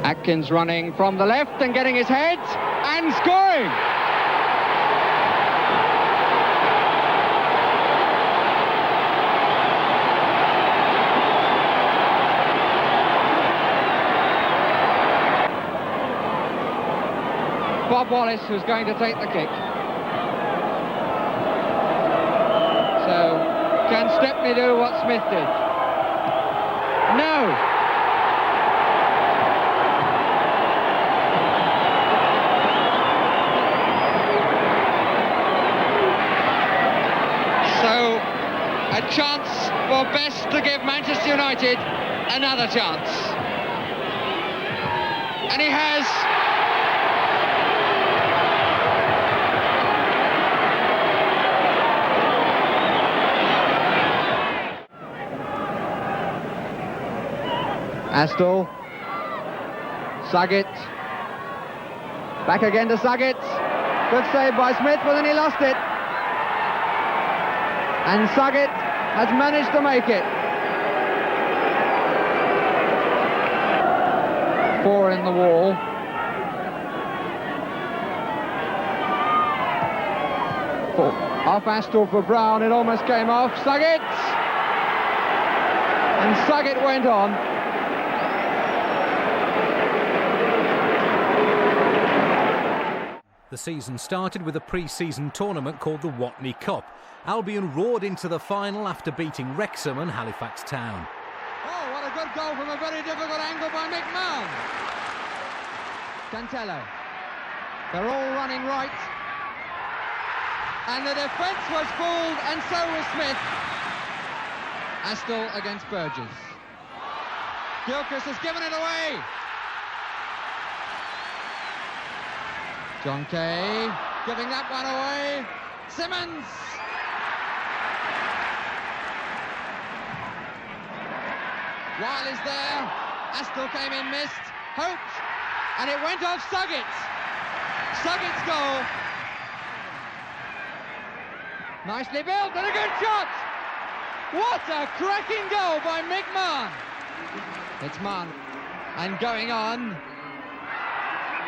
Atkins running from the left and getting his head and scoring. Bob Wallace who's going to take the kick. So, can Stepney do what Smith did? No! So, a chance for Best to give Manchester United another chance. And he has. Astle, Suggett, back again to Suggett, good save by Smith, but then he lost it. And Suggett has managed to make it. 4 in the wall. Off Astle for Brown, it almost came off. Suggett! And Suggett went on. The season started with a pre-season tournament called the Watney Cup. Albion roared into the final after beating Wrexham and Halifax Town. Oh, what a good goal from a very difficult angle by Mick Mahon. Cantello. They're all running right. And the defence was fooled, and so was Smith. Astle against Burgess. Gilchrist has given it away. John Kay giving that one away. Simmons. Weil is there. Astle came in, missed. Hoped. And it went off Suggett. Suggett's goal. Nicely built and a good shot. What a cracking goal by Mick Mahon. It's Mahon. And going on.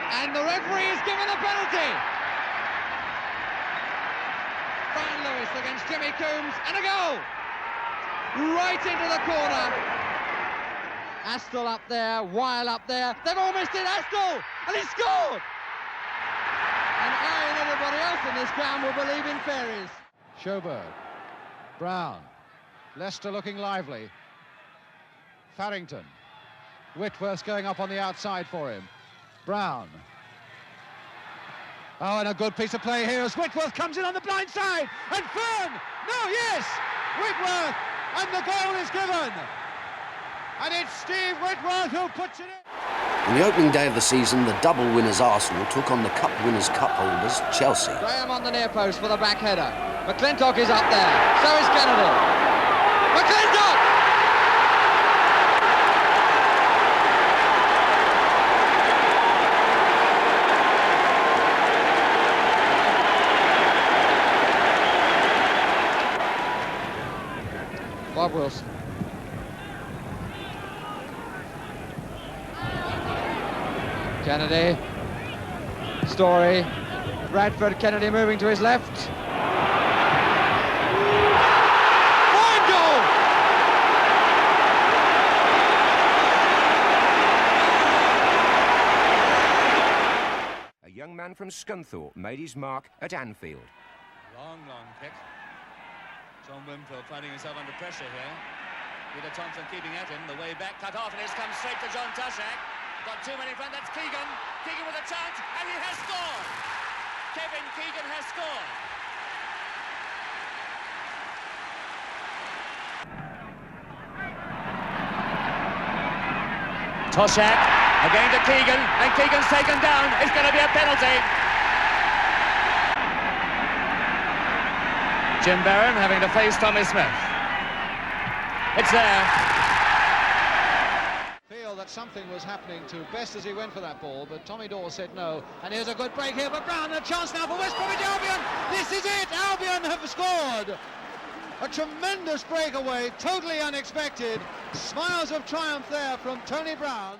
And the referee is given a penalty. Brian Lewis against Jimmy Coombs, and a goal! Right into the corner. Astle up there, Weil up there. They've all missed it, Astle! And he scored! And I and everybody else in this ground will believe in fairies. Sjoberg. Brown. Leicester looking lively. Farrington. Whitworth going up on the outside for him. Brown. Oh, and a good piece of play here as Whitworth comes in on the blind side. And Fern! No, yes! Whitworth! And the goal is given! And it's Steve Whitworth who puts it in. On the opening day of the season, the double winners Arsenal took on the Cup winners Cup holders Chelsea. Graham on the near post for the back header. McClintock is up there. So is Kennedy. McClintock! Bob Wilson. Kennedy. Story. Bradford. Kennedy moving to his left. Fine goal! A young man from Scunthorpe made his mark at Anfield. Long kick. John Wimfield finding himself under pressure here. Peter Thompson keeping at him. The way back cut off, and it's come straight to John Tushak. Got two men in front. That's Keegan. Keegan with a chance, and he has scored. Kevin Keegan has scored. Tushak again to Keegan, and Keegan's taken down. It's going to be a penalty. Jim Barron having to face Tommy Smith. It's there. Feel that something was happening to Best as he went for that ball, but Tommy Dawes said no. And here's a good break here for Brown. A chance now for West Bromwich Albion. This is it. Albion have scored. A tremendous breakaway, totally unexpected. Smiles of triumph there from Tony Brown.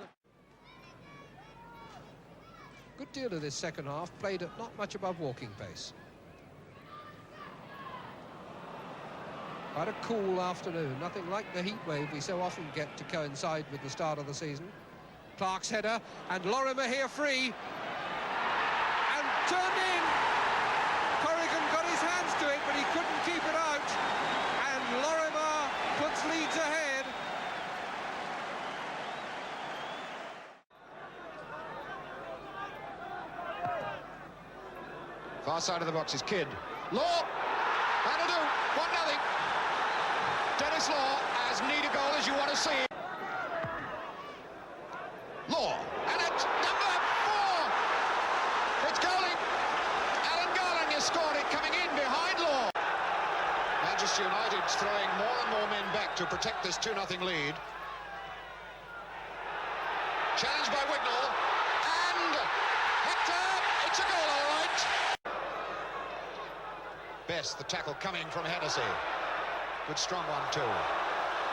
good deal of this second half played at not much above walking pace. Quite a cool afternoon, nothing like the heat wave we so often get to coincide with the start of the season. Clark's header, and Lorimer here free. And turned in! Corrigan got his hands to it, but he couldn't keep it out. And Lorimer puts Leeds ahead. Far side of the box is Kidd. Law! That'll do! 1-0. Dennis Law as neat a goal as you want to see. Law, and it's number 4! It's Goling! Alan Goling has scored it, coming in behind Law. Manchester United's throwing more and more men back to protect this 2-0 lead. Challenged by Wignall, and Hector, it's a goal, all right. Best, the tackle coming from Hennessy. Good strong one too.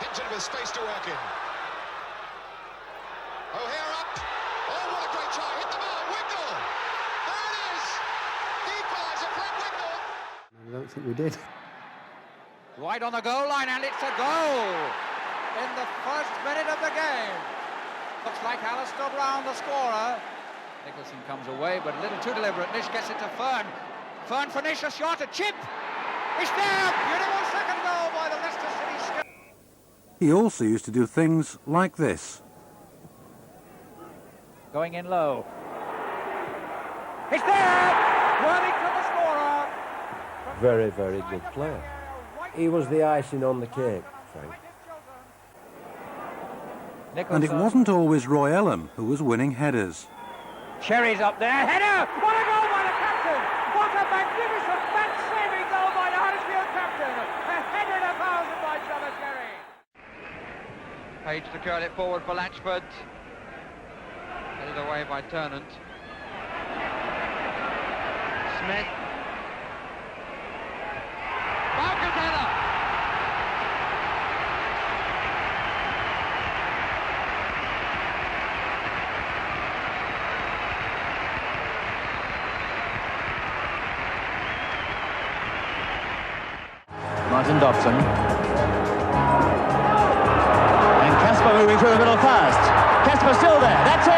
Hinton with space to work in. O'Hare up. Oh, what a great try. Hit the ball. Wignall. There it is. Equaliser from Wignall. I don't think we did. Right on the goal line, and it's a goal in the first minute of the game. Looks like Alistair Brown, the scorer. Nicholson comes away, but a little too deliberate. Nish gets it to Fern. Fern for Nish, a shot, a chip. It's there! Beautiful second goal by the Leicester City skipper. He also used to do things like this. Going in low. It's there! Worthington the scorer. Very, very good player. He was the icing on the cake, Frank. And it wasn't always Roy Ellam who was winning headers. Cherry's up there. Header! What a goal by the captain! What a magnificent match-saving goal by the Huddersfield captain! A header and 1,000 by Trevor Cherry. Page to curl it forward for Latchford. Headed away by Turnant. Smith. Malcolm's header! Martin Dobson. And Casper moving through the middle fast. Casper still there. That's it!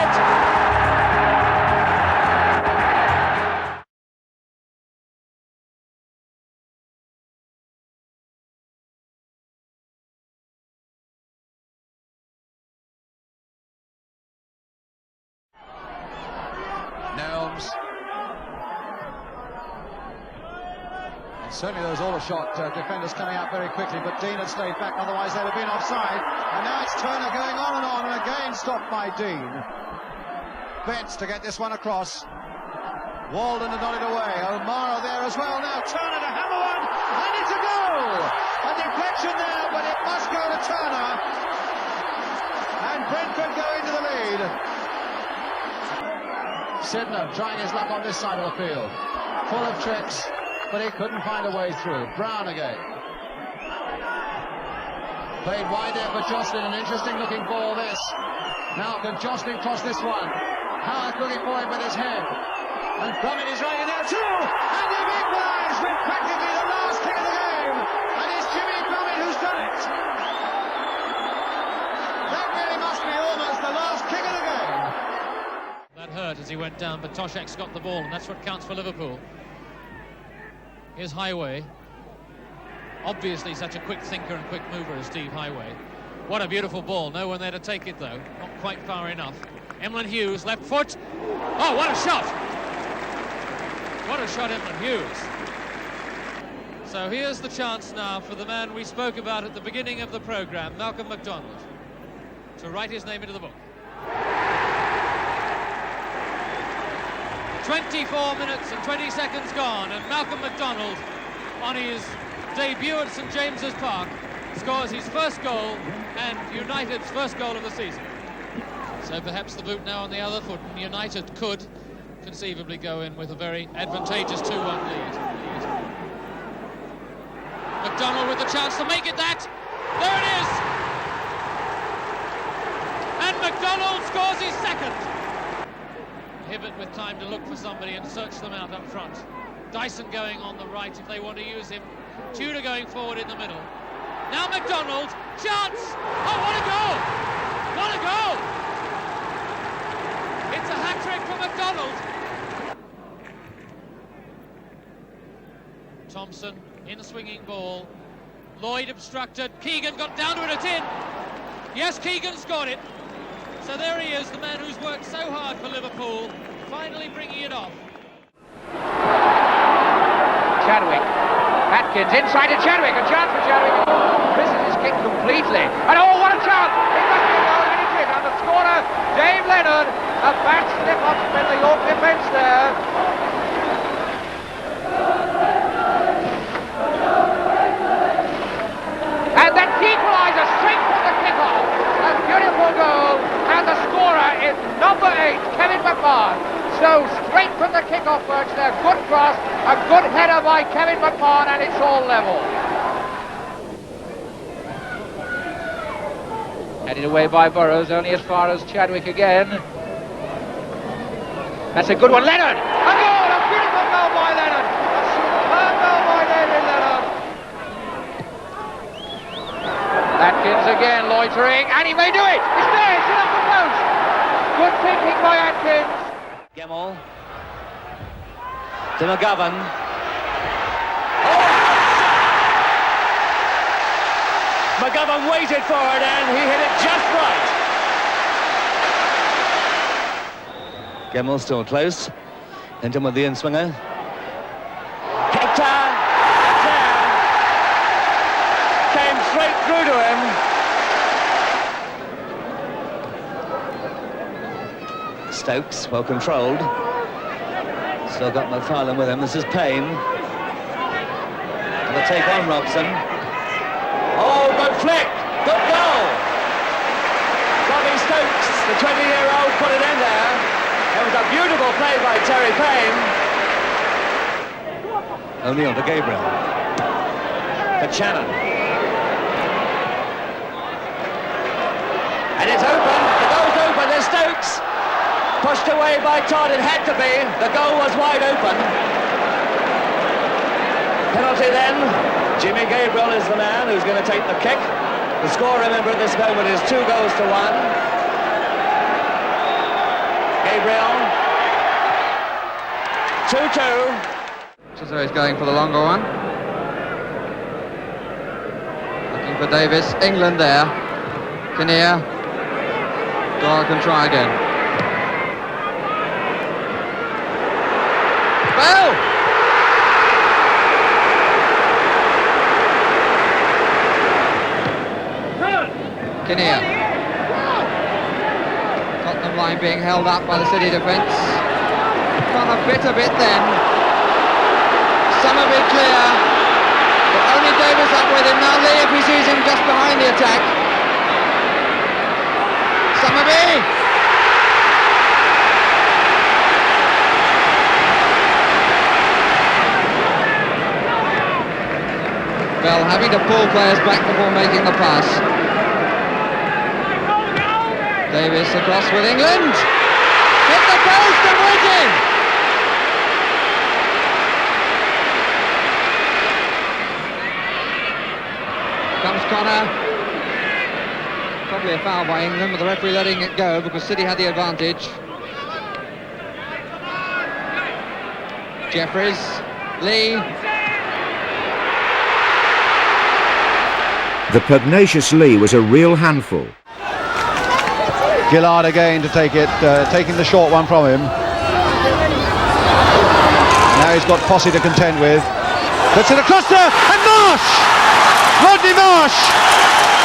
Nelms. And certainly those Aldershot defenders coming out very quickly, but Dean had stayed back, otherwise they'd have been offside. And now it's Turner going on, and again stopped by Dean. Bents to get this one across. Walden had nodded away. O'Mara there as well. Now Turner to hammer one, and it's a goal! A deflection there, but it must go to Turner. And Brentford go into the lead. Sidney trying his luck on this side of the field. Full of tricks, but he couldn't find a way through. Brown again. Played wide there for Jocelyn, an interesting looking ball this. Now can Jocelyn cross this one? Howard looking for it with his head. And Drummond is right in there too! And they've equalised with practically the last kick of the game! And it's Jimmy Drummond who's done it! That really must be almost the last kick of the game! That hurt as he went down, but Toshak's got the ball, and that's what counts for Liverpool. Here's Highway. Obviously such a quick thinker and quick mover as Steve Highway. What a beautiful ball. No one there to take it, though. Not quite far enough. Emlyn Hughes, left foot. Oh, what a shot! What a shot, Emlyn Hughes. So here's the chance now for the man we spoke about at the beginning of the programme, Malcolm MacDonald, to write his name into the book. 24 minutes and 20 seconds gone, and Malcolm MacDonald, on his debut at St James's Park, scores his first goal and United's first goal of the season. So perhaps the boot now on the other foot, and United could conceivably go in with a very advantageous 2-1 lead. MacDonald with the chance to make it that. There it is! And MacDonald scores his second. Hibbert with time to look for somebody and search them out up front. Dyson going on the right if they want to use him. Tudor going forward in the middle. Now McDonald, chance! Oh, what a goal! What a goal! It's a hat-trick for McDonald. Thompson in a swinging ball. Lloyd obstructed. Keegan got down to it, it's in. Yes, Keegan's got it. So there he is, the man who's worked so hard for Liverpool, finally bringing it off. Chadwick. Atkins inside to Chadwick. A chance for Chadwick. Misses his kick completely. And oh, what a chance! It must be a goal, and it is. And the scorer, Dave Leonard. A bad slip up from the York defence there. And that's the equaliser straight from the kick-off. A beautiful goal. And the scorer is number 8, Kevin McMahon. So straight from the kick-off perch there. Good cross. A good header by Kevin McMahon, and it's all level. Headed away by Burrows, only as far as Chadwick again. That's a good one, Leonard! A goal! A beautiful goal by Leonard! A superb goal by David Leonard! Atkins again, loitering, and he may do it! It's there, it's in off the post! Good thinking by Atkins. Gemmell to McGovern. McGovern waited for it and he hit it just right. Gemmell still close. Hinton with the in-swinger. Hector! Came straight through to him. Stokes, well controlled. Still got McFarlane with him. This is Payne. And they'll take on Robson. Oh, good flick! Good goal! Robbie Stokes, the 20-year-old, put it in there. It was a beautiful play by Terry Payne. O'Neill to Gabriel. To Shannon. And it's open. The goal's open. There's Stokes. Pushed away by Todd. It had to be. The goal was wide open. Penalty then. Jimmy Gabriel is the man who's going to take the kick. The score, remember, at this moment is 2-1. Gabriel. 2-2. So he's going for the longer one. Looking for Davis. England there. Kinnear. Doyle can try again. Bell! Kinnear. Tottenham line being held up by the City defence. Gone a bit then. Some of it clear. But only Davis up with him. Now Lee, if he sees him just behind the attack. Summerby! Bell having to pull players back before making the pass. Davis across with England. Hit the post and Wigan. Comes Connor. Probably a foul by England, with the referee letting it go because City had the advantage. Jeffries. Lee. The pugnacious Lee was a real handful. Gillard again to take it, taking the short one from him. Now he's got Posse to contend with. Puts it across there, and Marsh! Rodney Marsh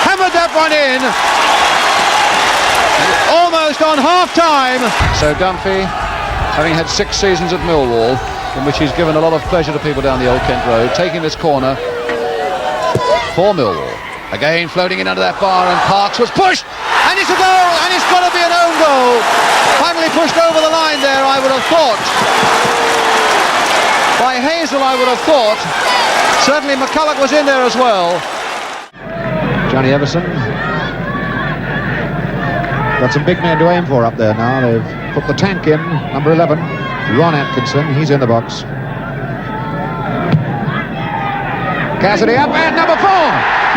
hammered that one in. Almost on half-time. So Dunphy, having had 6 seasons at Millwall, in which he's given a lot of pleasure to people down the Old Kent Road, taking this corner for Millwall. Again floating in under that bar, and Parks was pushed, and it's a goal, and it's got to be an own goal. Finally pushed over the line there, I would have thought. By Hazel, I would have thought. Certainly McCulloch was in there as well. Johnny Everson. Got some big men to aim for up there now. They've put the tank in, number 11, Ron Atkinson. He's in the box. Cassidy up, and number 4.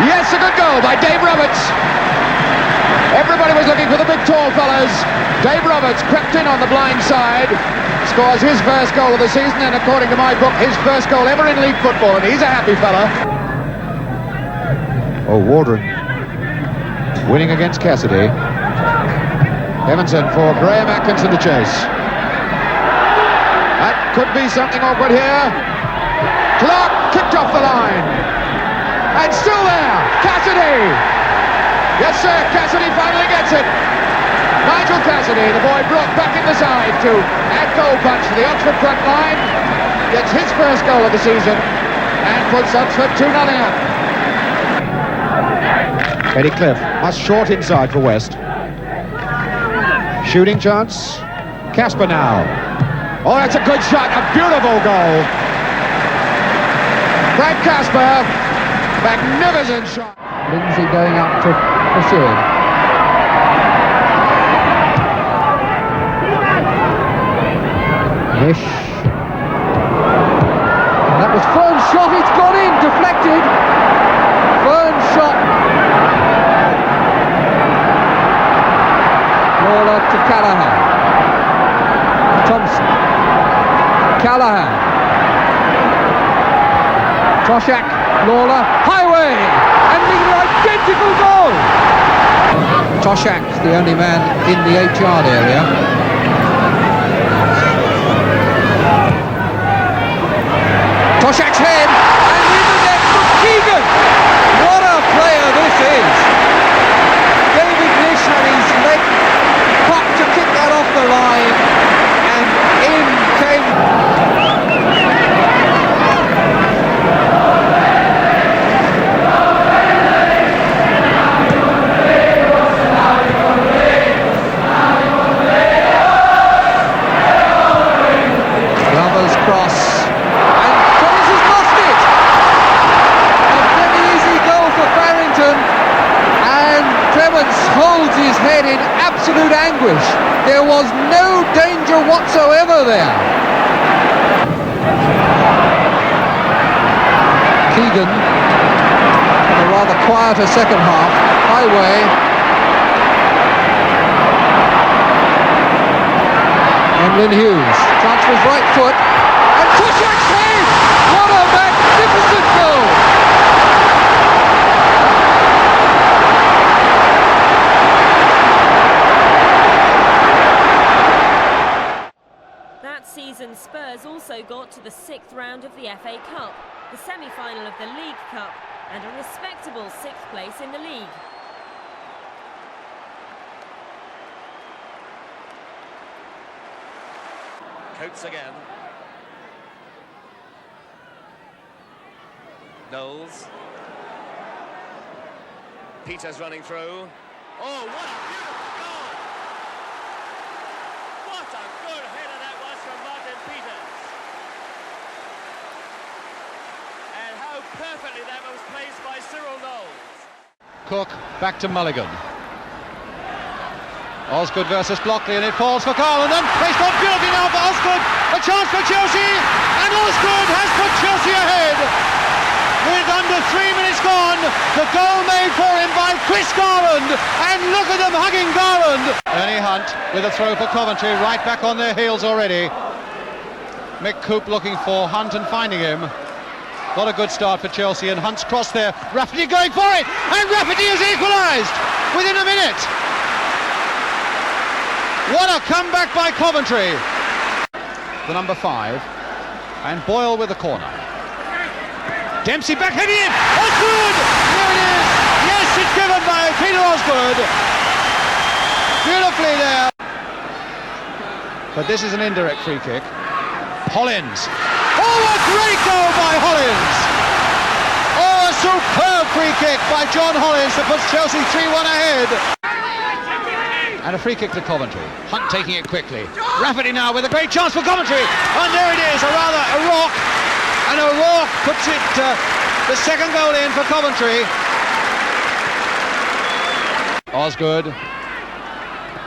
Yes, a good goal by Dave Roberts. Everybody was looking for the big tall fellas. Dave Roberts crept in on the blind side, scores his first goal of the season, and according to my book, his first goal ever in league football, and he's a happy fella. Oh, Waldron winning against Cassidy. Evanson for Graham Atkinson to chase. That could be something awkward here. Clark kicked off the line. And still there, Cassidy. Yes, sir, Cassidy finally gets it. Nigel Cassidy, the boy brought back in the side to add goal punch to the Oxford front line. Gets his first goal of the season and puts Oxford 2-0 up. Eddie Cliff, much short inside for West. Shooting chance. Casper now. Oh, that's a good shot, a beautiful goal. Frank Casper, magnificent shot. Lindsay going up to pursue him. Nish. And that was Fern's shot, it's gone in, deflected. Fern's shot. Lawler to Callaghan. Thompson. Callaghan. Toshak, Lawler, Highway, and the identical goal. Toshak, the only man in the 8-yard area. Toshak's head, and in the net for Keegan. What a player this is. David Nish had his leg cocked to kick that off the line, and in came... cross, and Thomas has lost it. A very easy goal for Farrington, and Clements holds his head in absolute anguish. There was no danger whatsoever there. Keegan, in a rather quieter second half. Highway. Emlyn Hughes, chance for his right foot. Toshak's head! What a magnificent goal! That season, Spurs also got to the 6th round of the FA Cup, the semi-final of the League Cup, and a respectable 6th place in the league. Coates again. Knowles. Peters running through. Oh, what a beautiful goal! What a good header that was from Martin Peters. And how perfectly that was placed by Cyril Knowles. Cook back to Mulligan. Osgood versus Blockley, and it falls for Carl, and then placed on beautifully now for Osgood. A chance for Chelsea, and Osgood has put Chelsea ahead. With under 3 minutes gone, the goal made for him by Chris Garland, and look at them hugging Garland. Ernie Hunt with a throw for Coventry, right back on their heels already. Mick Coop looking for Hunt and finding him. What a good start for Chelsea, and Hunt's crossed there. Rafferty going for it, and Rafferty has equalised within a minute. What a comeback by Coventry. The number 5, and Boyle with the corner. Dempsey back heading in. Osgood! There it is. Yes, it's given by Peter Osgood. Beautifully there. But this is an indirect free kick. Hollins. Oh, a great goal by Hollins. Oh, a superb free kick by John Hollins that puts Chelsea 3-1 ahead. And a free kick to Coventry. Hunt taking it quickly. Rafferty now with a great chance for Coventry. And there it is, O'Rourke. And O'Rourke puts it, the second goal in for Coventry. Osgood.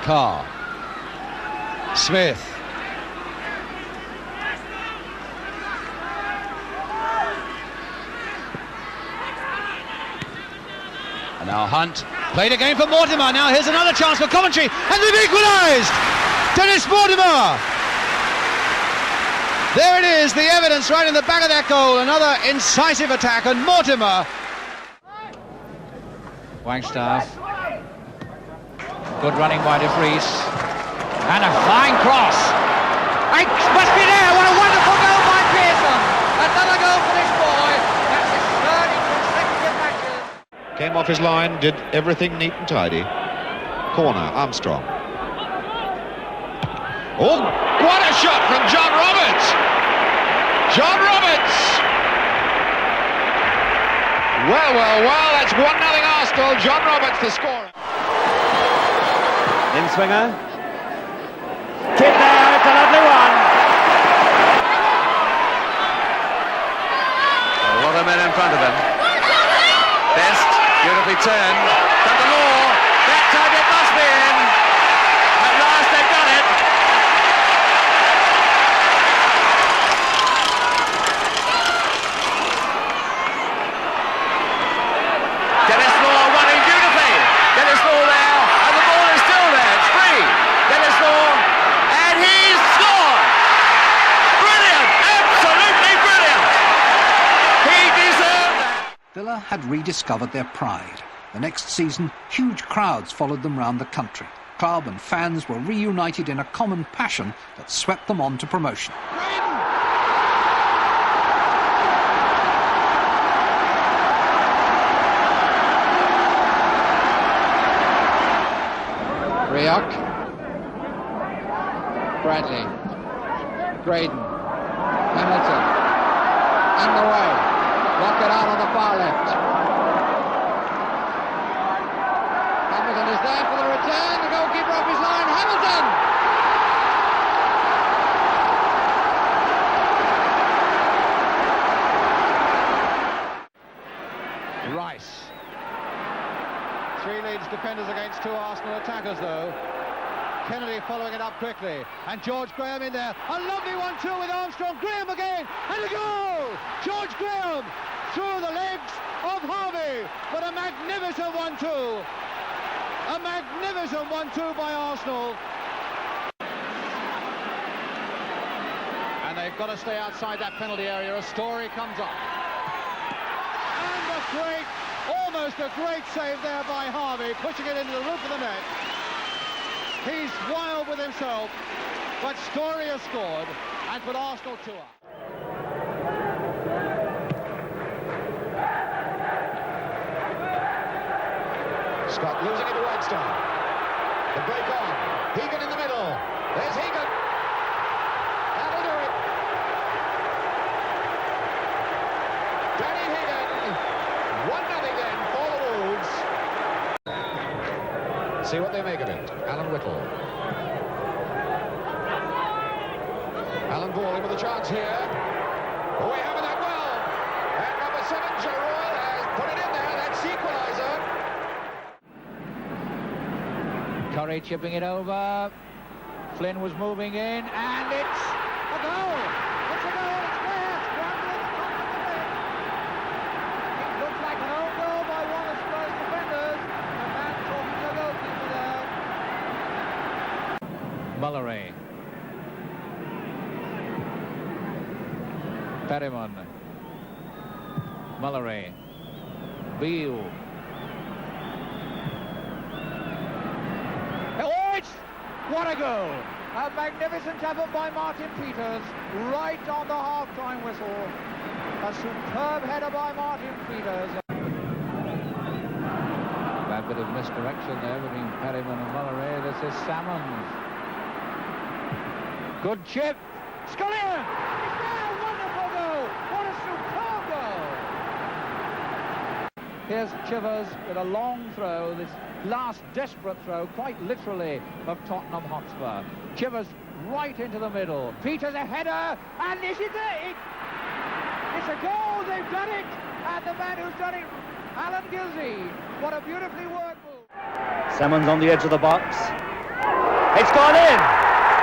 Carr. Smith. And now Hunt. Played again for Mortimer. Now here's another chance for Coventry. And they've equalised! Dennis Mortimer! There it is, the evidence right in the back of that goal. Another incisive attack, and Mortimer. Wangstaff. Good running by De Vries. And a fine cross. It must be there. What a wonderful goal by Pearson. Another goal for this boy. That's his third in consecutive matches. Came off his line, did everything neat and tidy. Corner, Armstrong. Oh, what a shot from John Roberts! John Roberts! Well, that's 1-0 Arsenal. John Roberts the scorer. In-swinger. Kid there, it's a lovely one. A lot of men in front of him. Best, beautifully turned. Done the law. That time it must be in. At last they've done it. Dennis Law running beautifully. Dennis Law there, and the ball is still there. It's free. Dennis Law, and he's scored. Brilliant, absolutely brilliant. He deserved that. Villa had rediscovered their pride. The next season, huge crowds followed them round the country. Club and fans were reunited in a common passion that swept them on to promotion. Rioch. Bradley. Graydon. Hamilton. Underway. Lock it out on the far left. Hamilton is there for the return. The goalkeeper off his line. Hamilton! Rice. Three Leeds defenders against two Arsenal attackers, though. Kennedy following it up quickly, and George Graham in there. A lovely 1-2 with Armstrong. Graham again, and a goal! George Graham through the legs of Harvey, but a magnificent 1-2. A magnificent 1-2 by Arsenal. And they've got to stay outside that penalty area. A Story comes up. And a great, almost a great save there by Harvey, pushing it into the roof of the net. He's wild with himself, but Story has scored and put Arsenal to up. Scott losing it to Wagstone. The break on. Hegan in the middle. There's Hegan. That'll do it. Danny Hegan. 1-0 then for the Wolves. See what they make of it. Alan Whittle. Alan Ball with a chance here. Oh, we have that well. And number 7, Geroy, has put it in there. That's equaliser. Curry chipping it over. Flynn was moving in, and it's a goal. It's a goal. It's there. Scramble at the top of the net. It looks like an own goal by one of Spurs defenders. The man talking to the goalkeeper there. Mulleray. Perryman. Mulleray. Beale. What a goal! A magnificent effort by Martin Peters, right on the half-time whistle. A superb header by Martin Peters. Bad bit of misdirection there between Perryman and Mulleray. This is Salmons. Good chip. Scullion! It's there! Wonderful goal! What a superb goal! Here's Chivers with a long throw. This last desperate throw, quite literally, of Tottenham Hotspur. Chivers right into the middle. Peters a header, and is it there? It's a goal, they've done it! And the man who's done it, Alan Gilsey. What a beautifully worked move. Salmons on the edge of the box. It's gone in.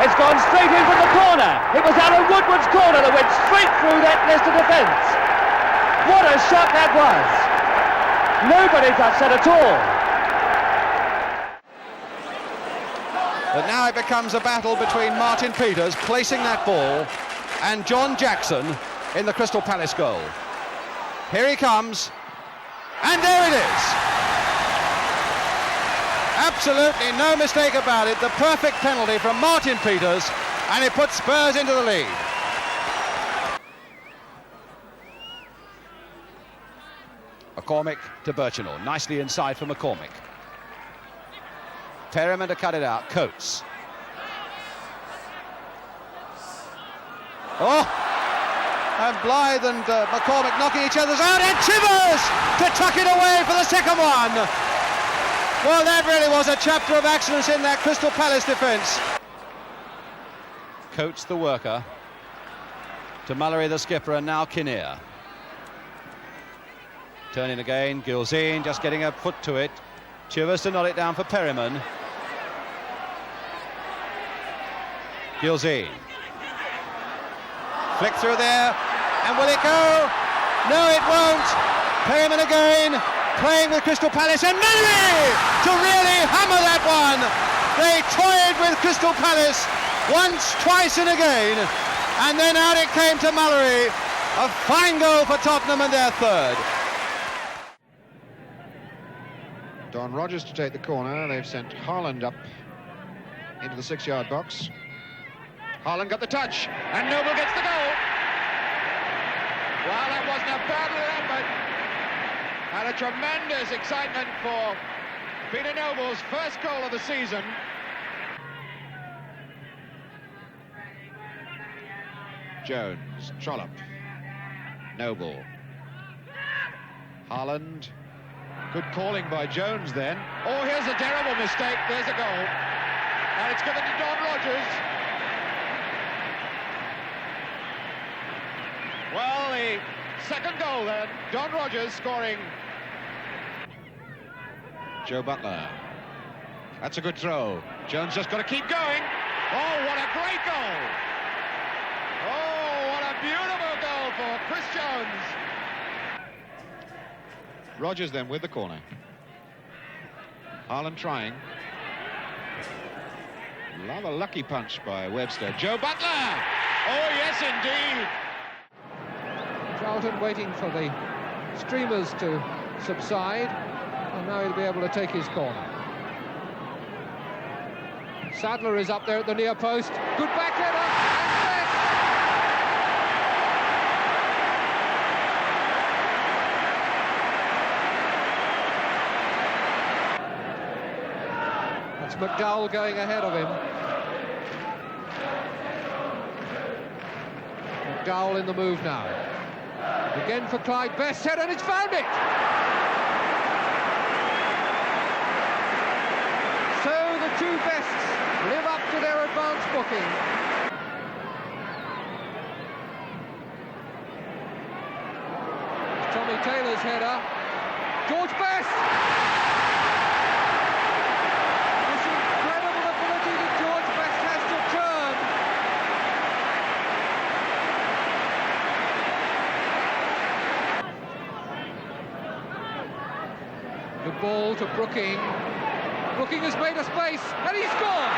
It's gone straight in from the corner. It was Alan Woodward's corner that went straight through that Leicester defence. What a shot that was. Nobody touched that at all. But now it becomes a battle between Martin Peters placing that ball and John Jackson in the Crystal Palace goal. Here he comes, and there it is. Absolutely no mistake about it. The perfect penalty from Martin Peters, and it puts Spurs into the lead. McCormick to Birchinall. Nicely inside for McCormick. Perriman to cut it out. Coates. Oh! And Blythe and McCormick knocking each other's out, and Chivers to tuck it away for the second one. Well, that really was a chapter of accidents in that Crystal Palace defence. Coates the worker. To Mallory the skipper, and now Kinnear. Turning again, Gilzine just getting a foot to it. Chivers to knock it down for Perriman. Gilzine. Flick through there, and will it go? No, it won't. Perriman again, playing with Crystal Palace, and Mallory to really hammer that one. They toyed with Crystal Palace once, twice and again, and then out it came to Mallory. A fine goal for Tottenham and their third. Don Rogers to take the corner. They've sent Haaland up into the 6-yard box. Haaland got the touch, and Noble gets the goal. Well, that wasn't a bad little effort. And a tremendous excitement for Peter Noble's first goal of the season. Jones, Trollope, Noble, Haaland. Good calling by Jones then. Oh, here's a terrible mistake. There's a goal. And it's given to Don Rogers. Well, the second goal then. Don Rogers scoring. Joe Butler. That's a good throw. Jones just got to keep going. Oh, what a great goal. Oh, what a beautiful goal for Chris Jones. Rogers then with the corner. Haaland trying. Rather lucky punch by Webster. Joe Butler! Oh, yes, indeed. Charlton waiting for the streamers to subside, and now he'll be able to take his corner. Sadler is up there at the near post. Good back header. That's McDowell going ahead of him. McDowell in the move now. Again for Clyde Best head, and it's found it! So the two Bests live up to their advance booking. Tommy Taylor's header. George Best! This incredible ability that George Best has to turn. The ball to Brooking. Brooking has made a space, and he's gone!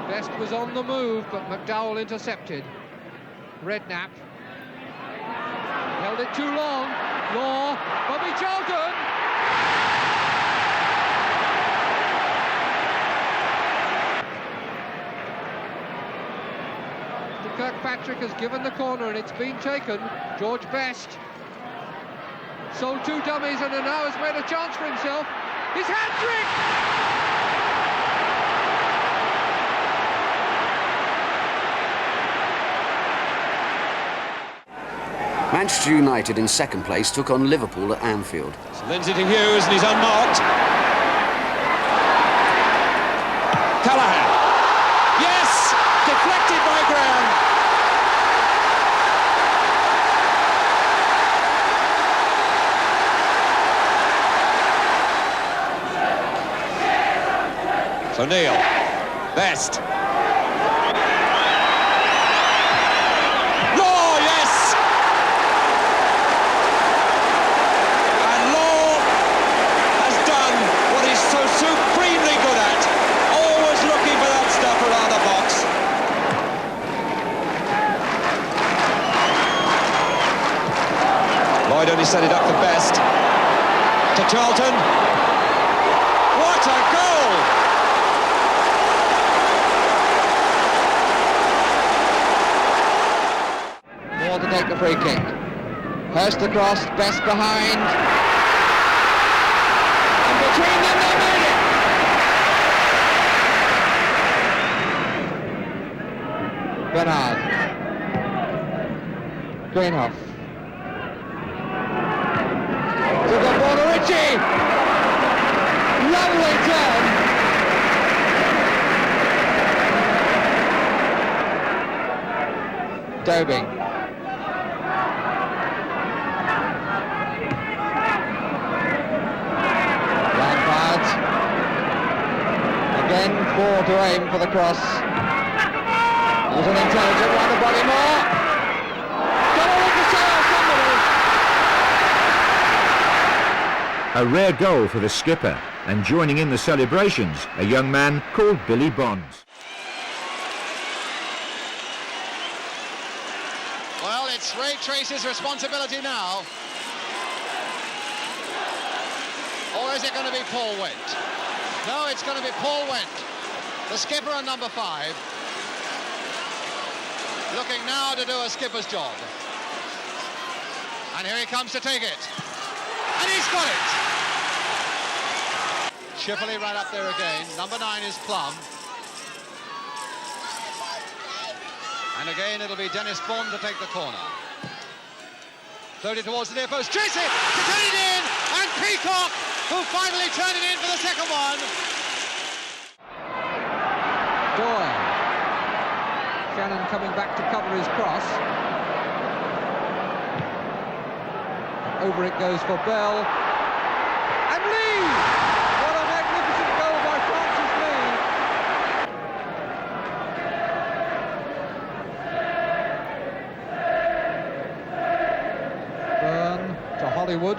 Best was on the move, but McDowell intercepted. Redknapp held it too long. Law, Bobby Charlton! Kirkpatrick has given the corner, and it's been taken. George Best sold two dummies and now has made a chance for himself. His hat-trick! Manchester United in second place took on Liverpool at Anfield. It's Lindsay to Hughes, and he's unmarked. Callaghan. Yes! Deflected by Graham. So Neil, Best. Law, yes! And Law has done what he's so supremely good at, always looking for that stuff around the box. Lloyd only set it up for Best. To Charlton. What a goal! Moore to take the free kick. Hurst across, Best behind. And between them they made it! Bernard. Greenhoff. To the ball to Ritchie! Lovely turn! Dobing. Lampard. Again, 4 to aim for the cross. It was an intelligent one to Bodymore. A rare goal for the skipper, and joining in the celebrations, a young man called Billy Bonds. Well, it's Ray Tracy's responsibility now. Or is it going to be Paul Went? No, it's going to be Paul Went, the skipper and number 5, looking now to do a skipper's job. And here he comes to take it. And he's got it! Chipley right up there again. Number 9 is Plum. And again, it'll be Dennis Bond to take the corner. Floated towards the near post. Tracy to turn it in! And Peacock, who finally turned it in for the second one. Doyle. Shannon coming back to cover his cross. Over it goes for Bell. And Lee! What a magnificent goal by Francis Lee! Byrne to Hollywood.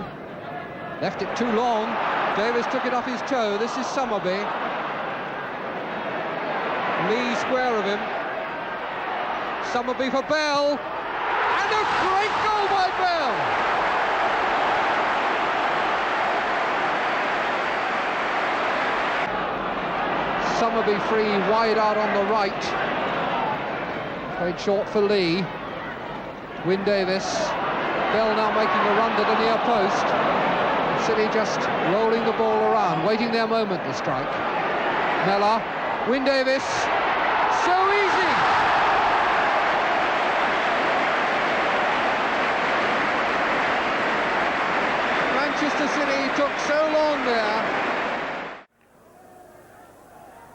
Left it too long. Davis took it off his toe. This is Summerby. Lee square of him. Summerby for Bell. And a great goal by Bell! Summerby free, wide out on the right. Played short for Lee. Wyn Davis. Bell now making a run to the near post. City just rolling the ball around, waiting their moment to strike. Mellor. Wyn Davis. So easy! Manchester City took so long there.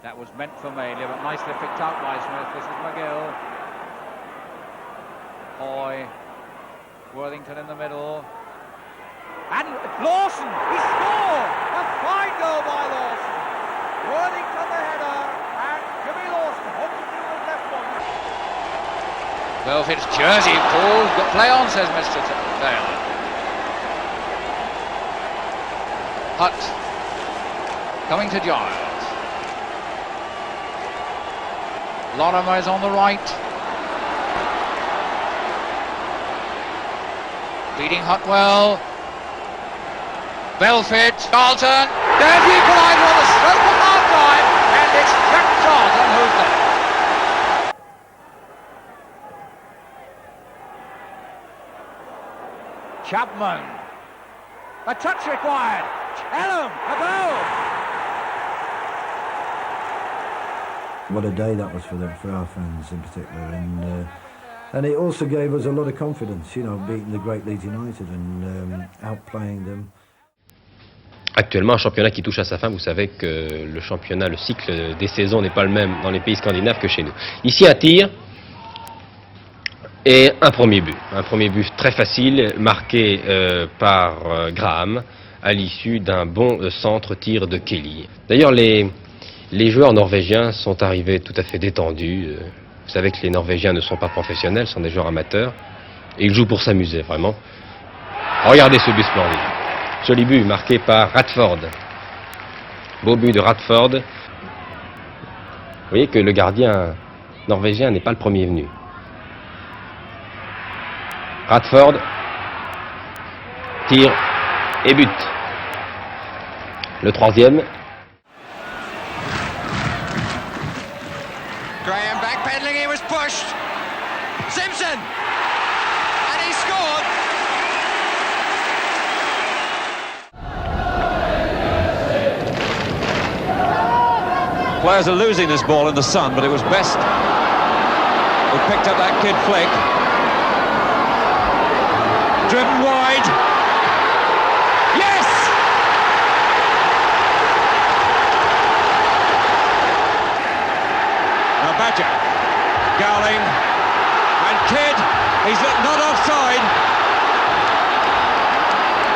That was meant for Malia, but nicely picked out by Smith. This is McGill. Hoy. Worthington in the middle. And Lawson! He scored! A fine goal by Lawson. Worthington the header, and Jimmy Lawson hooks it through his left one. Well, if it's Jersey, Paul, got play on, says Mr. Taylor. Hutt. Coming to Giles. Lorimer is on the right. Beating Hutwell. Belfit. Charlton. There's the equaliser on the stroke of half time. And it's Jack Charlton who's there. Chapman. A touch required. Ellum, a goal. What a day that was for our fans in particular, and it also gave us a lot of confidence, you know, beating the great Leeds United and outplaying them. Actuellement, un championnat qui touche à sa fin, vous savez que le championnat, le cycle des saisons n'est pas le même dans les pays scandinaves que chez nous. Ici, un tir et un premier but. Un premier but très facile, marqué par Graham, à l'issue d'un bon centre-tir de Kelly. D'ailleurs, les Les joueurs norvégiens sont arrivés tout à fait détendus. Vous savez que les Norvégiens ne sont pas professionnels, ce sont des joueurs amateurs. Et ils jouent pour s'amuser, vraiment. Regardez ce but splendide. Joli but marqué par Radford. Beau but de Radford. Vous voyez que le gardien norvégien n'est pas le premier venu. Radford tire et but. Le troisième. Graham backpedaling, he was pushed. Simpson! And he scored! Players are losing this ball in the sun, but it was Best who picked up that kid Flick. Driven wide. Yes! Now Badger, Gowling, and Kidd. He's not offside,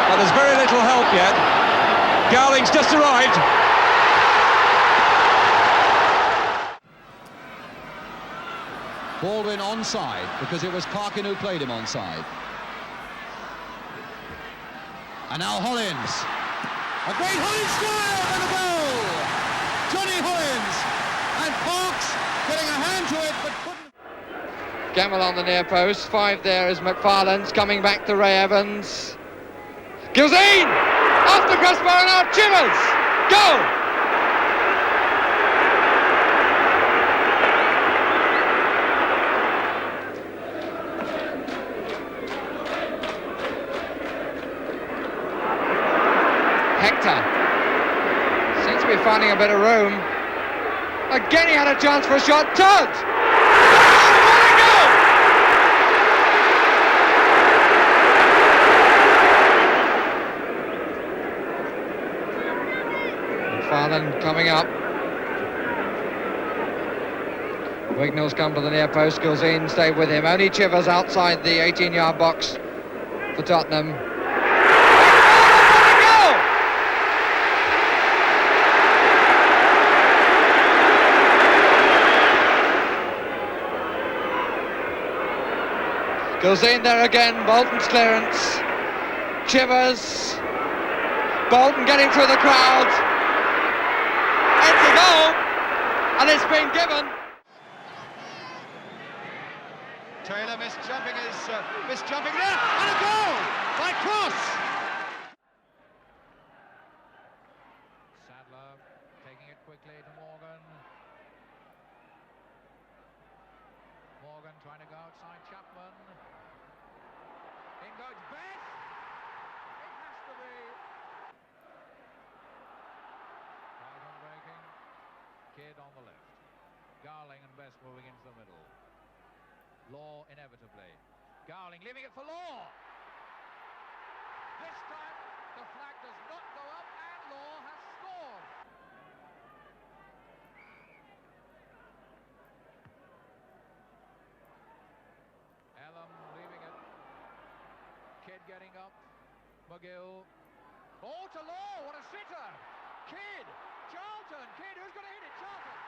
but there's very little help yet. Gowling's just arrived. Baldwin onside because it was Parkin who played him onside. And now Hollins. A great Hollins square and a goal! Johnny Hollins. And Parks getting a hand to it but couldn't. Gamble on the near post. 5 there is McFarland's coming back to Ray Evans. Gilzine! Off the crossbar and out Chivers! Go! Hector seems to be finding a bit of room. Again he had a chance for a shot. Todd! McFarland coming up. Wignall's come to the near post. Gilzine stayed with him. Only Chivers outside the 18-yard box for Tottenham. Gilzine there again, Bolton's clearance. Chivers. Bolton getting through the crowd. It's a goal, and it's been given. Taylor misjumping there, and a goal by Cross. Sadler taking it quickly to Morgan. Morgan trying to go outside Chapman. In goes Best. It has to be. Right on breaking. Kidd on the left. Gowling and Best moving into the middle. Law inevitably. Gowling leaving it for Law. This time the flag does not go up and Law has scored. Ellam leaving it. Kidd getting up. McGill. Oh, to Law. What a sitter. Kidd. Charlton. Kidd. Who's going to hit it? Charlton.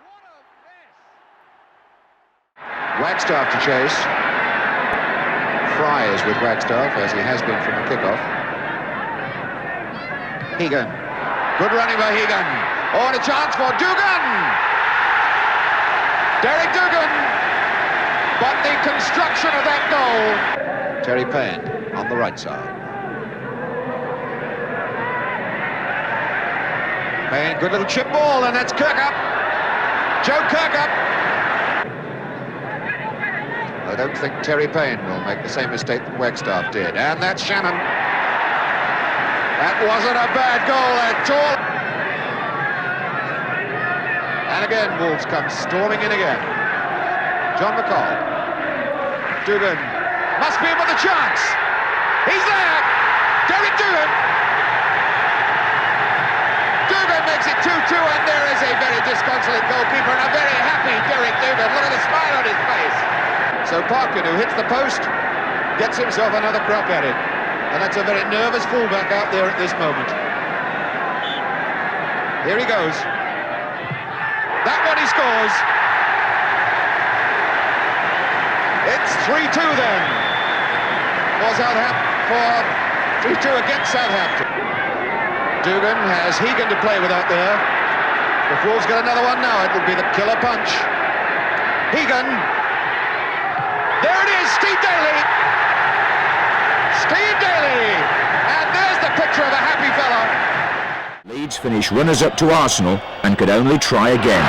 What a mess. Wagstaff to chase. Fry is with Wagstaff, as he has been from the kickoff. Hegan. Good running by Hegan. Oh, and a chance for Dugan! Derek Dugan! But the construction of that goal. Terry Payne on the right side. Payne, good little chip ball, and that's Kirkup. Joe Kirkup. I don't think Terry Payne will make the same mistake that Wagstaff did. And that's Shannon. That wasn't a bad goal at all. And again, Wolves come storming in again. John McCall. Dugan must be in with a chance. He's there. Derek Dugan. Dugan makes it 2-2, and there is a very disconsolate goalkeeper and a very happy Derek Dugan. Look at the smile on his face. So Parkin, who hits the post, gets himself another crack at it. And that's a very nervous fullback out there at this moment. Here he goes. That one he scores. It's 3-2 then for Southampton, for 3-2 against Southampton. Dugan has Hegan to play with out there. If Wolves get another one now, it will be the killer punch. Hegan. There it is, Steve Daly. Steve Daly. And there's the picture of a happy fella. Leeds finished runners-up to Arsenal and could only try again.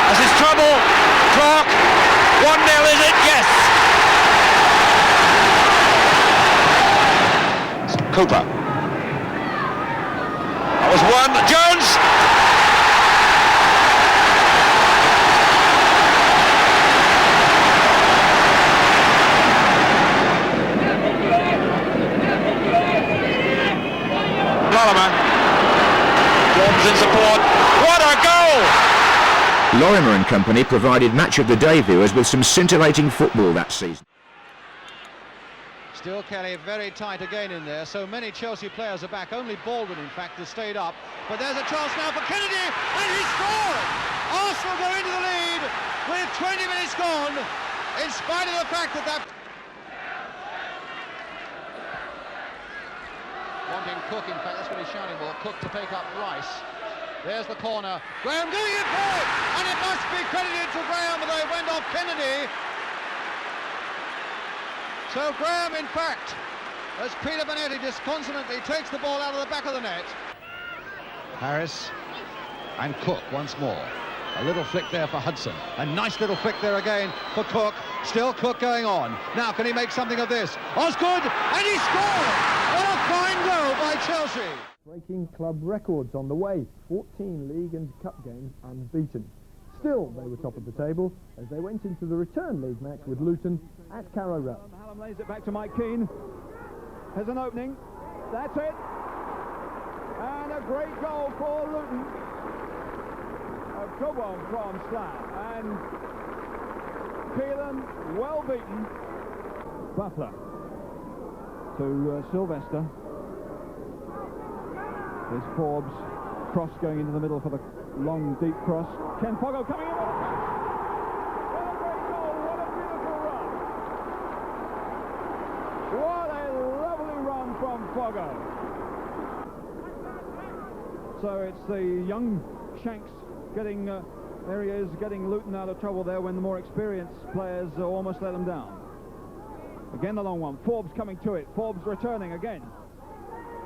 This is trouble. Clark. 1-0, is it? Yes. Cooper. That was one. Jones. Lorimer. Jordan's in support. What a goal! Lorimer and company provided Match of the Day viewers with some scintillating football that season. Still Kelly very tight again in there. So many Chelsea players are back. Only Baldwin, in fact, has stayed up. But there's a chance now for Kennedy, and he scored! Arsenal go into the lead with 20 minutes gone, in spite of the fact that wanting Cook, in fact, that's what he's shouting for. Cook to take up Rice. There's the corner. Graham doing it for it, and it must be credited to Graham, but they went off Kennedy. So Graham, in fact, as Peter Bonetti disconsolately takes the ball out of the back of the net. Harris and Cook once more. A little flick there for Hudson. A nice little flick there again for Cook. Still Cook going on. Now can he make something of this? Osgood, and he scored! What a fine goal by Chelsea! Breaking club records on the way. 14 league and cup games unbeaten. Still, they were top of the table as they went into the return league match with Luton at Carrow Road. Hallam lays it back to Mike Keane. Has an opening. That's it. And a great goal for Luton. A good one from Slough. And Phelan well beaten. Butler to Sylvester. There's Forbes. Cross going into the middle for the long, deep cross. Ken Foggo coming in. What a great goal. What a beautiful run. What a lovely run from Foggo. So it's the young Shanks getting, there he is, getting Luton out of trouble there when the more experienced players almost let them down. Again the long one. Forbes coming to it. Forbes returning again.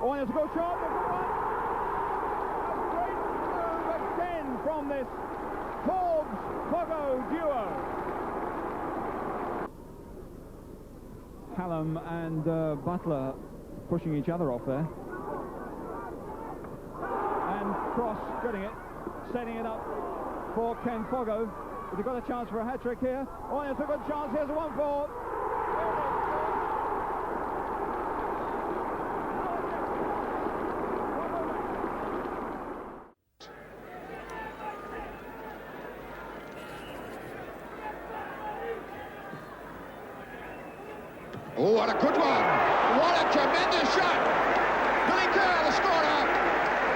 Oh, and it's a good shot. From this Forbes-Foggo duo. Hallam and Butler pushing each other off there. And Cross getting it, setting it up for Ken Foggo. Has he got a chance for a hat-trick here? Oh, it's a good chance. Here's a 1-4. Oh, what a good one! What a tremendous shot! Billy Kerr, the scorer!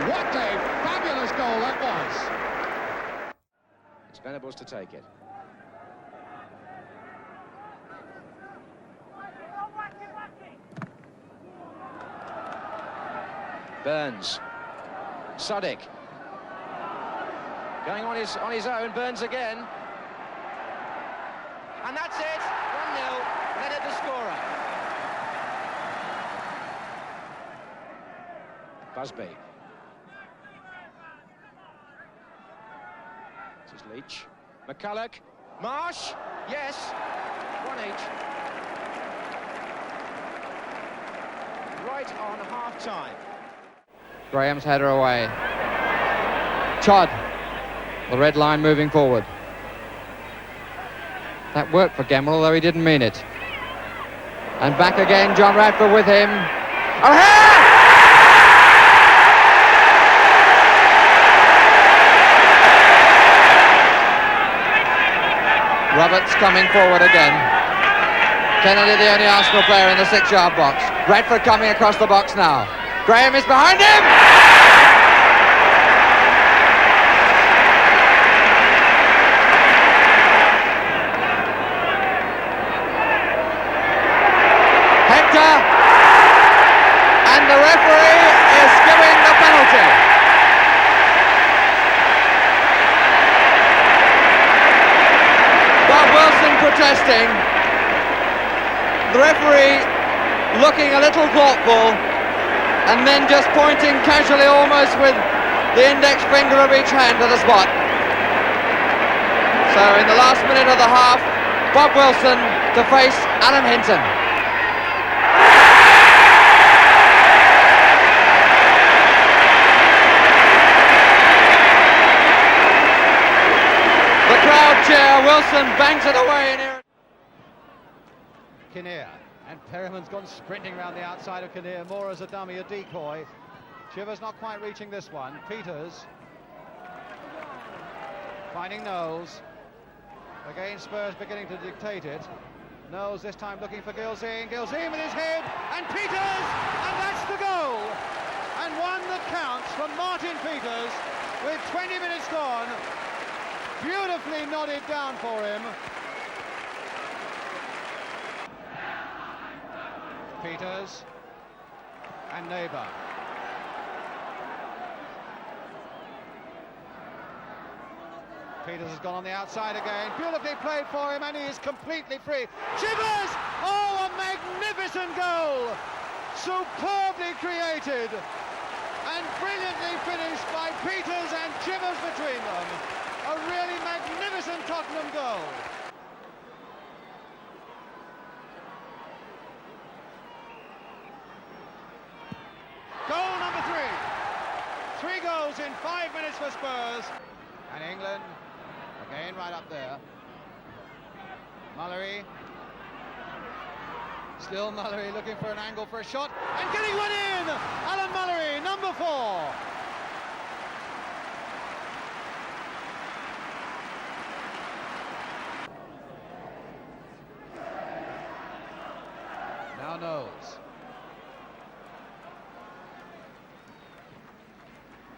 What a fabulous goal that was! It's Venables to take it. Burns. Suddick. Going on his own. Burns again. And that's it! 1-0. Leonard the scorer. Busby. This is Leach. McCulloch. Marsh. Yes. 1 each. Right on half-time. Graham's header away. Todd. The red line moving forward. That worked for Gemmill, although he didn't mean it. And back again, John Radford with him. O'Hare! Roberts coming forward again. Kennedy, the only Arsenal player in the 6-yard box. Radford coming across the box now. Graham is behind him! protesting. The referee looking a little thoughtful, and then just pointing casually, almost with the index finger of each hand to the spot. So in the last minute of the half, Bob Wilson to face Alan Hinton. The crowd cheer, Wilson bangs it away in here. Kinnear, and Perriman's gone sprinting around the outside of Kinnear, more as a dummy, a decoy. Chivers not quite reaching this one. Peters finding Knowles. Again, Spurs beginning to dictate it. Knowles this time looking for Gilzean. Gilzean with his head, and Peters, and that's the goal. And one that counts from Martin Peters with 20 minutes gone. Beautifully nodded down for him. Peters and Neighbour. Peters has gone on the outside again. Beautifully played for him, and he is completely free. Chivers! Oh, a magnificent goal! Superbly created and brilliantly finished by Peters and Chivers between them. A really magnificent Tottenham goal. Goal number 3. 3 goals in 5 minutes for Spurs. And England, again right up there. Mullery. Still Mullery looking for an angle for a shot. And getting one in! Alan Mullery, number 4. Now Knowles.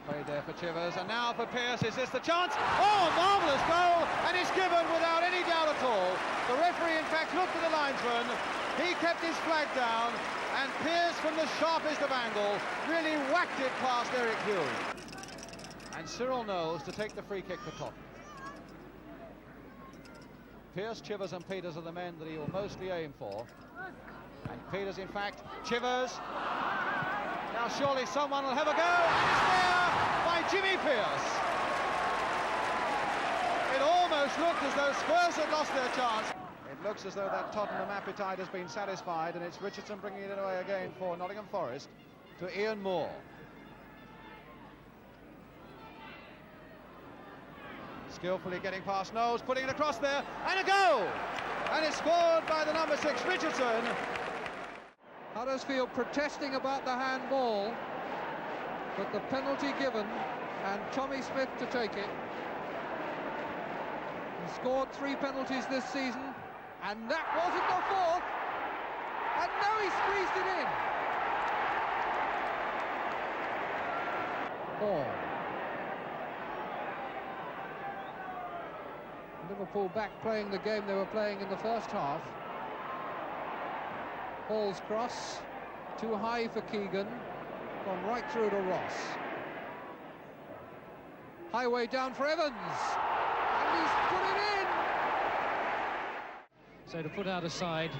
Played there for Chivers, and now for Pearce. Is this the chance? Oh, marvellous goal, and it's given without any doubt at all. The referee, in fact, looked at the linesman. He kept his flag down, and Pearce, from the sharpest of angles, really whacked it past Eric Huey. And Cyril Knowles to take the free kick for Tottenham. Pearce, Chivers and Peters are the men that he will mostly aim for. And Peters, in fact, Chivers. Now surely someone will have a go, and it's there by Jimmy Pearce. It almost looked as though Spurs had lost their chance. It looks as though that Tottenham appetite has been satisfied, and it's Richardson bringing it away again for Nottingham Forest to Ian Moore. Skillfully getting past Knowles, putting it across there, and a goal! And it's scored by the number 6, Richardson. Huddersfield protesting about the handball, but the penalty given, and Tommy Smith to take it. He scored 3 penalties this season, and that wasn't the 4th, and now he squeezed it in. 4. Liverpool back playing the game they were playing in the first half. Hall's cross, too high for Keegan, gone right through to Ross. Highway down for Evans, and he's put it in! So to put out a side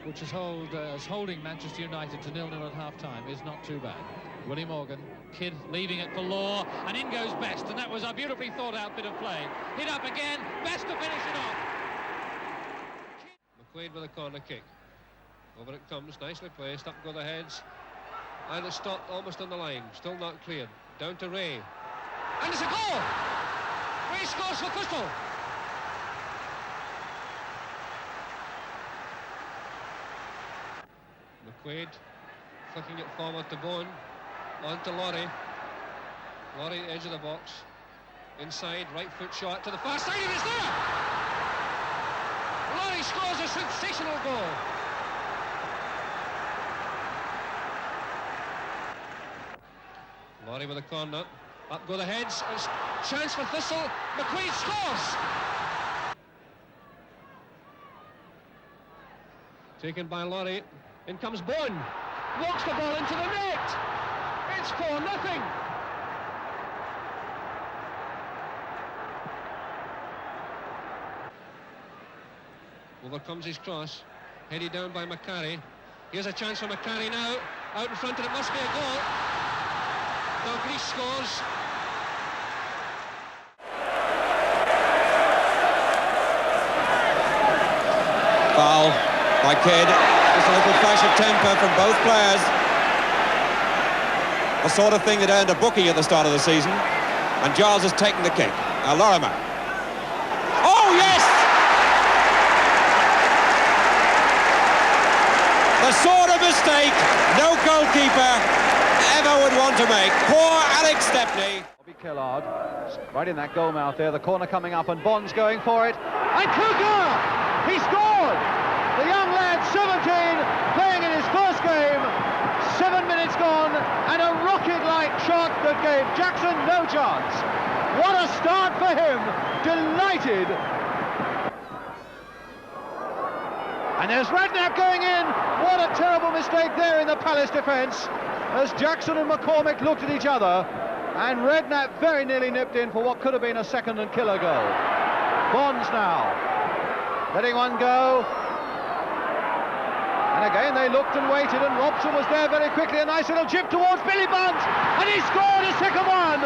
which is holding Manchester United to 0-0 at half-time is not too bad. Willie Morgan, Kidd leaving it for Law, and in goes Best, and that was a beautifully thought-out bit of play. Hit up again, Best to finish it off. McQuaid with a corner kick. Over it comes, nicely placed, up go the heads. And it's stopped almost on the line, still not cleared. Down to Ray. And it's a goal! Ray scores for Crystal. McQuaid flicking it forward to Bowen. On to Laurie. Laurie, edge of the box. Inside, right foot shot to the far side, and it's there! Laurie scores a sensational goal. Laurie with a corner. Up go the heads. It's chance for Thistle. McQuaid scores! Taken by Laurie. In comes Bowen. Walks the ball into the net. It's 4-0. Over comes his cross, headed down by McCarry. Here's a chance for McCarry now, out in front, and it must be a goal. Dalglish scores. Foul by Kidd. Just a little flash of temper from both players. The sort of thing that earned a booking at the start of the season. And Giles has taken the kick. Now Lorimer. Oh, yes! The sort of mistake no goalkeeper ever would want to make. Poor Alex Stepney. Bobby Killard, right in that goal mouth there. The corner coming up and Bond's going for it. And Kluger! He scored! The young lad, 17, playing in his first game. 7 minutes gone, and a rocket-like shot that gave Jackson no chance. What a start for him! Delighted. And there's Redknapp going in. What a terrible mistake there in the Palace defence, as Jackson and McCormick looked at each other, and Redknapp very nearly nipped in for what could have been a second and killer goal. Bonds now, letting one go. And again they looked and waited, and Robson was there very quickly. A nice little chip towards Billy Bonds, and he scored a second one.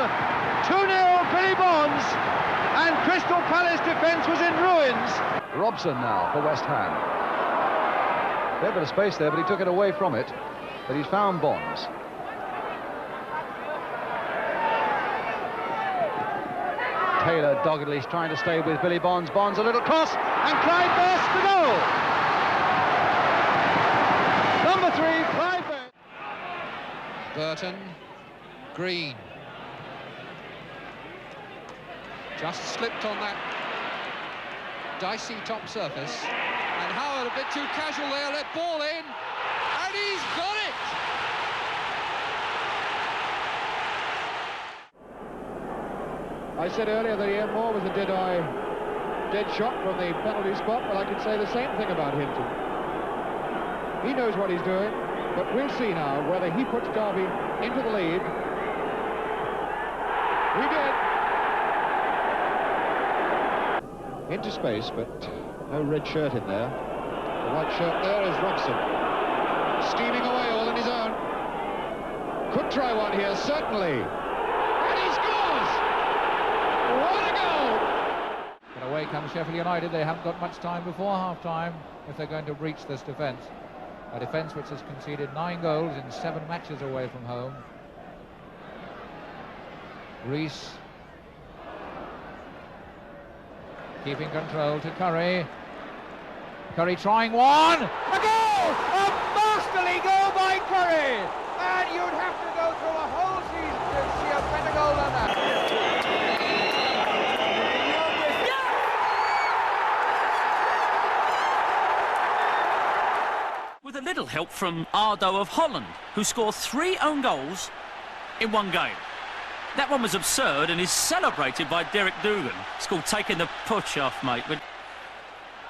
2-0 Billy Bonds, and Crystal Palace defence was in ruins. Robson now for West Ham. Fair bit of space there, but he took it away from it. But he's found Bonds. Taylor doggedly trying to stay with Billy Bonds. Bonds a little cross, and Clyde bursts the goal. Number 3, Clyde Burst. Burton, Green. Just slipped on that dicey top surface. And Howard a bit too casual there, let ball in. And he's got it! I said earlier that Ian Moore was a dead shot from the penalty spot, but I could say the same thing about Hinton. He knows what he's doing, but we'll see now whether he puts Derby into the lead. He did. Into space, but no red shirt in there. The white shirt there is Robson. Steaming away all on his own. Could try one here, certainly. And he scores! What a goal! But away comes Sheffield United. They haven't got much time before half-time if they're going to breach this defence. A defence which has conceded 9 goals in 7 matches away from home. Rees keeping control to Curry. Curry trying one. A goal! A masterly goal by Curry! And you'd have to go through a whole season to see a better goal than that. With a little help from Ardo of Holland, who scored 3 own goals in 1 game. That one was absurd and is celebrated by Derek Dugan. It's called taking the push off, mate. But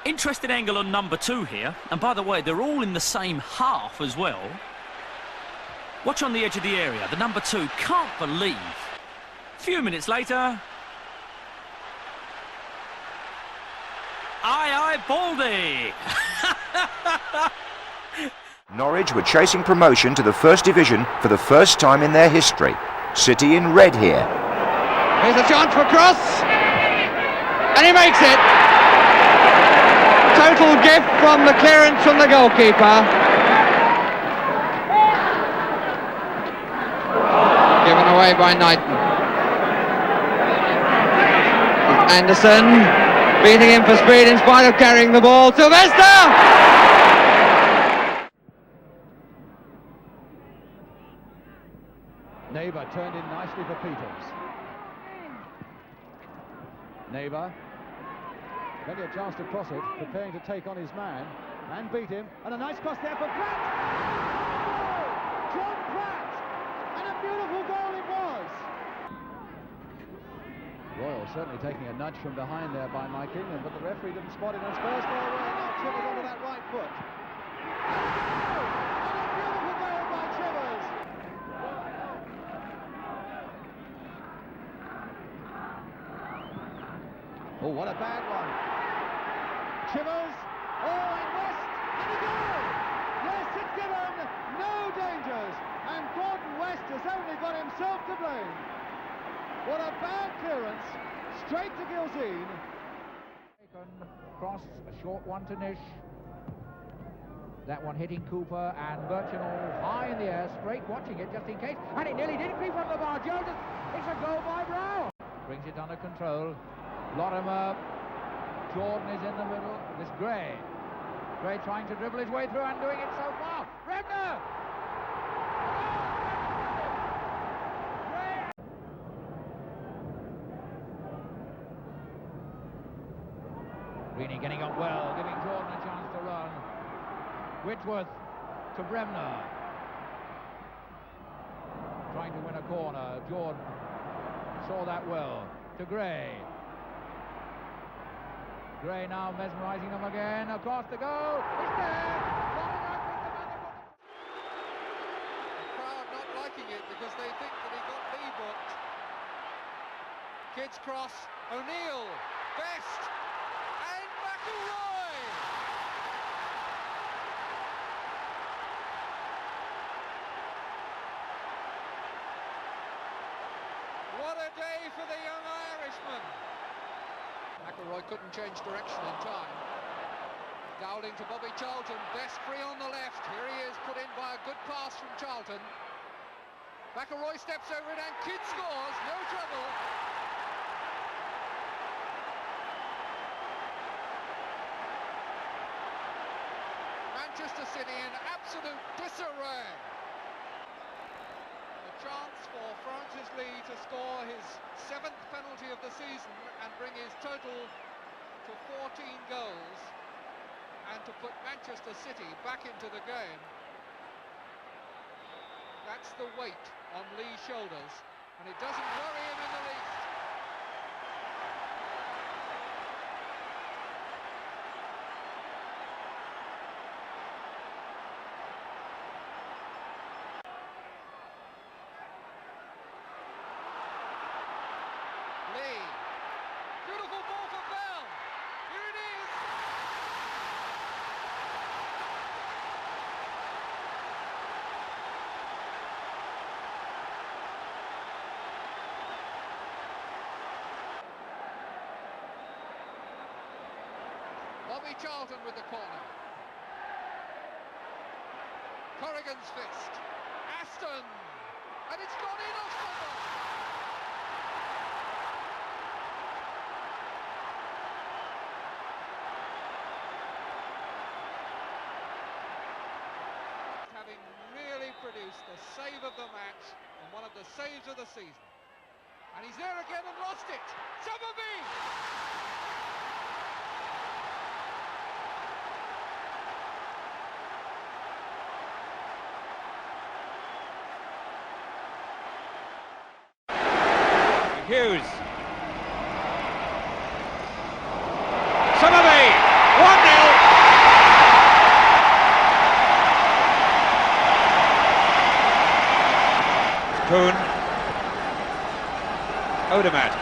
interesting angle on number 2 here. And by the way, they're all in the same half as well. Watch on the edge of the area. The number 2 can't believe. A few minutes later. Aye, Baldy! Norwich were chasing promotion to the First Division for the first time in their history. City in red here. Here's a chance for a cross, and he makes it. Total gift from the clearance from the goalkeeper. Given away by Knighton. Anderson beating him for speed in spite of carrying the ball. Sylvester! Neighbour turned in nicely for Peters. Neighbour, plenty of chance to cross it, preparing to take on his man, and beat him, and a nice cross there for Pratt! John Pratt! And a beautiful goal it was! Royal certainly taking a nudge from behind there by Mike Ingham, but the referee didn't spot it, and Spurs go away, and now Chivers onto that right foot. Oh, what a bad one. Chivers, Oh, and West, and a goal! Yes, it's given no dangers, and Gordon West has only got himself to blame. What a bad clearance, straight to Gilzine. Cross, a short one to Nish. That one hitting Cooper, and Birchinall high in the air, straight watching it just in case, and it nearly did creep under the bar. Jones, it's a goal by Brown. Brings it under control. Lorimer, Jordan is in the middle. This Gray. Gray trying to dribble his way through and doing it so far. Bremner! Greeny getting up well, giving Jordan a chance to run. Whitworth to Bremner. Trying to win a corner. Jordan saw that well. To Gray. Gray now mesmerising them again. Across the goal. It's there! The crowd not liking it because they think that he got B-booked. Kids cross. O'Neill. Best. And McElroy! What a day for the young Irishman. McElroy couldn't change direction in time. Dowling to Bobby Charlton. Best free on the left. Here he is, put in by a good pass from Charlton. McElroy steps over it and Kidd scores. No trouble. Manchester City in absolute disarray. A chance for Francis Lee to score his 7th penalty of the season and bring his total to 14 goals and to put Manchester City back into the game. That's the weight on Lee's shoulders, and it doesn't worry him in the least. Lee. Beautiful ball for Bell. Here it is. Bobby Charlton with the corner. Corrigan's fist. Aston. And it's gone in off someone. Having really produced the save of the match and one of the saves of the season. And he's there again and lost it. Somerby! Hughes. Somerby! 1-0! Kuhn. Odermatt.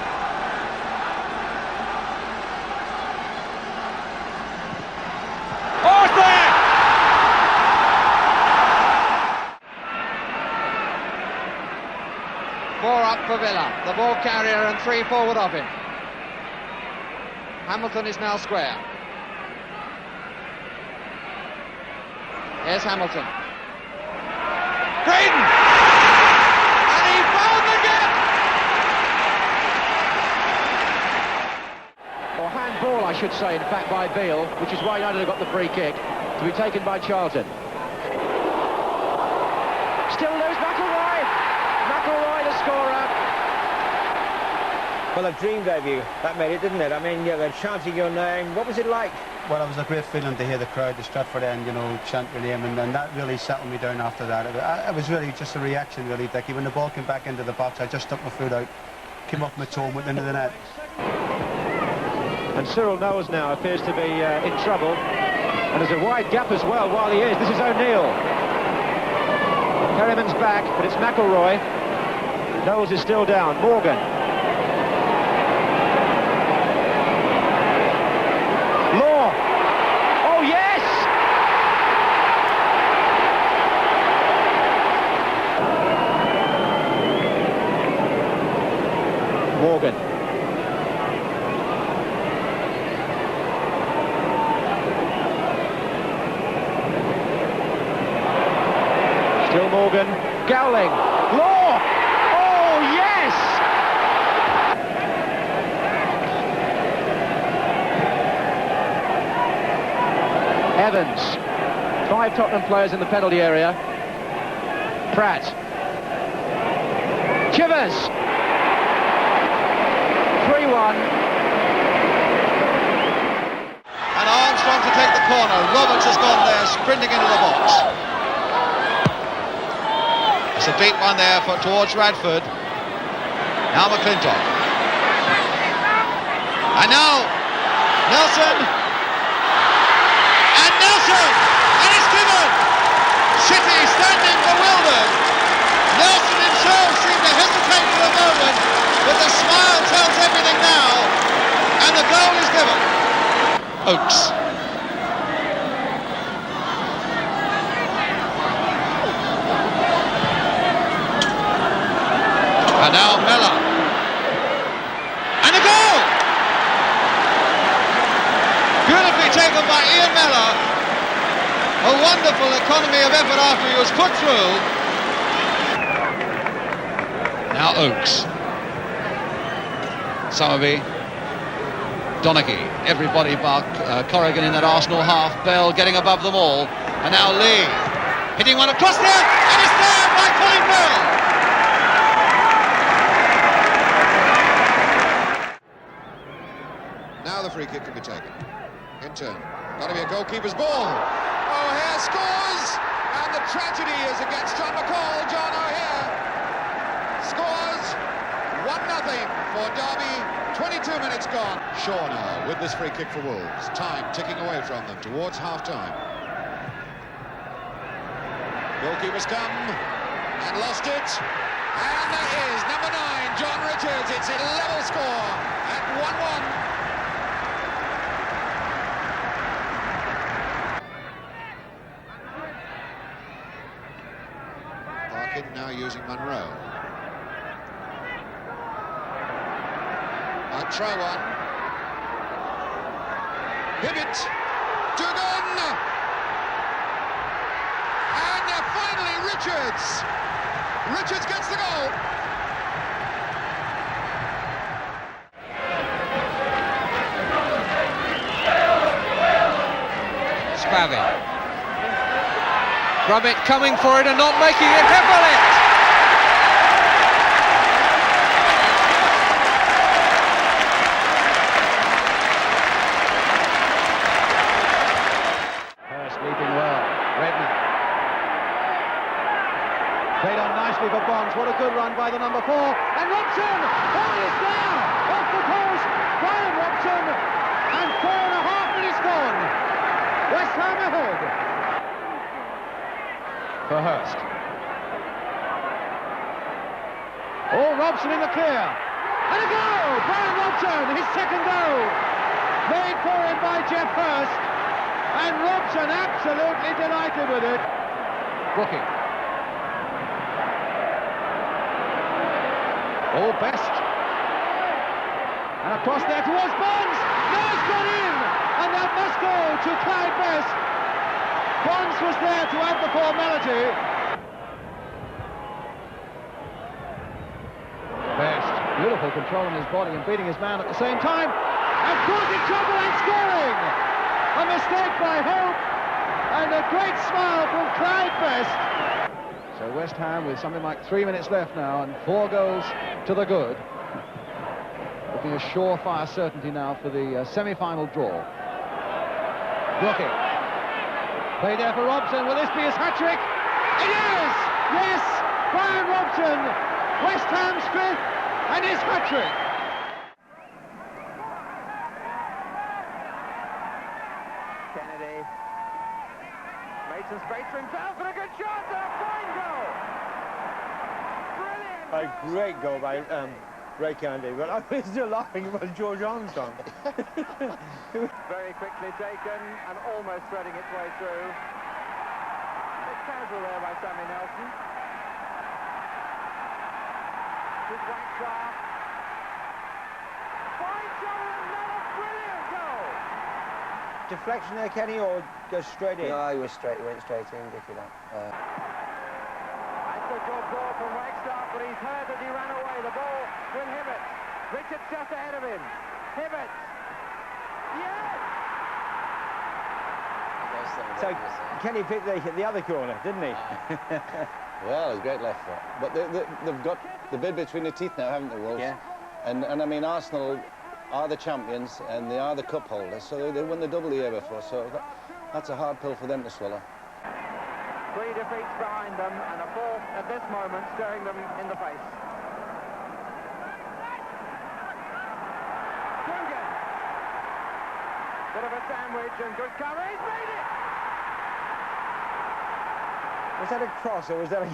Oh, it's there! Four up for Villa, the ball carrier and 3 forward of him. Hamilton is now square. Here's Hamilton. Green! And he found the gap! Or handball, I should say, in fact, by Beale, which is why United have got the free kick, to be taken by Charlton. Still loose, McElroy! McElroy, the scorer. Well, a dream debut, that made it, didn't it? I mean, you were chanting your name. What was it like? Well, it was a great feeling to hear the crowd, the Stratford end, you know, chant your name, and that really settled me down after that. It was really just a reaction, really, Dickie. When the ball came back into the box, I just stuck my foot out, came off my toe and went into the net. And Cyril Knowles now appears to be in trouble. And there's a wide gap as well while he is. This is O'Neill. Perryman's back, but it's McElroy. Knowles is still down. Morgan. Law. Oh, Morgan. Gowling. Law! Oh, yes! Evans. 5 Tottenham players in the penalty area. Pratt. Chivers. 3-1. And Armstrong to take the corner. Roberts has gone there, sprinting into the box. It's a deep one there towards Radford. Now McClintock. And now Nelson. And Nelson! And it's given! City standing bewildered. Nelson himself seemed to hesitate for a moment, but the smile tells everything now, and the goal is given. Oakes. And now Mellor. And a goal! Beautifully taken by Ian Mellor. A wonderful economy of effort after he was put through. Now Oakes. Sowerby. Donaghy. Everybody but Corrigan in that Arsenal half. Bell getting above them all. And now Lee. Hitting one across there. And it's there by Colin Bell. Now the free kick can be taken. In turn. Got to be a goalkeeper's ball. O'Hare scores. And the tragedy is against John McCall. John O'Hare scores 1-0 for Derby. 22 minutes gone. Shaw now with this free kick for Wolves. Time ticking away from them towards half-time. Goalkeepers come and lost it. And there is number 9, John Richards. It's a level score at 1-1. Parkin now using Munro. Might try one. Hibbett. Dugan. And finally Richards. Richards gets the goal. Spavin. Grummett coming for it and not making it. Hippolyte! Sleeping well. Redmond. Played on nicely for Bonds. What a good run by the number 4. And Robson! Oh, it's there! Off the post! Brian Robson! And 4.5 minutes gone. West Ham ahead. For Hurst. Oh, Robson in the clear. And a goal! Brian Robson, his second goal. Made for him by Jeff Hurst. And Robson absolutely delighted with it. Brooking. Oh, Best. And across there towards Bonds. No, it's got in. And that must go to Clyde Best. Bonds was there to add the formality. Best. Beautiful control on his body and beating his man at the same time. And causing trouble and scoring. A mistake by Hope, and a great smile from Clyde Best. So West Ham with something like 3 minutes left now, and 4 goals to the good. Looking a surefire certainty now for the semi-final draw. Brooking. Play there for Robson. Will this be his hat-trick? It is! Yes! Brian Robson, West Ham's 5th, and his hat-trick. Kennedy made some space for himself and a good shot, a fine goal. Brilliant. A great goal by Ray Candy, but I'm still laughing about George Armstrong. Very quickly taken and almost threading its way through. A bit casual there by Sammy Nelson. Good whack shot. Fine shot and another brilliant goal. Deflection there, Kenny, or go straight in? No, he went straight in, Dickie, that. good ball from Wagstaff, but he's hurt as he ran away. The ball with Hibbert. Richards just ahead of him. Hibbert. Yes! So Kenny picked the other corner, didn't he? Well, it's great left foot. But they've got the bid between the teeth now, haven't they, Wolves? Yeah. And I mean, Arsenal are the champions and they are the cup holders, so they won the double the year before, so that's a hard pill for them to swallow. 3 defeats behind them and a 4th at this moment staring them in the face. Dungan. Bit of a sandwich and good cover. He's made it! Was that a cross or was that a...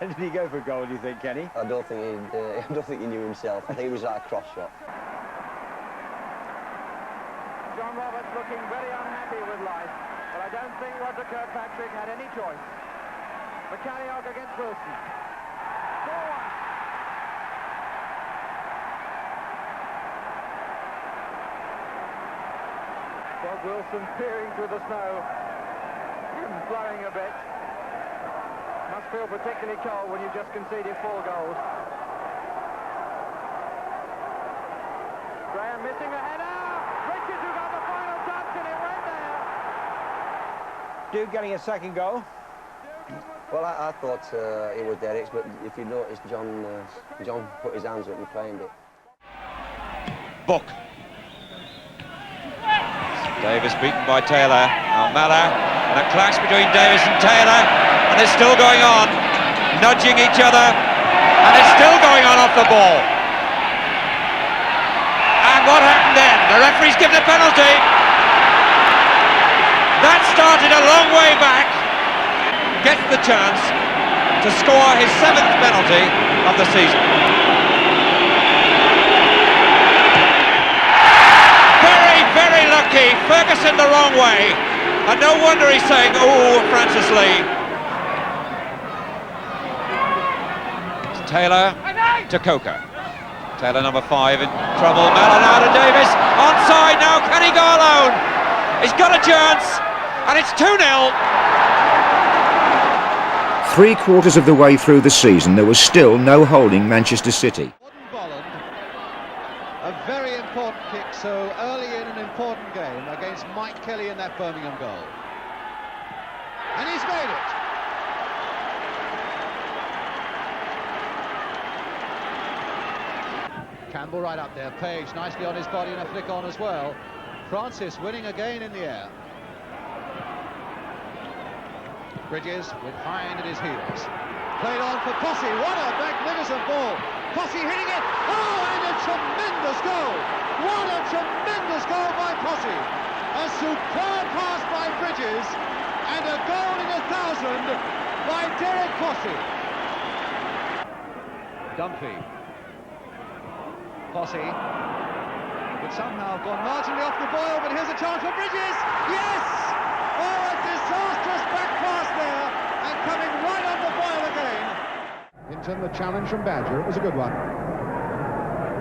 Did he go for a goal, do you think, Kenny? I don't think he knew himself. I think it was like a cross shot. John Roberts looking very unhappy with life, but I don't think Roger Kirkpatrick had any choice. McCalliog against Wilson. 4-1. Bob Wilson peering through the snow, blowing a bit. Must feel particularly cold when you've just conceded 4 goals. Graham missing a header. Richards who got the final touch and it went there. Duke getting a second goal. Well, I thought it was Derek's, but if you noticed, John put his hands up and claimed it. Book. Davis beaten by Taylor. Almala, and a clash between Davis and Taylor, and it's still going on, nudging each other, and it's still going on off the ball. And what happened then? The referee's given a penalty. That started a long way back. Gets the chance to score his 7th penalty of the season. Very lucky. Ferguson the wrong way. And no wonder he's saying, oh, Francis Lee. It's Taylor to Coker. Taylor number 5 in trouble. Mellon out of Davis. Onside now. Can he go alone? He's got a chance. And it's 2-0. 3/4 of the way through the season, there was still no holding Manchester City. A very important kick so early in an important game against Mike Kelly in that Birmingham goal. And he's made it. Campbell right up there. Page nicely on his body and a flick on as well. Francis winning again in the air. Bridges with Hind at his heels. Played on for Posse. What a magnificent ball. Posse hitting it. Oh, and a tremendous goal. What a tremendous goal by Posse. A superb pass by Bridges and a goal in 1,000 by Derek Posse. Dunphy. Posse would somehow have gone marginally off the boil, but here's a chance for Bridges. Yes! Oh, a disastrous back pass there, and coming right on the boil again. Hinton, the challenge from Badger, it was a good one.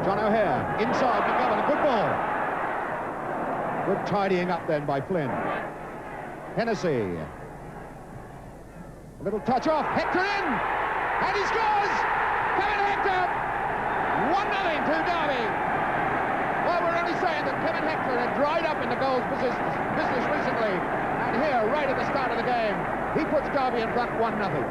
John O'Hare, inside McGovern, a good ball. Good tidying up then by Flynn. Hennessy. A little touch off, Hector in, and he scores! Kevin Hector! 1-0 to Derby. Well, we're only saying that Kevin Hector had dried up in the goals business recently. And here, right at the start of the game, he puts Derby in front 1-0.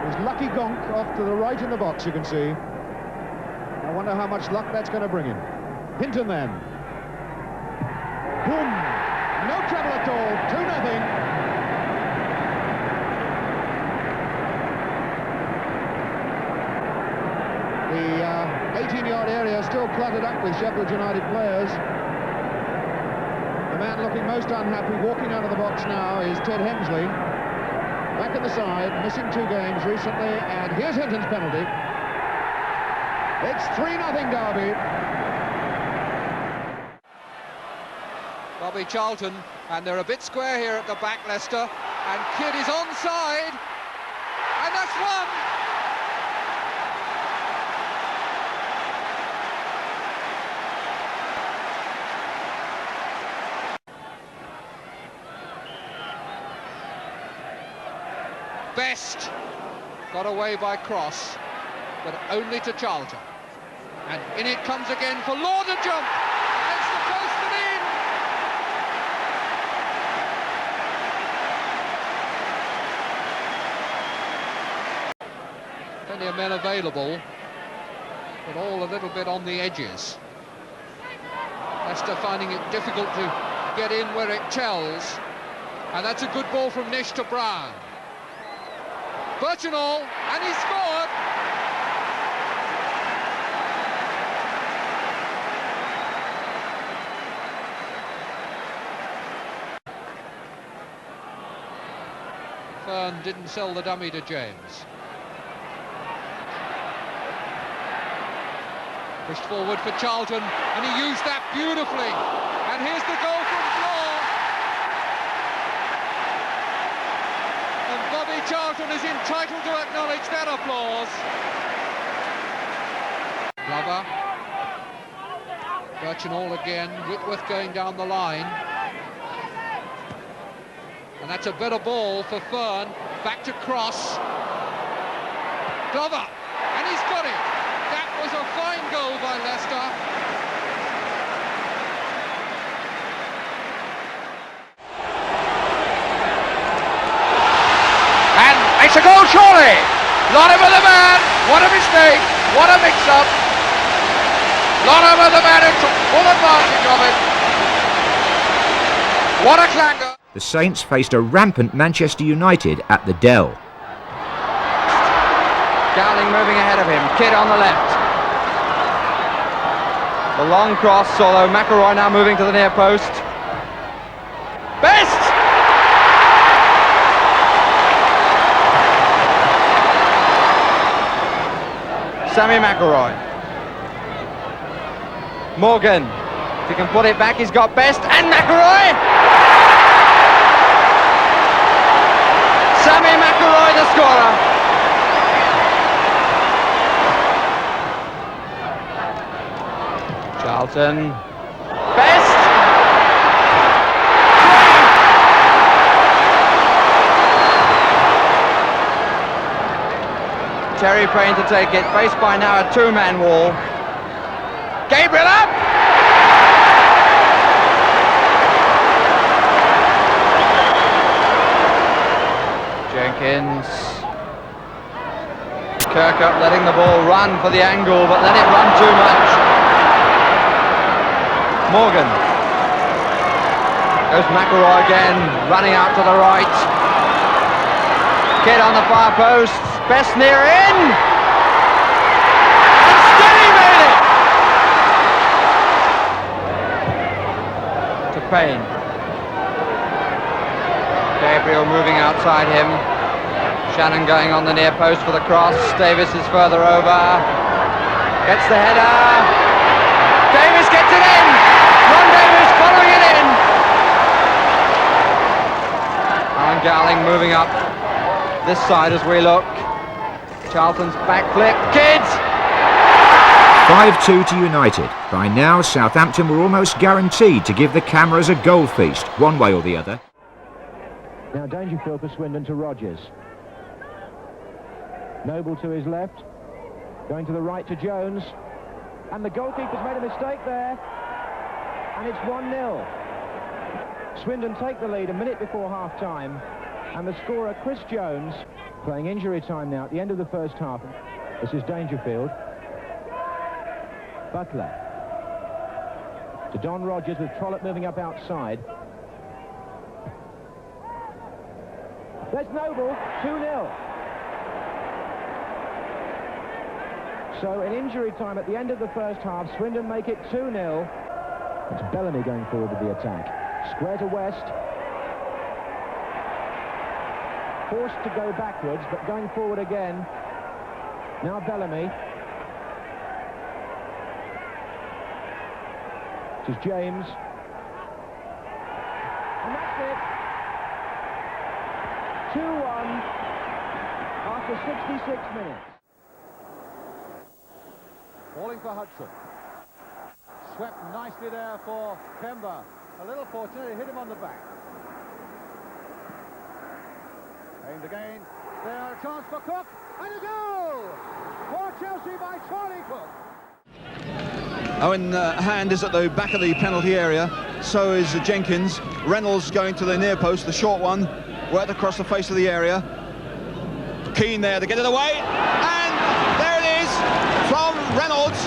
There's Lucky Gonk off to the right in the box, you can see. I wonder how much luck that's going to bring him. Hinton then. Boom! No trouble at all, 2-0. The 18-yard area is still cluttered up with Sheffield United players. The man looking most unhappy walking out of the box now is Ted Hemsley. Back in the side, missing 2 games recently, and here's Hinton's penalty. It's 3-0 Derby. Bobby Charlton, and they're a bit square here at the back, Leicester, and Kidd is onside, and that's one. Best got away by cross, but only to Charlton. And in it comes again for Law to jump. It's the post and in. Plenty of men available, but all a little bit on the edges. Leicester finding it difficult to get in where it tells. And that's a good ball from Nish to Brown. Birchenall, and he scored! Fern didn't sell the dummy to James. Pushed forward for Charlton, and he used that beautifully. And here's the goal from Flaw. And Bobby Charlton is entitled to acknowledge that applause. Glover. Birchenall again, Whitworth going down the line. And that's a better ball for Fern. Back to Cross. Glover, and he's got it. That was a fine goal by Leicester. And it's a goal surely. Lottie with the man. What a mistake. What a mix-up. Lottie with the man who took full advantage of it. What a clanger. The Saints faced a rampant Manchester United at the Dell. Dowling moving ahead of him, Kidd on the left. The long cross, although McElroy now moving to the near post. Best! Sammy McElroy. Morgan, if he can put it back, he's got Best and McElroy! Sammy McElroy, the scorer. Charlton. Best. Terry Payne to take it, faced by now a two-man wall. Gabriel up! Jenkins. Kirkup letting the ball run for the angle, but let it run too much. Morgan. Goes McElroy again, running out to the right. Kidd on the far post. Best near in. And Skinny made it! To Payne. Gabriel moving outside him. Shannon going on the near post for the cross. Davis is further over. Gets the header. Davis gets it in. Ron Davis following it in. Alan Gowling moving up this side as we look. Charlton's backflip. Kidd! 5-2 to United. By now, Southampton were almost guaranteed to give the cameras a goal feast, one way or the other. Now Dangerfield for Swindon to Rogers. Noble to his left. Going to the right to Jones. And the goalkeeper's made a mistake there. And it's 1-0. Swindon take the lead a minute before half-time. And the scorer, Chris Jones, playing injury time now at the end of the first half. This is Dangerfield. Butler. To Don Rogers with Trollope moving up outside. There's Noble, 2-0. So in injury time at the end of the first half, Swindon make it 2-0. It's Bellamy going forward with the attack. Square to West. Forced to go backwards, but going forward again. Now Bellamy. This is James. And that's it. 2-1 after 66 minutes. Falling for Hudson. Swept nicely there for Kemba. A little fortunate, he hit him on the back. Aimed again. There, a chance for Cook, and a goal for Chelsea by Charlie Cook. Owen Hand is at the back of the penalty area, so is Jenkins. Reynolds going to the near post, the short one, worked across the face of the area. Keane there to get it away, and there it is from Reynolds.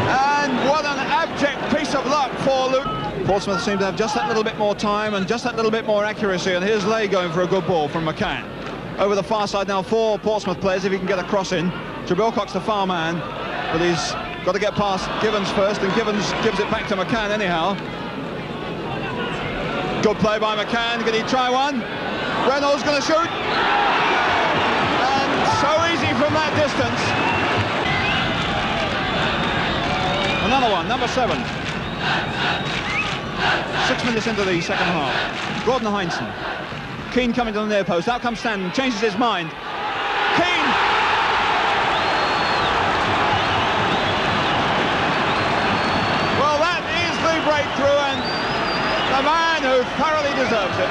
And what an abject piece of luck for Luton. Portsmouth seem to have just that little bit more time and just that little bit more accuracy, and here's Lay going for a good ball from McCann. Over the far side now, 4 Portsmouth players if he can get a cross in. Jabilcock's the far man, but he's got to get past Givens first, and Givens gives it back to McCann anyhow. Good play by McCann. Can he try one? Reynolds going to shoot. And so easy from that distance. Another one, number 7. 6 minutes into the second half. Gordon Heinsohn. Keane coming to the near post. Out comes Stanton. Changes his mind. Keane! Well, that is the breakthrough, and the man who thoroughly deserves it.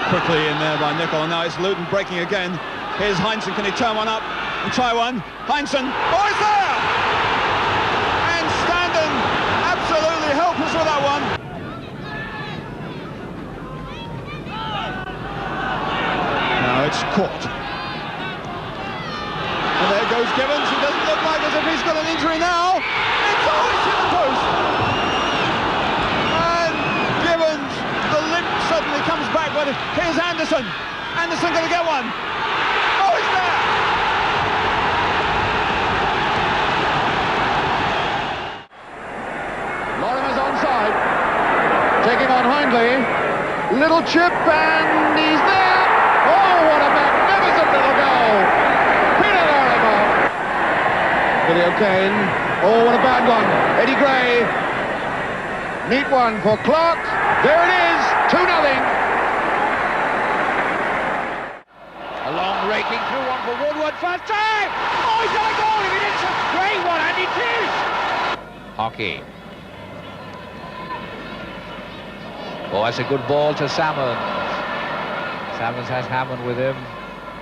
Quickly in there by Nicol, and now it's Luton breaking again. Here's Heinsohn. Can he turn one up and try one? Heinsohn. Oh, it's there! And Stanton absolutely helpless with that one. Now it's caught. And there goes Givens. He doesn't look like as if he's got an injury now. It's always hit the post. And Givens, the limp suddenly comes back, but here's Anderson. Anderson going to get one. Oh, it's there. Lorimer's onside. Taking on Hindley. Little chip, and he's there. Oh, what a magnificent little goal. Peter Lorimer. Billy O'Kane. Oh, what a bad one. Eddie Gray. Neat one for Clark. There it is. 2-0. A long raking through one for Woodward. First time. Oh, he's got a goal. If he didn't, a great one, and it is. Hockey. Oh, that's a good ball to Salmons. Salmons has Hammond with him.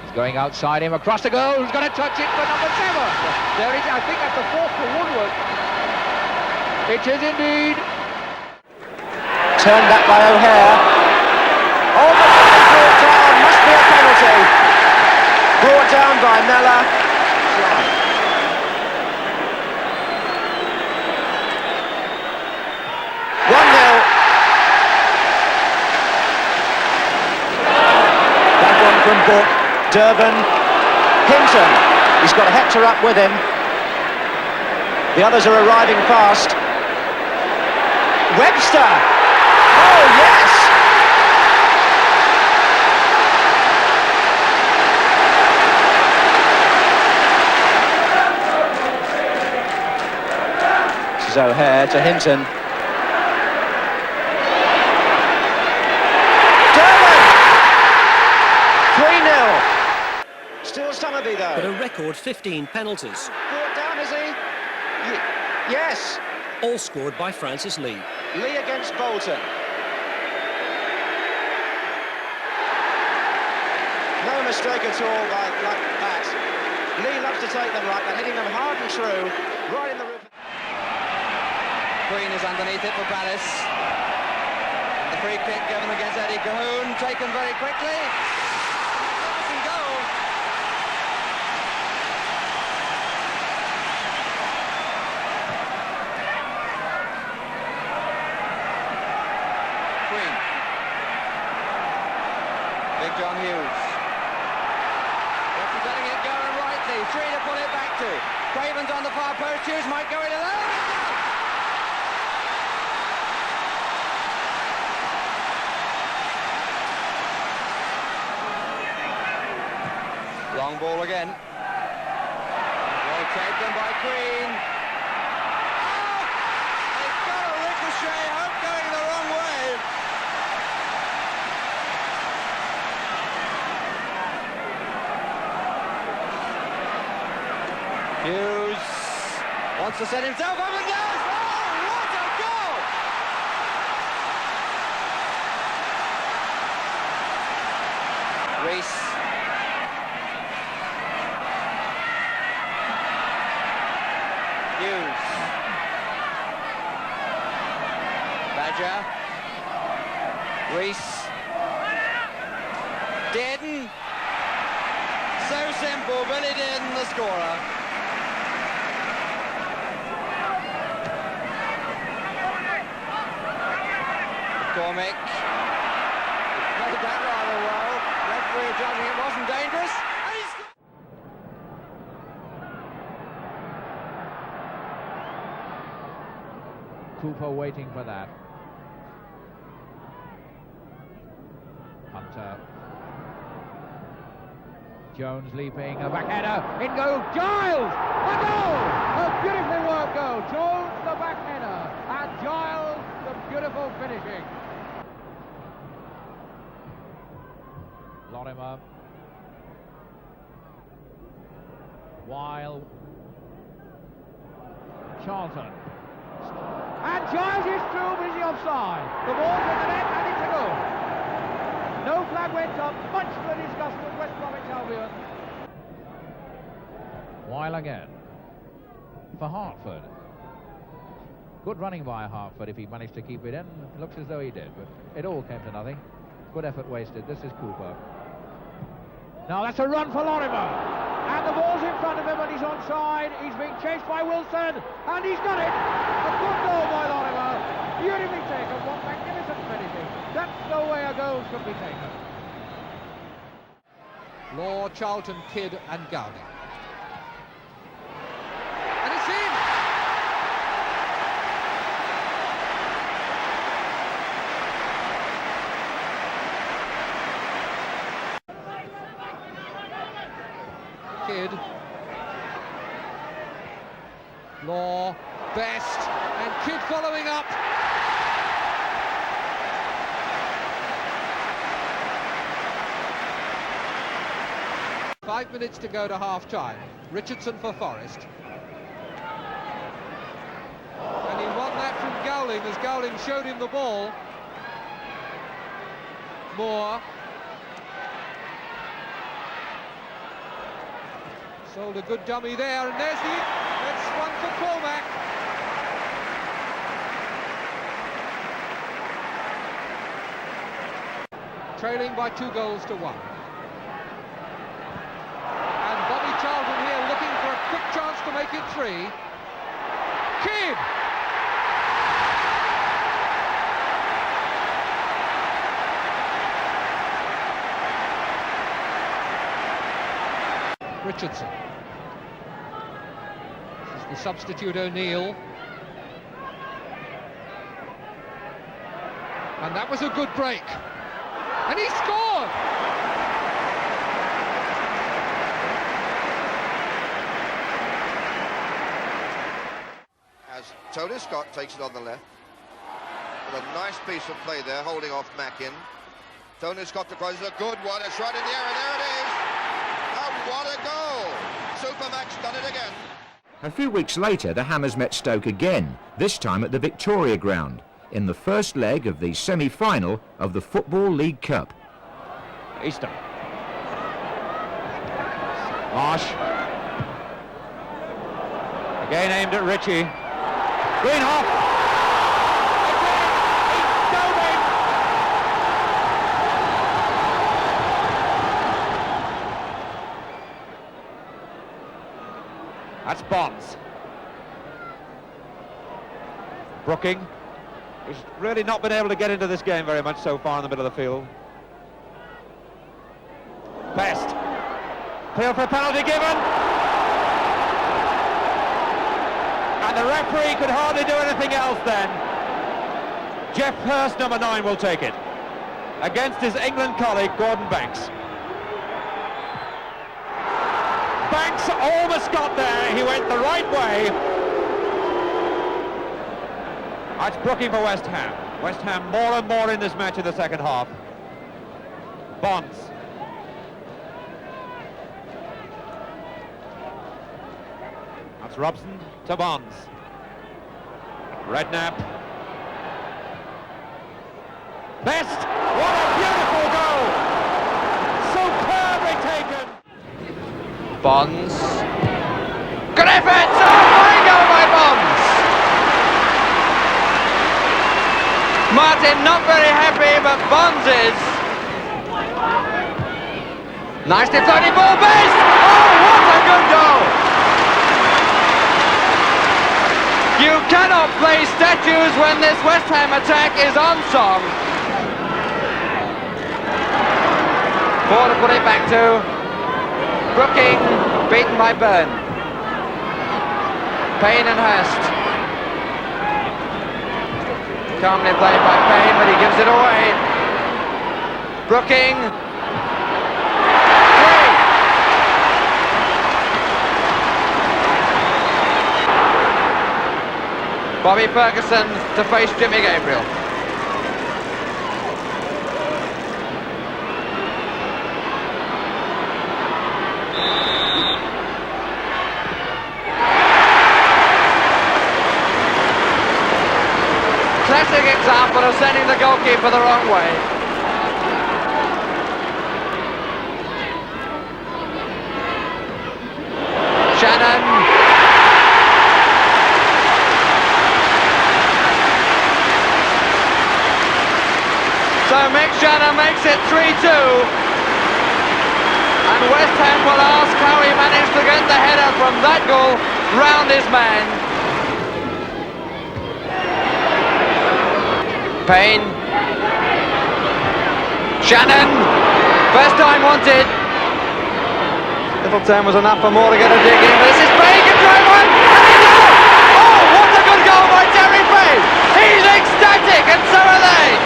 He's going outside him, across the goal. He's going to touch it for number 7. There it is. I think that's the 4th for Woodward. It is indeed. Turned back by O'Hare. Oh, but brought down. Must be a penalty. Brought down by Mellor. 1-0. From Book, Durban, Hinton. He's got Hector up with him. The others are arriving fast. Webster! Oh, yes! This is O'Hare to Hinton. Still Summerby though. But a record 15 penalties. Brought down, is he? Yes. All scored by Francis Lee. Lee against Bolton. No mistake at all like that. Lee loves to take them like that, hitting them hard and true, right in the roof. Green is underneath it for Palace. The free kick given against Eddie Cahoon, taken very quickly. John Hughes. Representing it going rightly. 3 to put it back to. Craven's on the far post. Hughes might go in alone. Long ball again. Well taken by Queen. Oh! It's got a ricochet out going the wrong way. Hughes wants to set himself up and does! Oh, what a goal! Reese. Hughes. Badger. Reese. Dearden. So simple, Billy Dearden, the scorer. McCormick. Played that rather well. Referee judging it wasn't dangerous. Cooper waiting for that. Hunter. Jones leaping, a back header, in goal, Giles! A goal! A beautifully worked goal. Jones the back header, and Giles the beautiful finishing. Lorimer. Weil. Charlton. And Giles is through, but is he offside? The ball's in the net and it's a goal. No flag went up, much to the disgust of West Bromwich Albion. Weil again. For Hartford. Good running by Hartford if he managed to keep it in. It looks as though he did, but it all came to nothing. Good effort wasted. This is Cooper. Now that's a run for Lorimer. And the ball's in front of him and he's onside. He's being chased by Wilson. And he's got it. A good goal by Lorimer. Beautifully taken. What magnificent finishing. That's the way a goal should be taken. Law, Charlton, Kidd and Gowding. And it's in! Kidd. Law, Best, and Kidd following up. Five minutes to go to half-time. Richardson for Forest. And he won that from Gowling as Gowling showed him the ball. Moore. Sold a good dummy there, and there's that's one for Cormac. Trailing by 2-1. Charlton here looking for a quick chance to make it 3. Kidd! Richardson. This is the substitute O'Neill. And that was a good break. And he scored! Tony Scott takes it on the left. With a nice piece of play there, holding off Mackin. Tony Scott to cross, a good one, it's right in the air, and there it is! Oh, what a goal! Supermax done it again. A few weeks later, the Hammers met Stoke again, this time at the Victoria Ground, in the first leg of the semi-final of the Football League Cup. Easton. Marsh. Again aimed at Ritchie. Greenhoff. He's going. That's Bonds. Brooking. He's really not been able to get into this game very much so far in the middle of the field. Best. Appeal for a penalty given. And the referee could hardly do anything else then. Jeff Hurst, number 9, will take it. Against his England colleague, Gordon Banks. Banks almost got there. He went the right way. That's Brooking for West Ham. West Ham more and more in this match in the second half. Bonds. That's Robson to Bonds. Redknapp. Best! What a beautiful goal! Bonds. Good effort! Oh, fine goal by Bonds! Martin not very happy, but Bonds is. Nicely floating ball, base! Oh, what a good goal! You cannot play statues when this West Ham attack is on song. Four to put it back to. Brooking, beaten by Byrne. Payne and Hurst. Calmly played by Payne, but he gives it away. Brooking. Bobby Ferguson to face Jimmy Gabriel. Classic example of sending the goalkeeper the wrong way. Shannon. So Mick Shannon makes it 3-2. And West Ham will ask how he managed to get the header from that goal round his man. Payne. Shannon. First time wanted. Little turn was enough for Moore to get a dig in, but this is Payne, can try one, and he does! Oh, what a good goal by Terry Payne! He's ecstatic, and so are they!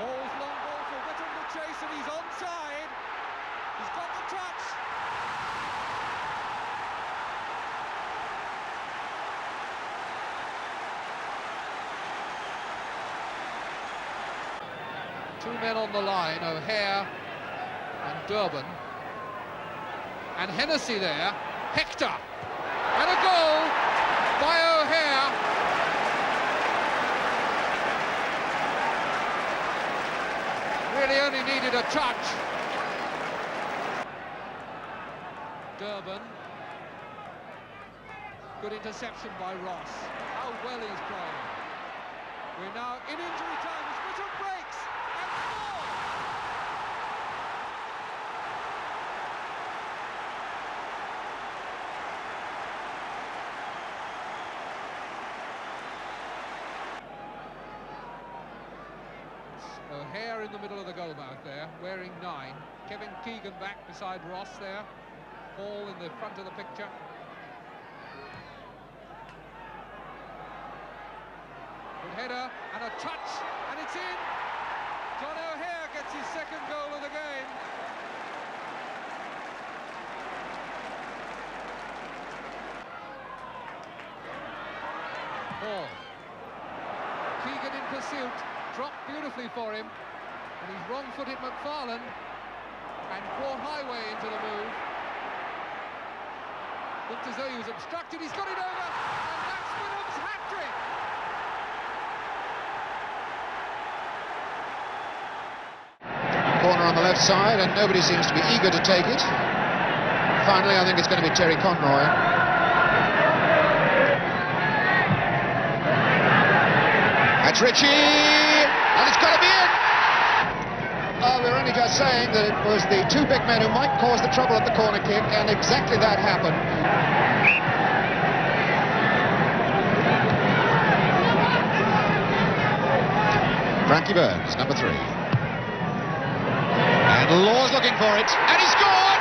Hall's long ball for Whittam to chase, and he's onside. He's got the touch. Two men on the line, O'Hare and Durban. And Hennessy there, Hector. And a goal by O'Hare. Really only needed a touch. Durban. Good interception by Ross. How well he's playing. We're now in injury time as Whittam breaks. O'Hare in the middle of the goal mouth there, wearing 9. Kevin Keegan back beside Ross there. Hall in the front of the picture. Good header and a touch, and it's in. John O'Hare gets his second goal of the game. Hall. Keegan in pursuit. Dropped beautifully for him, and he's wrong-footed McFarlane, and brought Highway into the move. Looked as though he was obstructed, he's got it over, and that's Whittam's hat-trick! Corner on the left side, and nobody seems to be eager to take it. Finally, I think it's going to be Terry Conroy. That's Ritchie! And it's got to be in! We're only just saying that it was the two big men who might cause the trouble at the corner kick, and exactly that happened. Frankie Burns, number 3. And Law's looking for it, and he scored!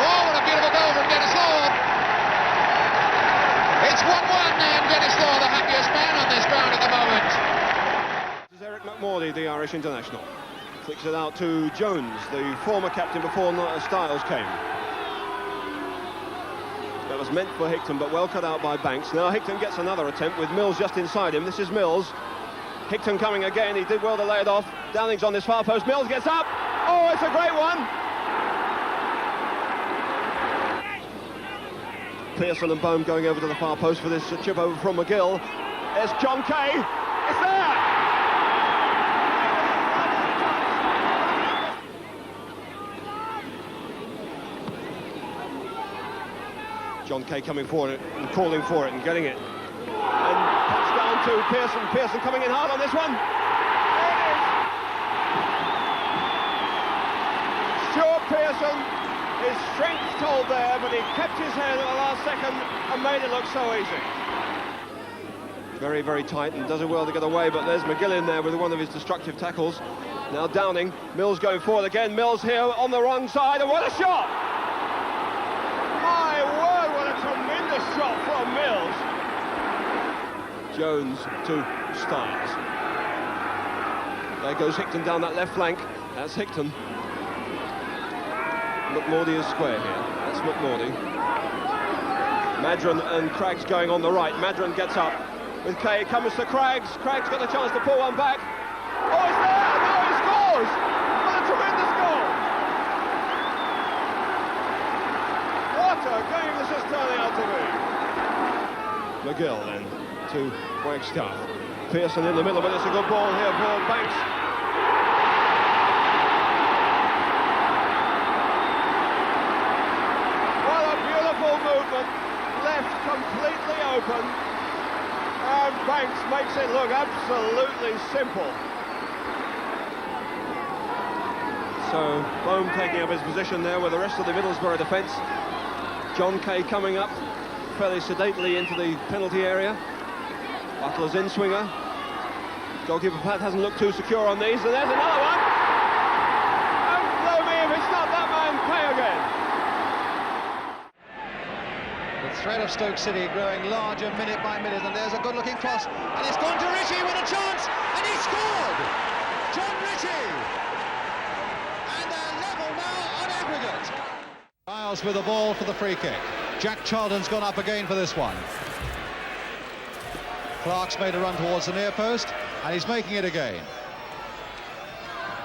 Oh, what a beautiful goal from Dennis Law! It's 1-1, and Dennis Law, the happiest man on this ground at the moment. McMorley, the Irish international, flicks it out to Jones, the former captain before Styles came. That was meant for Hickton, but well cut out by Banks. Now Hickton gets another attempt with Mills just inside him. This is Mills. Hickton coming again. He did well to lay it off. Downing's on this far post. Mills gets up. Oh, it's a great one. Pearson and Bohm going over to the far post for this chip over from McGill. There's John Kay. It's there. John Kay coming forward and calling for it and getting it. And pass down to Pearson. Pearson coming in hard on this one. There it is. Stuart Pearson, his strength told there, but he kept his head at the last second and made it look so easy. Very, very tight and does it well to get away, but there's McGill in there with one of his destructive tackles. Now Downing, Mills going forward again. Mills here on the wrong side, and what a shot! My word, what a tremendous shot from Mills. Jones to Styles. There goes Hickton down that left flank. That's Hickton. McMordy is square here. That's McMordy. Madron and Craggs going on the right. Madron gets up with Kay, comes to Craggs. Craggs got a chance to pull one back. Oh, it's there! Now he scores! What a tremendous goal! What a game this is turning out to be! McGill then to Wagstaff. Pearson in the middle, but it's a good ball here for Banks. What a beautiful movement, left completely open, and Banks makes it look absolutely simple. So Bohm taking up his position there with the rest of the Middlesbrough defence. John Kay coming up fairly sedately into the penalty area. Butler's in swinger. Goalkeeper Platt hasn't looked too secure on these, and there's another one. And blow me if it's not that man Kay again. The threat of Stoke City growing larger minute by minute, and there's a good-looking cross, and it's gone to Ritchie with a chance, and he scored! John Ritchie! And they're level now on aggregate. Miles with the ball for the free kick. Jack Charlton's gone up again for this one. Clark's made a run towards the near post, and he's making it again.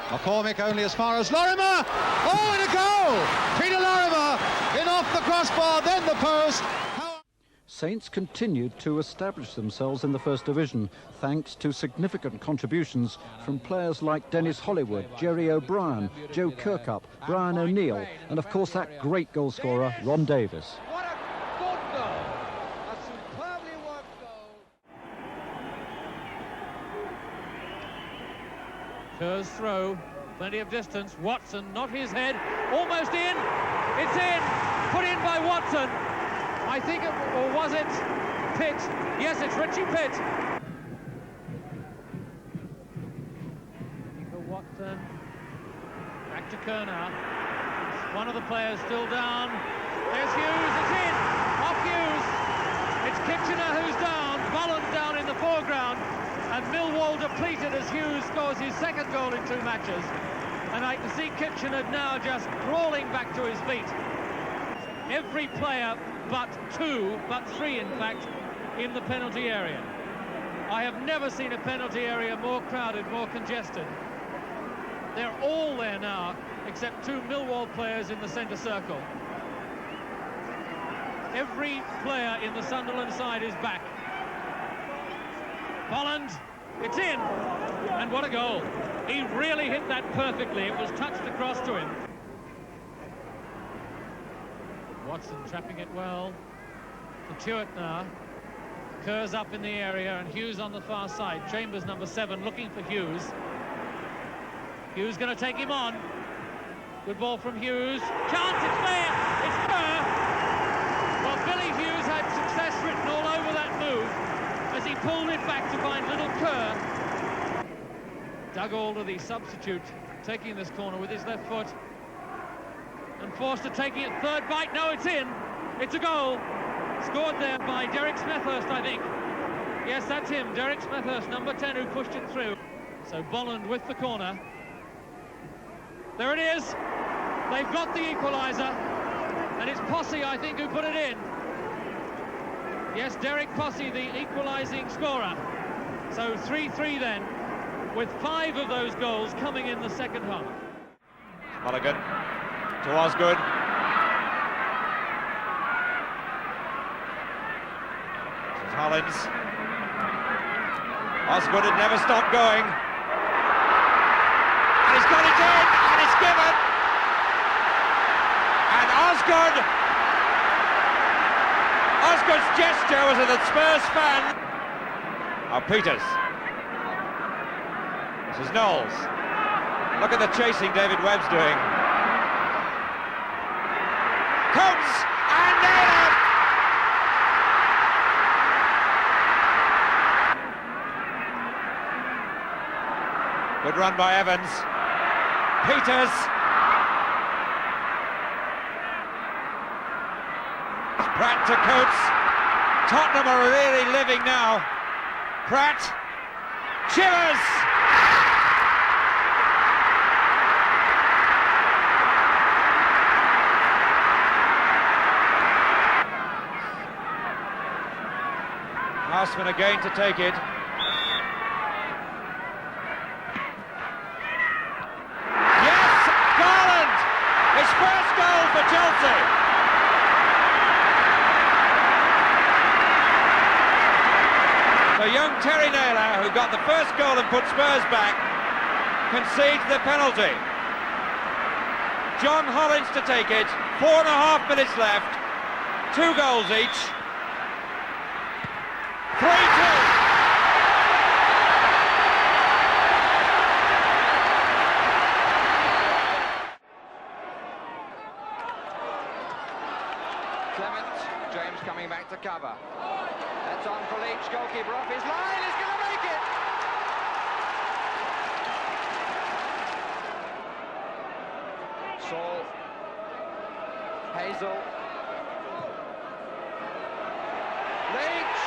McCormick only as far as Lorimer! Oh, and a goal! Peter Lorimer in off the crossbar, then the post. Saints continued to establish themselves in the First Division thanks to significant contributions from players like Dennis Hollywood, Jerry O'Brien, Joe Kirkup, Brian O'Neill, and of course that great goal scorer Ron Davis. What a good goal! A superbly worked goal. Kerr's throw, plenty of distance. Watson, not his head, almost in. It's in, put in by Watson. I think it, or was it Pitt? Yes, it's Richie Pitt. For Watson, back to Kerr now. One of the players still down. There's Hughes, it's in, off Hughes. It's Kitchener who's down, Bolland down in the foreground, and Millwall depleted as Hughes scores his second goal in 2 matches. And I can see Kitchener now just crawling back to his feet. Every player but 3 in fact, in the penalty area. I have never seen a penalty area more crowded, more congested. They're all there now, except 2 Millwall players in the centre circle. Every player in the Sunderland side is back. Bolland, it's in, and what a goal. He really hit that perfectly. It was touched across to him. Watson trapping it well. To Tuitt now. Kerr's up in the area and Hughes on the far side. Chambers, number 7, looking for Hughes. Hughes going to take him on. Good ball from Hughes. Chance, it's there! It's Kerr! Well, Billy Hughes had success written all over that move as he pulled it back to find little Kerr. Doug Alder, the substitute, taking this corner with his left foot. And Forster taking it, third bite. No, it's in. It's a goal. Scored there by Derek Smethurst, I think. Yes, that's him, Derek Smethurst, number 10, who pushed it through. So Bolland with the corner. There it is. They've got the equaliser. And it's Posse, I think, who put it in. Yes, Derek Posse, the equalising scorer. So 3-3 then, with 5 of those goals coming in the second half. Mulligan to Osgood. This is Hollins. Osgood had never stopped going. And he's got it in, and it's given. And Osgood Osgood's gesture was at the Spurs fan. Oh, Peters. This is Knowles. Look at the chasing David Webb's doing. Coates and Naylor. Good run by Evans. Peters. Pratt to Coates. Tottenham are really living now. Pratt. Chivers. Houseman again to take it. Yes, Garland! His first goal for Chelsea. So young Terry Naylor, who got the first goal and put Spurs back, concedes the penalty. John Hollins to take it. 4.5 minutes left. 2 goals each. 3-2. Clement, James coming back to cover. That's on for Leach, goalkeeper off his line, he's going to make it! Saul, Hazel, Leach!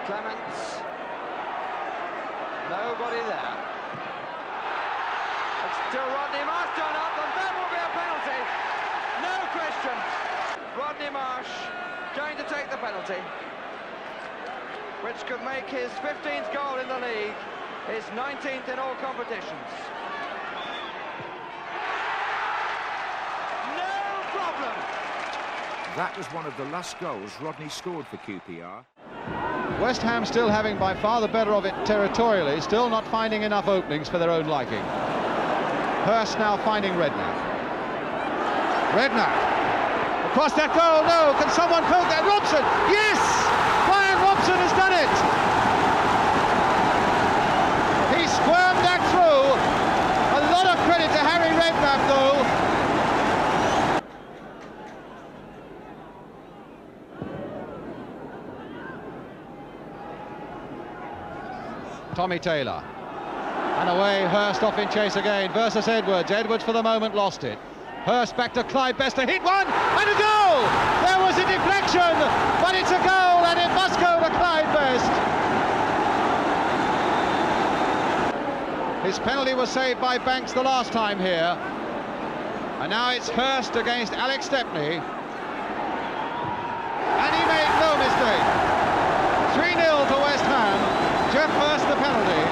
Clements, nobody there. It's still Rodney Marsh done up, and that will be a penalty. No question. Rodney Marsh going to take the penalty, which could make his 15th goal in the league, his 19th in all competitions. No problem. That was one of the last goals Rodney scored for QPR. West Ham still having by far the better of it territorially, still not finding enough openings for their own liking. Hurst now finding Redknapp. Redknapp across that goal, no, can someone poke that? Robson, yes! Brian Robson has done it! He squirmed that through. A lot of credit to Harry Redknapp though. Tommy Taylor. And away, Hurst off in chase again versus Edwards. Edwards for the moment lost it. Hurst back to Clyde Bester, hit one and a goal! There was a deflection, but it's a goal and it must go to Clyde Best. His penalty was saved by Banks the last time here. And now it's Hurst against Alex Stepney. And he made no mistake. 3-0 to West Ham. Jeff Hurst the penalty.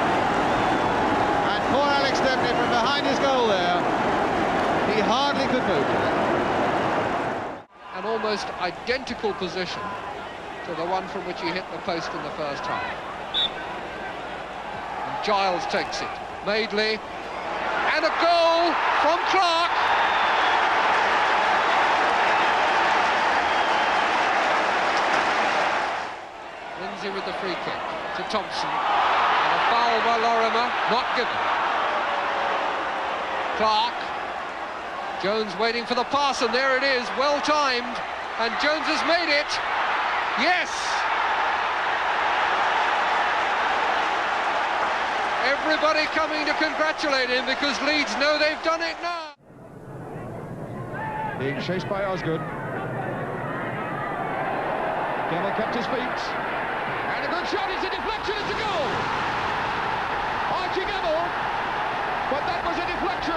And poor Alex Stepney from behind his goal there. He hardly could move with it. An almost identical position to the one from which he hit the post in the first half. And Giles takes it. Madeley. And a goal from Clark. Lindsay with the free kick to Thompson. And a foul by Lorimer, not given. Clark. Jones waiting for the pass, and there it is, well timed. And Jones has made it. Yes! Everybody coming to congratulate him because Leeds know they've done it now. Being chased by Osgood. Gamble kept his feet. And a good shot, it's a deflection, it's a goal! Archie Gamble, but that was a deflection.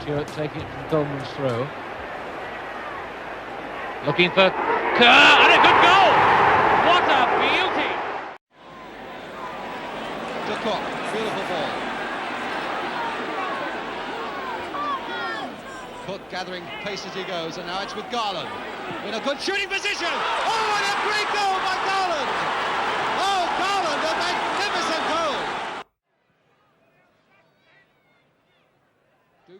Stewart taking it from Goldman's throw. Looking for Kerr, and a good goal! What a beauty! To Cook, beautiful ball. Cook gathering pace as he goes, and now it's with Garland. In a good shooting position! Oh, and a great goal by Garland! Oh, Garland, a magnificent goal!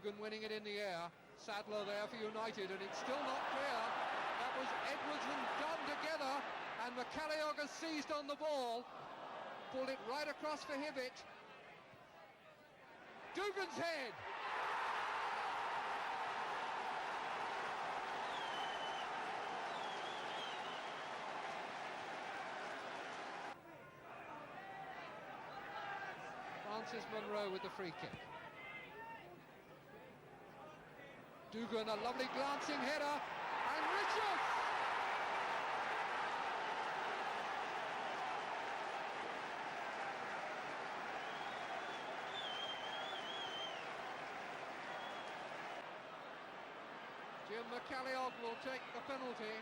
Dugan winning it in the air. Sadler there for United, and it's still not clear. That was Edwards and Dunn together, and McCalliog seized on the ball, pulled it right across for Hibbett. Dugan's head. Francis Monroe with the free kick. Dugan, a lovely glancing header, and Richards! Jim McCalliog will take the penalty.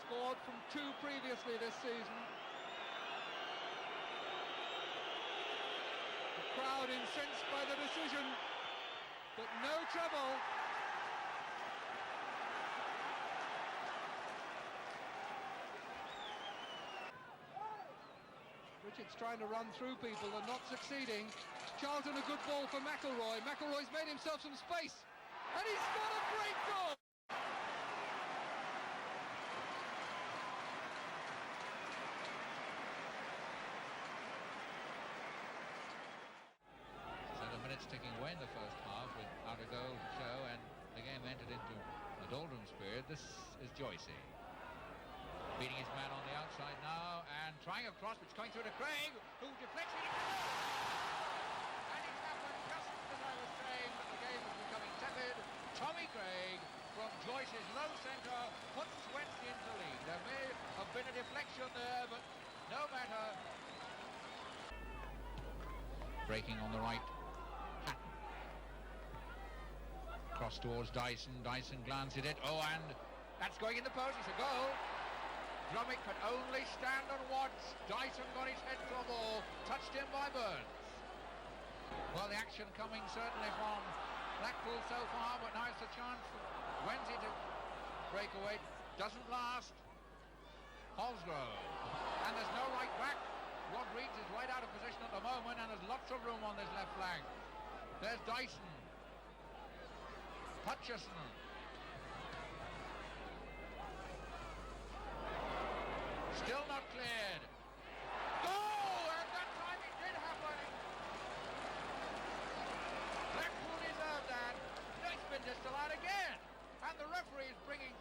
Scored from 2 previously this season. The crowd incensed by the decision, but no trouble. Richards trying to run through people and not succeeding. Charlton a good ball for McElroy. McElroy's made himself some space, and he's got a great goal. 7 minutes ticking away in the first half without a goal to show, and the game entered into a doldrums period. This is Joycey. Beating his man on the outside now, and trying a cross, which is going through to Craig, who deflects it. And it happened just as I was saying that the game was becoming tepid. Tommy Craig, from Joyce's low centre, puts Swansea into lead. There may have been a deflection there, but no matter. Breaking on the right. Cross towards Dyson. Dyson glances at it. Oh, and that's going in the post. It's a goal. Drummond could only stand and watch. Dyson got his head to a ball, touched in by Burns. Well, the action coming certainly from Blackpool so far, but now it's a chance for Wednesday to break away. Doesn't last. Holsgrove. And there's no right back. Rodriguez is right out of position at the moment, and there's lots of room on this left flank. There's Dyson. Hutchison. Still not cleared. Oh, and that time it did happen. Blackpool deserved that. No, it's been disallowed again. And the referee is bringing,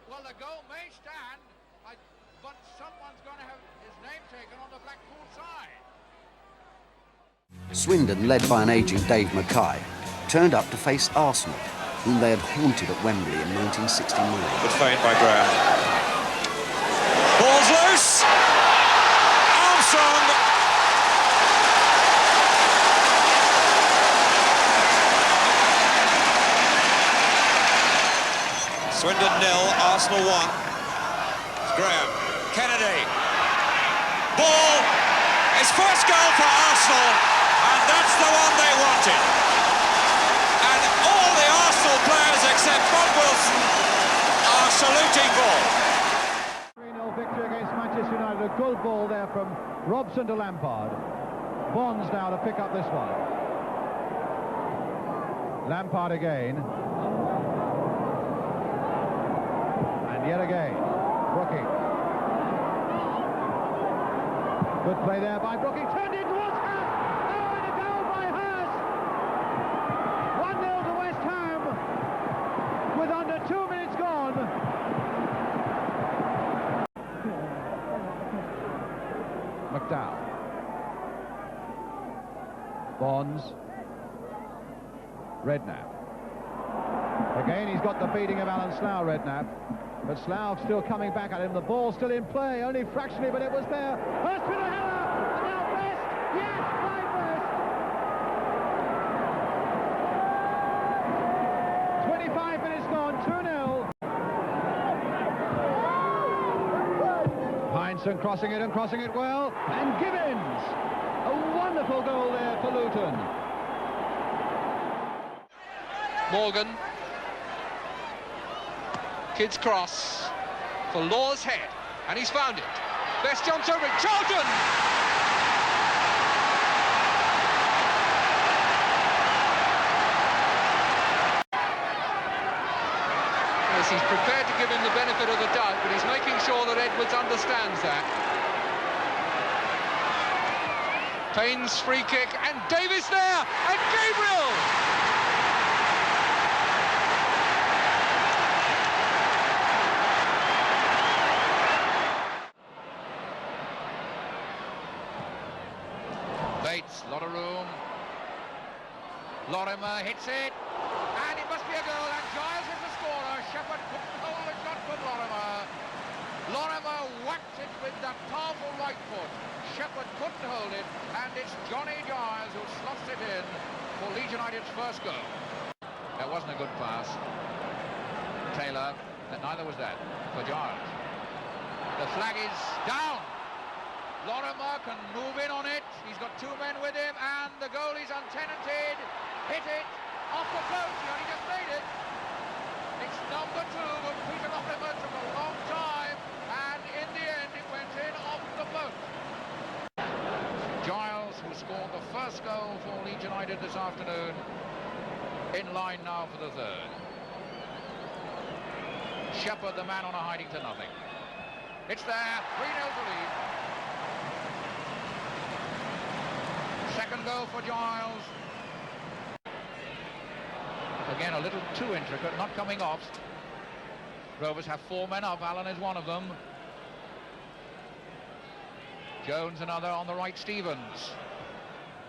well, the goal may stand, but someone's going to have his name taken on the Blackpool side. Swindon, led by an aging Dave Mackay, turned up to face Arsenal, whom they had haunted at Wembley in 1969. Good feint by Graham. Ball's loose! Armstrong! Swindon 0, Arsenal 1. It's Graham. Kennedy. Ball! His first goal for Arsenal, and that's the one they wanted. And all the Arsenal players except Bob Wilson are saluting ball. 3-0 victory against Manchester United. A good ball there from Robson to Lampard. Bonds now to pick up this one. Lampard again. And yet again, Brookie. Good play there by Brookie. Turned in towards Hurst. Oh, and a goal by Hurst. 1-0 to West Ham with under 2 minutes gone. McDowell. Bonds. Redknapp. Again, he's got the beating of Alan Slough, Redknapp. But Slough still coming back at him. The ball still in play, only fractionally, but it was there. Hurst with a header. And now Best. Yes, by Best. 25 minutes gone, 2-0. Heinsohn crossing it and crossing it well. And Gibbons. A wonderful goal there for Luton. Morgan. Kidd's cross for Law's head, and he's found it. Best jumps over it. Charlton! He's prepared to give him the benefit of the doubt, but he's making sure that Edwards understands that. Payne's free kick, and Davis there, and Gabriel! Bates, lot of room. Lorimer hits it, and it must be a goal, and Giles is the scorer. Shepherd couldn't hold a shot from Lorimer. Lorimer whacked it with that powerful right foot. Shepherd couldn't hold it, and it's Johnny Giles who slots it in for Leeds United's first goal. That wasn't a good pass. Taylor, and neither was that for Giles. The flag is down. Lorimer can move in on it. He's got two men with him, and the goal is untenanted. Hit it off the float. He only just made it. It's number 2, but Peter Lorimer took a long time, and in the end it went in off the float. Giles, who scored the first goal for Leeds United this afternoon, in line now for the third. Shepherd, the man on a hiding to nothing. It's there, 3-0 to lead. Second goal for Giles. Again, a little too intricate, not coming off. Rovers have 4 men up, Allen is one of them. Jones another on the right, Stevens.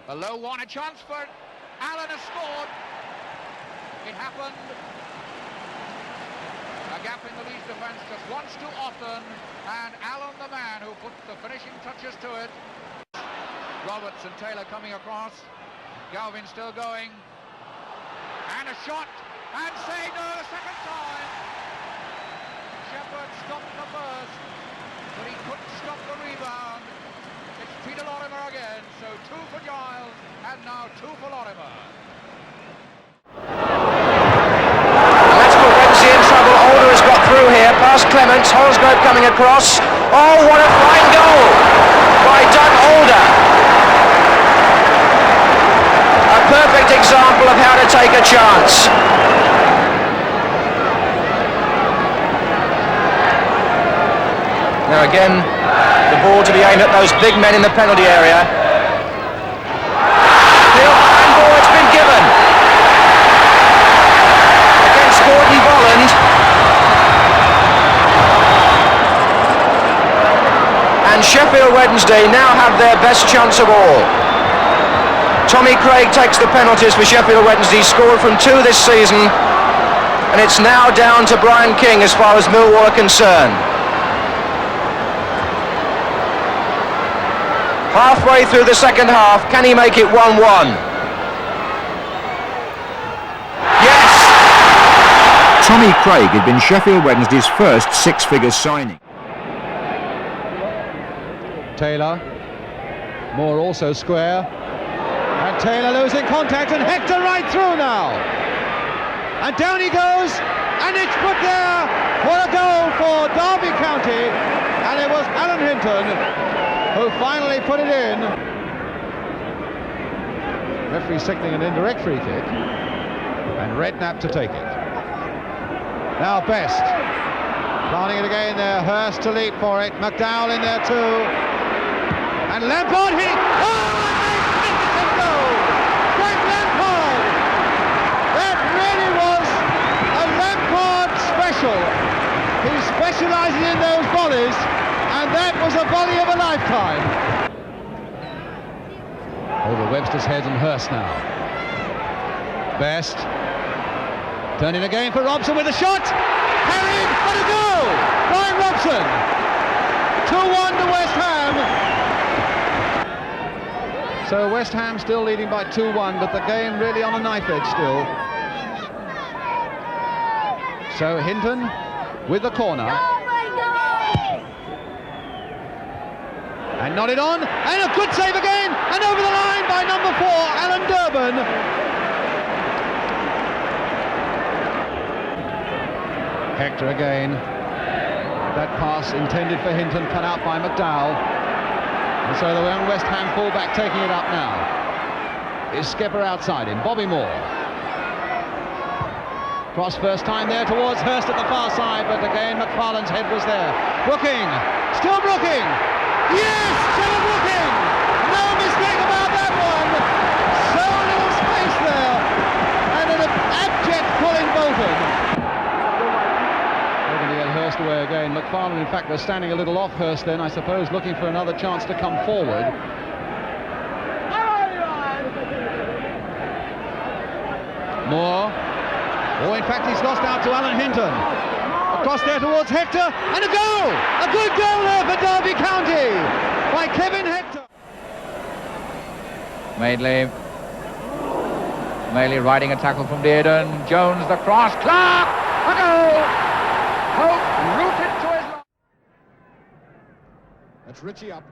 A low one, a chance for Allen has scored. It happened. A gap in the Leeds defence just once too often, and Allen the man who put the finishing touches to it. Roberts and Taylor coming across. Galvin still going. And a shot. And saved the second time. Shepherd stopped the first, but he couldn't stop the rebound. It's Peter Lorimer again. So 2 for Giles, and now 2 for Lorimer. That's put Wednesday in trouble. Alder has got through here, past Clements. Holsgrove coming across. Oh, what a fine goal by Doug Alder. A perfect example of how to take a chance. Now again, the ball to be aimed at those big men in the penalty area. And ball, it's been given. Against Gordon Bolland. And Sheffield Wednesday now have their best chance of all. Tommy Craig takes the penalties for Sheffield Wednesday, scored from 2 this season, and it's now down to Brian King as far as Millwall are concerned. Halfway through the second half, can he make it 1-1? Yes! Tommy Craig had been Sheffield Wednesday's first 6-figure signing. Taylor. Moore also square. And Taylor losing contact, and Hector right through now. And down he goes, and it's put there. What a goal for Derby County. And it was Alan Hinton who finally put it in. Referee signalling an indirect free kick. And Redknapp to take it. Now Best. Planting it again there. Hurst to leap for it. McDowell in there too. And Lampard hit. Oh! He specialises in those volleys, and that was a volley of a lifetime. Over Webster's head and Hurst now. Best. Turning again for Robson with a shot. Carried, what a goal! Brian Robson. 2-1 to West Ham. So West Ham still leading by 2-1, but the game really on a knife edge still. So Hinton with the corner. And nodded on, and a good save again, and over the line by number 4, Alan Durban. Hector again. That pass intended for Hinton, cut out by McDowell. And so the young West Ham fullback taking it up now is Skipper outside him, Bobby Moore. Cross first time there towards Hurst at the far side, but again McFarlane's head was there. Brooking, still Brooking. Yes, still Brooking. No mistake about that one. So little space there, and an abject pulling Bolton. Looking to get Hurst away again. McFarlane, in fact, was standing a little off Hurst then, I suppose, looking for another chance to come forward. Moore. Oh, in fact, he's lost out to Alan Hinton. Across there towards Hector, and a goal! A good goal there for Derby County by Kevin Hector. Maley riding a tackle from Dearden. Jones, the cross. Clark! A goal! Hope rooted to his line. That's Ritchie up.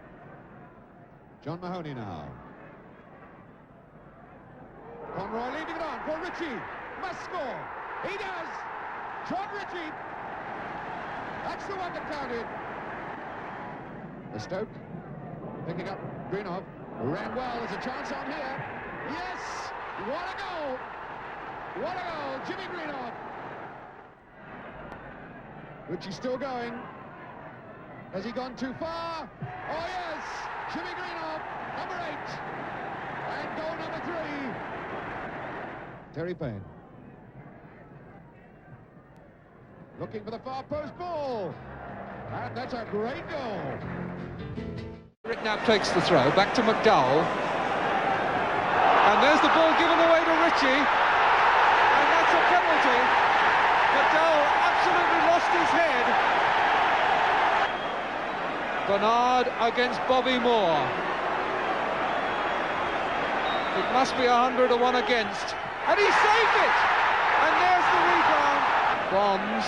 John Mahoney now. Conroy leading it on for Ritchie. Must score. He does. John Ritchie. That's the one that counted. The Stoke picking up Greenhoff. Ran well. There's a chance on here. Yes. What a goal. What a goal. Jimmy Greenhoff. Ritchie still going. Has he gone too far? Oh yes. Jimmy Greenhoff. Number 8. And goal number 3. Terry Payne. Looking for the far post ball. And that's a great goal. Ricknap takes the throw, back to McDowell. And there's the ball given away to Ritchie. And that's a penalty. McDowell absolutely lost his head. Bernard against Bobby Moore. It must be 100 to 1 against. And he saved it! And there's the rebound. Bonds.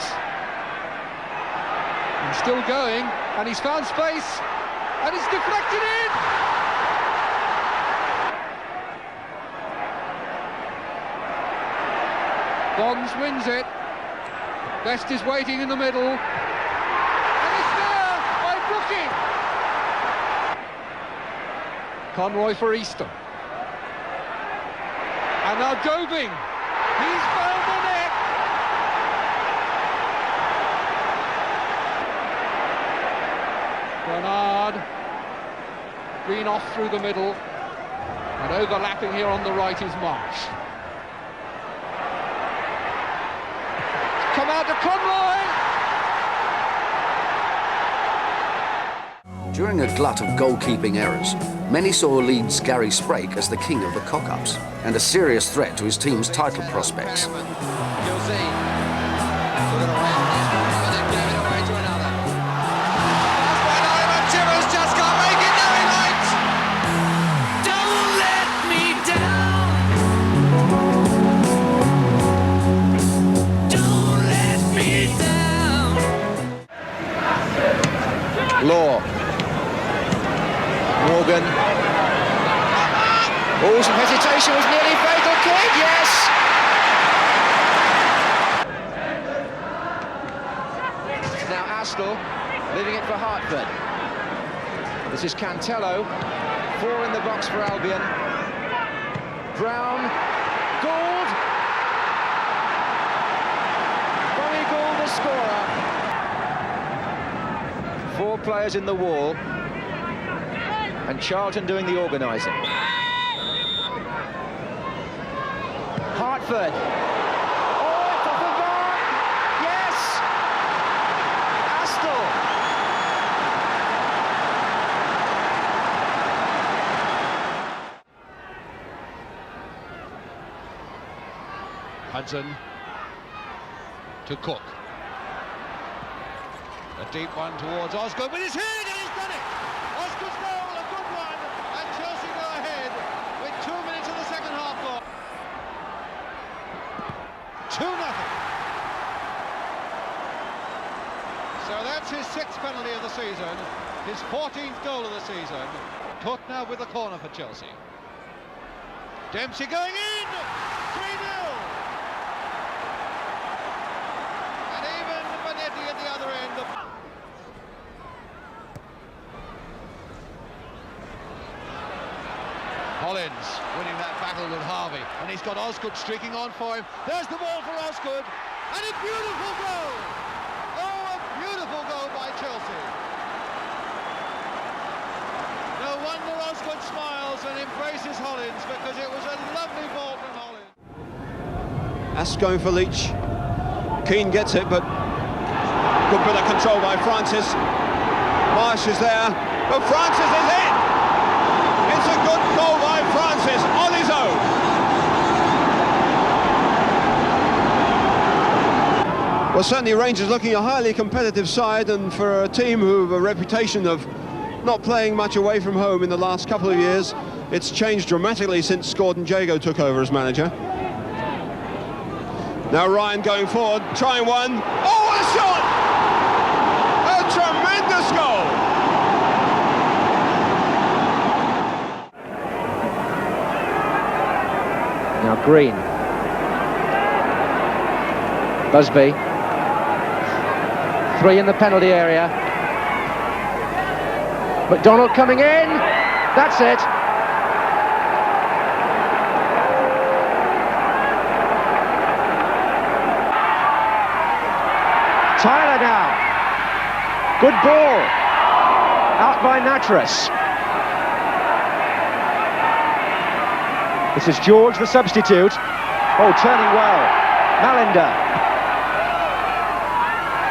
And still going. And he's found space. And it's deflected in! Bonds wins it. Best is waiting in the middle. And it's there by Brooking. Conroy for Easton. And now Dobing. He's found the net. Bernard. Green off through the middle. And overlapping here on the right is Marsh. Come out to Conroy! During a glut of goalkeeping errors, many saw Leeds' Gary Sprake as the king of the cock-ups and a serious threat to his team's title prospects. You'll see. We're going to win this one, and then give it away to another. That's by Ivan Chivers, just can't make it, no he might! Don't let me down! Don't let me down! Law. Morgan. Oh, some hesitation, was nearly fatal kick, yes! Now Astle, leaving it for Hartford. This is Cantello, 4 in the box for Albion. Brown, Gould. Bonnie Gould, the scorer. 4 players in the wall. And Charlton doing the organising. Hartford. Oh, it's off the mark. Yes. Astle. Hudson to Cook. A deep one towards Osgood, but he's hit and he's done it. Osgood's goal, a good one, and Chelsea go ahead with 2 minutes in the second half. 2-0. So that's his 6th penalty of the season, his 14th goal of the season. Cook now with the corner for Chelsea. Dempsey going in, 3-0. And even Benetti at the other end. Hollins winning that battle with Harvey, and he's got Osgood streaking on for him. There's the ball for Osgood, and a beautiful goal! Oh, a beautiful goal by Chelsea. No wonder Osgood smiles and embraces Hollins, because it was a lovely ball from Hollins. That's going for Leach. Keane gets it, but good bit of control by Francis. Marsh is there, but Francis is in! It's a good goal by Francis on his own. Well, certainly Rangers looking a highly competitive side, and for a team who have a reputation of not playing much away from home in the last couple of years, it's changed dramatically since Gordon Jago took over as manager. Now Ryan going forward, trying one. Oh, what a shot! A tremendous goal! Now Green. Busby. 3 in the penalty area. McDonald coming in. That's it. Tyler now. Good ball. Out by Natras. This is George, the substitute. Oh, turning well. Malinder.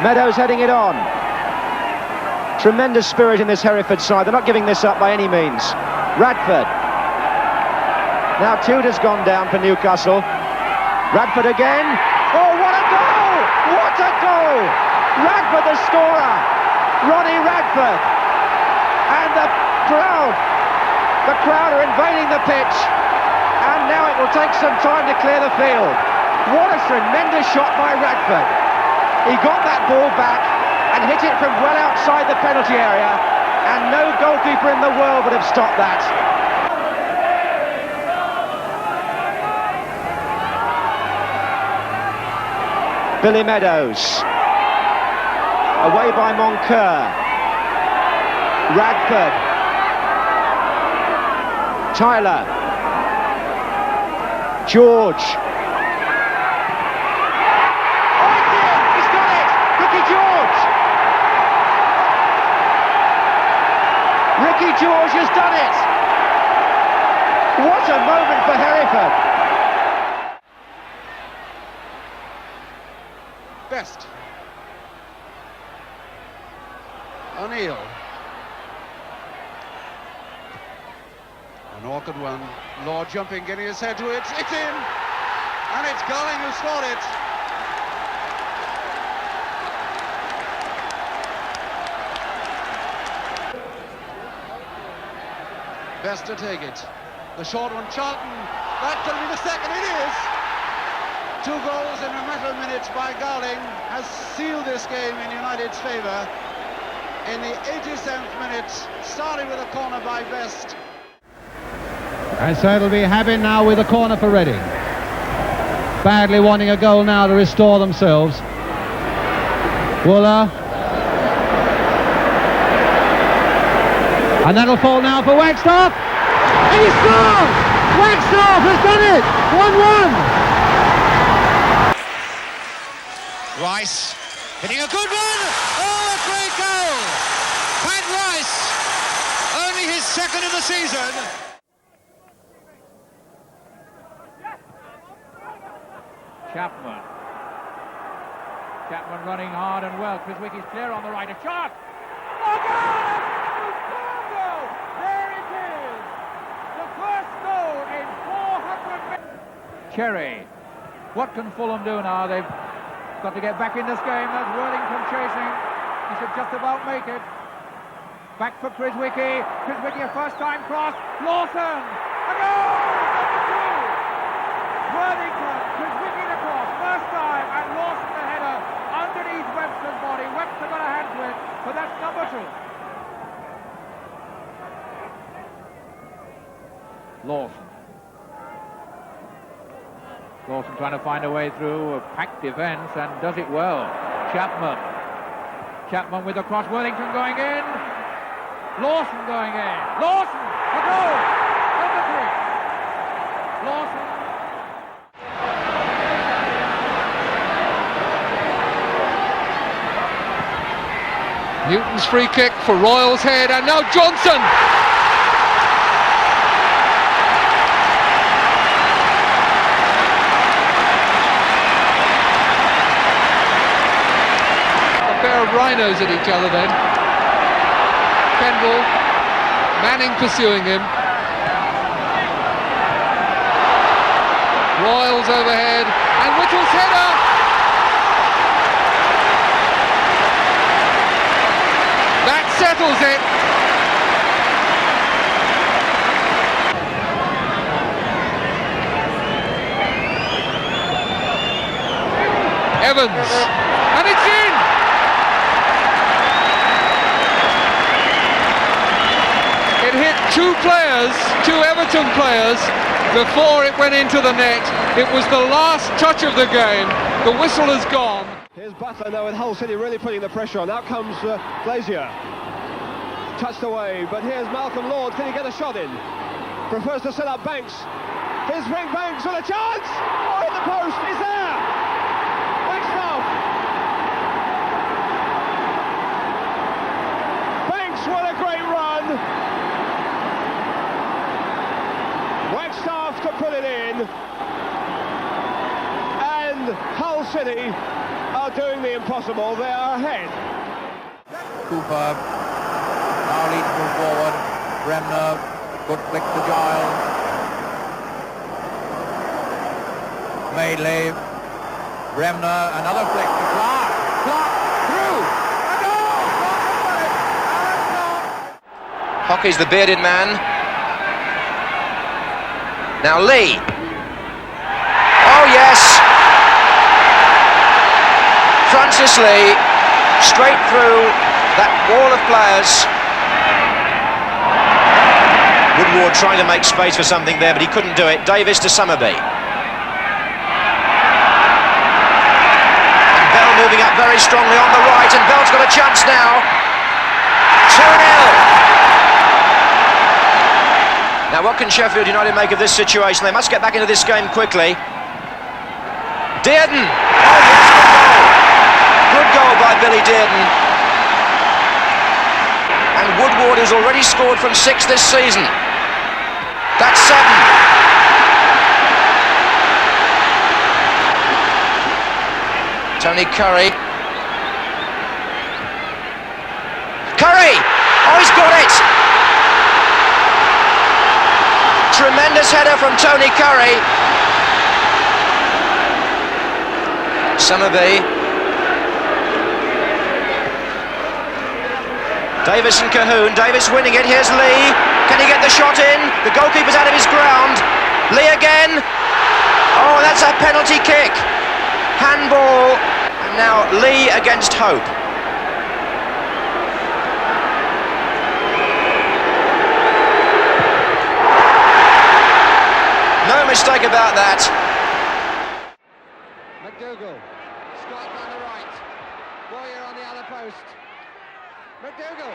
Meadows heading it on. Tremendous spirit in this Hereford side. They're not giving this up by any means. Radford. Now Tudor's gone down for Newcastle. Radford again. Oh, what a goal! What a goal! Radford the scorer. Ronnie Radford. And the crowd are invading the pitch. And now it will take some time to clear the field. What a tremendous shot by Radford. He got that ball back and hit it from well outside the penalty area, and no goalkeeper in the world would have stopped that. Billy Meadows. Away by Moncur. Radford. Tyler. George. Ricky George has done it! What a moment for Hereford! Best. O'Neill. An awkward one. Lord jumping, getting his head to it. It's in! And it's Garling who scored it. Best to take it. The short one, Charlton. That could be the second. It is. 2 goals in a matter of minutes by Garling has sealed this game in United's favour. In the 87th minute, starting with a corner by Best. And so it'll be Habin now with a corner for Reading. Badly wanting a goal now to restore themselves. Wooler. And that'll fall now for Wagstaff. And he scores! Wagstaff has done it! 1-1. Rice hitting a good one! Oh, a great goal! Pat Rice, only his second of the season. Chapman running hard and well. Chiswicky's clear on the right. A shot! Oh, goal! There it is! The first goal in 400 minutes. Cherry. What can Fulham do now? They've got to get back in this game. That's Worthington chasing. He should just about make it. Back for Chiswicky. Chiswicky a first-time cross. Lawson! A goal! Worthington, Chiswicky the cross. First time, and Lawson the header underneath Webster's body. Webster got a hand to it, but that's number 2. Lawson trying to find a way through a packed defence and does it well. Chapman with the cross. Worthington going in. Lawson going in. Lawson! A goal! Number 3. Newton's free kick for Royal's head, and now Johnson! A pair of rhinos at each other then. Kendall, Manning pursuing him. Royals overhead, and Whittle's header! That settles it! Evans, and it's in! It hit two players, two Everton players, before it went into the net. It was the last touch of the game. The whistle has gone. Here's Butler now with Hull City really putting the pressure on. Out comes Glazier. Touched away, but here's Malcolm Lord. Can he get a shot in? Prefers to set up Banks. Here's Frank Banks with a chance! Oh, hit the post! He's there! Wagstaff! Banks, what a great run! Wagstaff to put it in. And Hull City are doing the impossible. They are ahead. Cooper now leads them forward. Bremner, good flick to Giles. Madeley, Bremner, another flick to Clark. Clark through. A goal! Hockey's the bearded man. Now Lee. Oh yes. Francis Lee, straight through that wall of players. Woodward trying to make space for something there, but he couldn't do it. Davis to Summerby. And Bell moving up very strongly on the right, and Bell's got a chance now. 2-0. Now what can Sheffield United make of this situation? They must get back into this game quickly. Dearden! Oh yes, good goal by Billy Dearden. And Woodward, who's already scored from 6 this season. That's 7. Tony Curry. Curry! Oh, he's got it! Tremendous header from Tony Curry. Summerby. Davis and Cahoon. Davis winning it. Here's Lee. Can he get the shot in? The goalkeeper's out of his ground. Lee again. Oh, that's a penalty kick. Handball. And now Lee against Hope. No mistake about that. McDougall, strike on the right, Boyer on the other post. McDougall,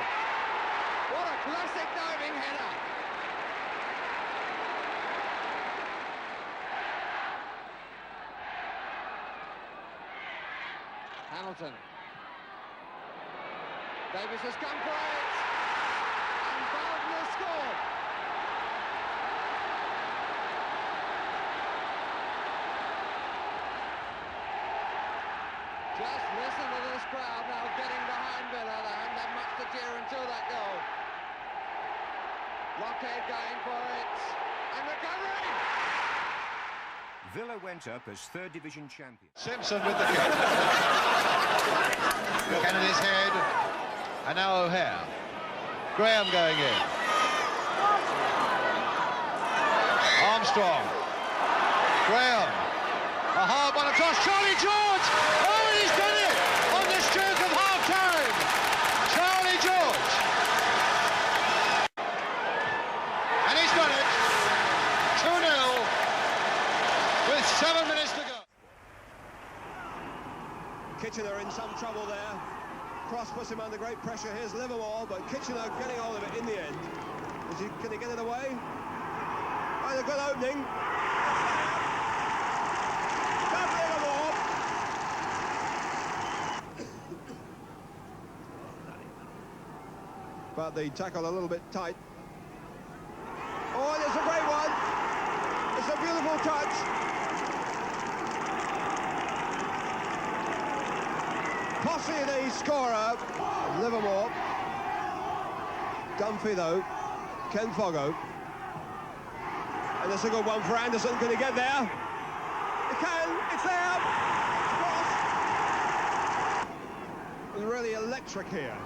what a classic diving header. Hamilton. Davis has come for it, and Bowden has scored. Just listen to this crowd now getting behind Villa. They haven't had much to cheer until that goal. Lockhead going for it. And recovery! Villa went up as third division champion. Simpson with the kick. Kennedy's head. And now O'Hare. Graham going in. Armstrong. Graham. A hard one across. Charlie George! Oh, and he's done it! On the stroke of half-time! Charlie George! And he's done it! 2-0 with 7 minutes to go. Kitchener in some trouble there. Cross puts him under great pressure. Here's Livermore, but Kitchener getting hold of it in the end. Can he get it away? Oh, a good opening. but the tackle a little bit tight. Oh, it's a great one. It's a beautiful touch. Posse, the scorer, Livermore. Dunphy, though, Ken Foggo. And it's a good one for Anderson. Can he get there? He can. It's there. It's really electric here.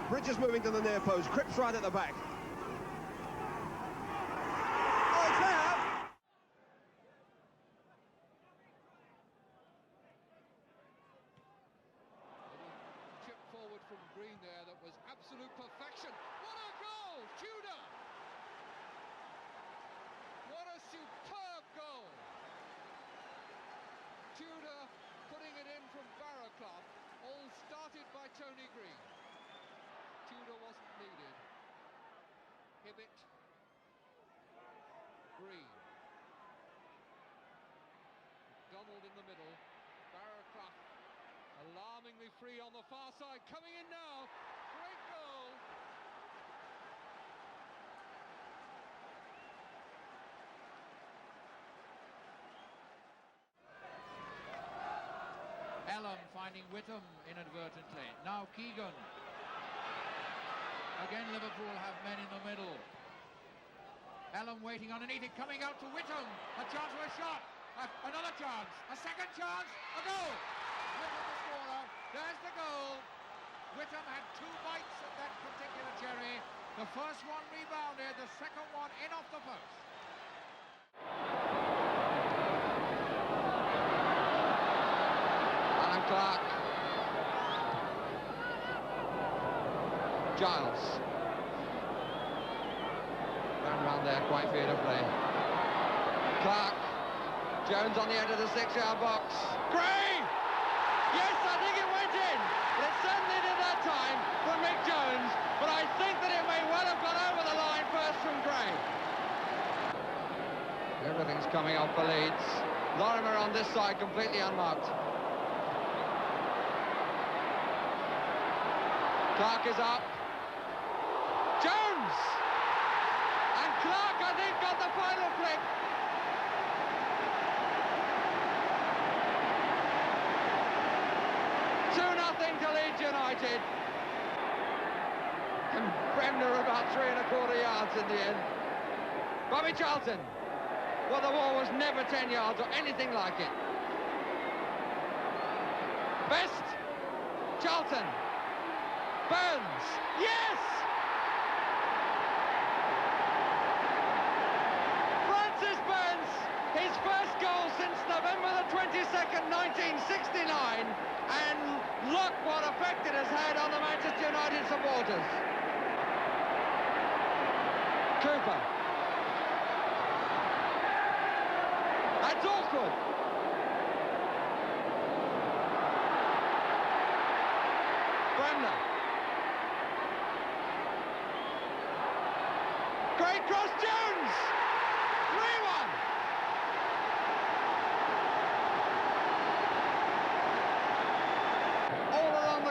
Bridges moving to the near post. Cripps right at the back. Oh, it's there. Chip forward from Green there that was absolute perfection. What a goal! Tudor! What a superb goal! Tudor putting it in from Barraclough, all started by Tony Green. Tudor wasn't needed. Hibbett, Green. Donald in the middle. Barraclough alarmingly free on the far side, coming in now. Great goal. Ellam finding Whittam inadvertently. Now Keegan. Again Liverpool have men in the middle. Ellam waiting underneath it, coming out to Whittam. A chance for a shot. Another chance. A second chance. A goal. Whittam the scorer. There's the goal. Whittam had 2 bites at that particular cherry. The first one rebounded, the second one in off the post. Alan Clark. Giles. Round there quite beautifully. Clark. Jones on the edge of the 6-yard box. Gray! Yes, I think it went in. It certainly did that time from Mick Jones, but I think that it may well have gone over the line first from Gray. Everything's coming off for Leeds. Lorimer on this side, completely unmarked. Clark is up. Jones! And Clark, I think, got the final flick. To Leeds United. And Bremner about 3¼ yards in the end. Bobby Charlton. Well, the ball was never 10 yards or anything like it. Best. Charlton. Burns. Yes! Francis Burns. His first goal since November the 22nd, 1969. And look what effect it has had on the Manchester United supporters. Cooper. That's awkward. Bremner. Great cross, Jones! 3-1.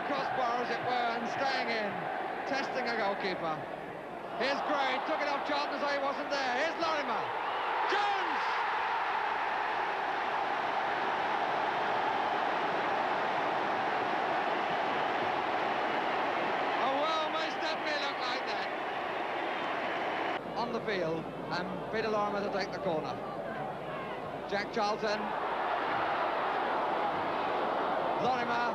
Crossbar, as it were, and staying in, testing a goalkeeper. Here's Gray, took it off Charlton as though he wasn't there. Here's Lorimer. Jones! Oh, well, most definitely look like that. On the field, and Peter Lorimer to take the corner. Jack Charlton. Lorimer.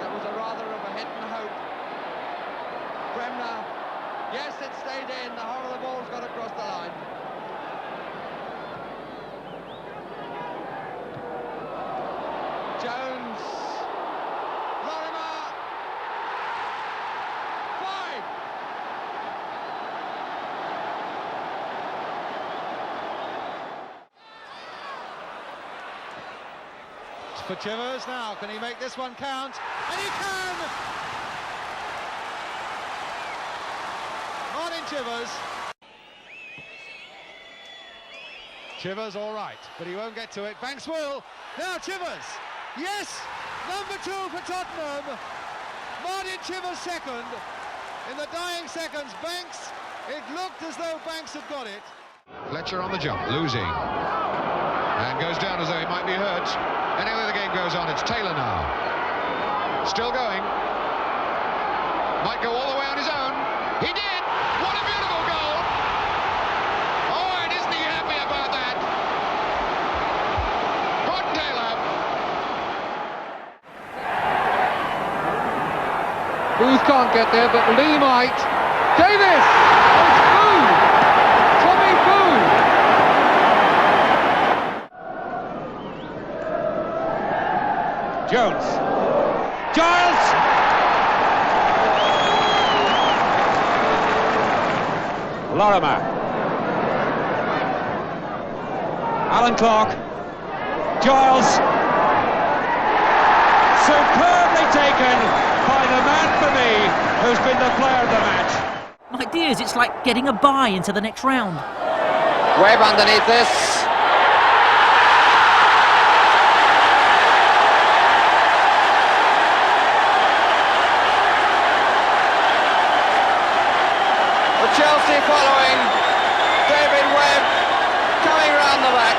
That was a rather of a hit and hope. Bremner, yes, it stayed in. The whole of the ball's got across the line. Jones. Lorimer. 5. It's for Chivers now. Can he make this one count? And he can! Martin Chivers. Chivers all right, but he won't get to it. Banks will. Now Chivers. Yes! Number 2 for Tottenham. Martin Chivers second. In the dying seconds, Banks, it looked as though Banks had got it. Fletcher on the jump, losing. And goes down as though he might be hurt. Anyway, the game goes on. It's Taylor now. Still going. Might go all the way on his own. He did! What a beautiful goal! Oh, and isn't he happy about that? Good Taylor. Booth can't get there, but Lee might. Davis! It's Booth! Tommy Booth! Jones. Giles! Lorimer. Alan Clark. Giles. Superbly taken by the man for me who's been the player of the match. My dears, it's like getting a bye into the next round. Webb underneath this. Chelsea following. David Webb coming round the back.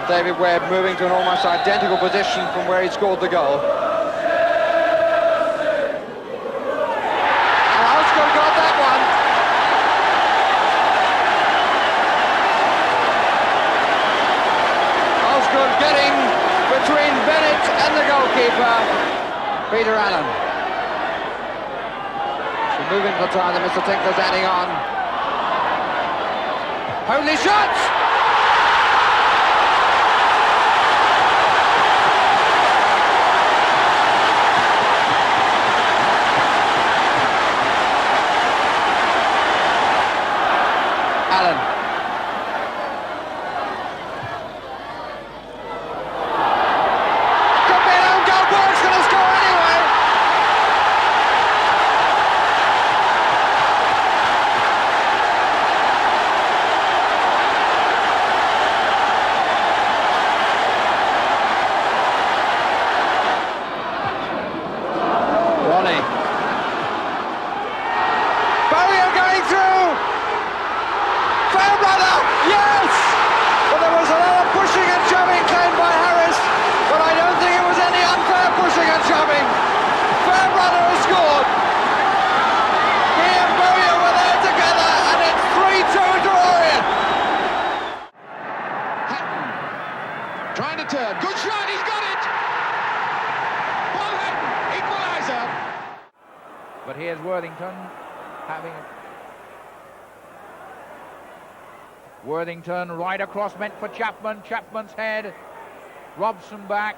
David Webb moving to an almost identical position from where he scored the goal. And Osgood got that one. Osgood getting between Bennett and the goalkeeper, Peter Allen. Moving for time, and Mr. Tinkler's adding on. Holy shot! Allen. Could be an own goal, Borg's going to score anyway. Trying to turn. Good shot, he's got it! Paul Hatton, equaliser. But here's Worthington having Worthington right across, meant for Chapman. Chapman's head. Robson back.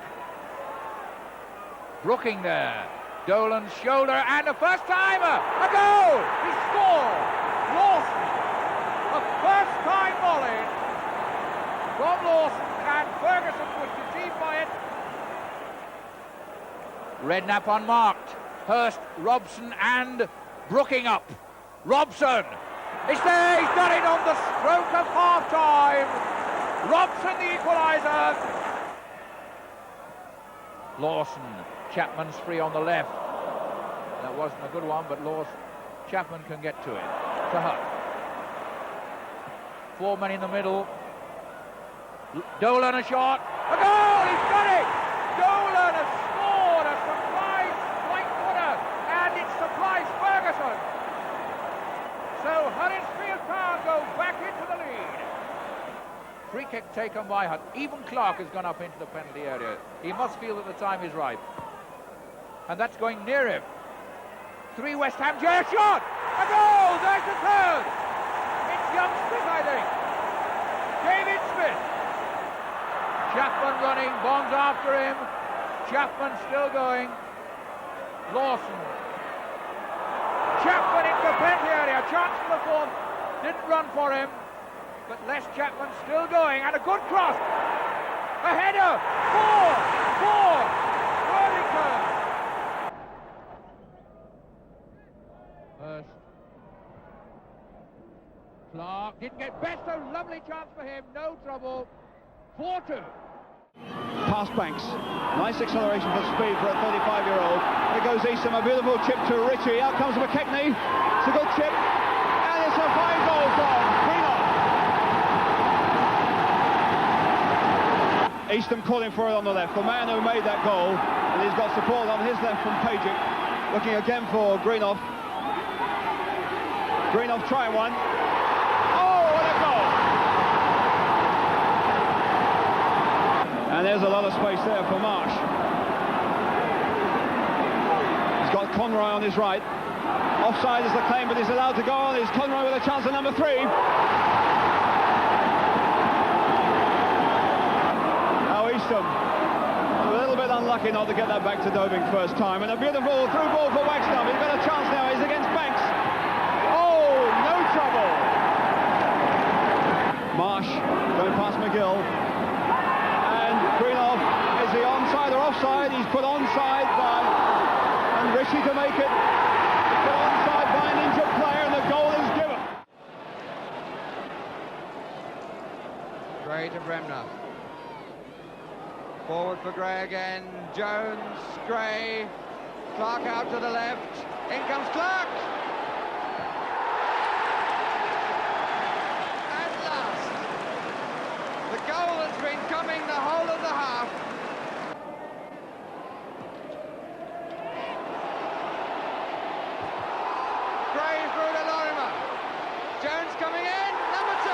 Brooking there. Dolan's shoulder and a first timer. A goal! He scored! Lawson. A first time volley from Lawson, and Ferguson was deceived by it. Redknapp unmarked. Hurst, Robson and Brooking up. Robson. It's there, he's done it on the stroke of half-time. Robson the equaliser. Lawson. Chapman's free on the left. That wasn't a good one, but Chapman can get to it. To Hutt. 4 men in the middle. Dolan a shot. A goal! He's got it! Dolan has scored a surprise right footer, and it surprised Ferguson. So Huddersfield Town go back into the lead. Free kick taken by Hutt. Even Clark has gone up into the penalty area. He must feel that the time is ripe. And that's going near him. 3 West Ham, Jay, shot! A goal! There's the third! It's youngsters, I think. David Smith. Chapman running, Bonds after him. Chapman still going. Lawson. Chapman into the penalty area. Chance for the fourth. Didn't run for him. But Les Chapman still going. And a good cross. A header. 4. Worthington. Hurst. Clark didn't get best. A lovely chance for him. No trouble. 4-2. past Banks. Nice acceleration for speed for a 35-year-old. Here goes Eastham, a beautiful chip to Ritchie. Out comes McKechnie. It's a good chip. And it's a fine goal from Greenough. Eastham calling for it on the left. The man who made that goal, and he's got support on his left from Pajic. Looking again for Greenough. Greenough trying one. Oh, what a goal! And there's a lot of space there for Marsh. He's got Conroy on his right. Offside is the claim, but he's allowed to go on. He's Conroy with a chance at number 3. Now Eastham, a little bit unlucky not to get that back to Dobing first time. And a beautiful through ball for Wagstaff. He's got a chance now. He's against Banks. Oh, no trouble. Marsh going past McGill. Greenough, is he onside or offside? He's put onside by, and Ritchie to make it. He's put onside by an injured player, and the goal is given. Gray to Bremner. Forward for Gray again. Jones, Gray, Clark out to the left. In comes Clark. The goal has been coming the whole of the half. Gray through to Lorimer. Jones coming in, number 2.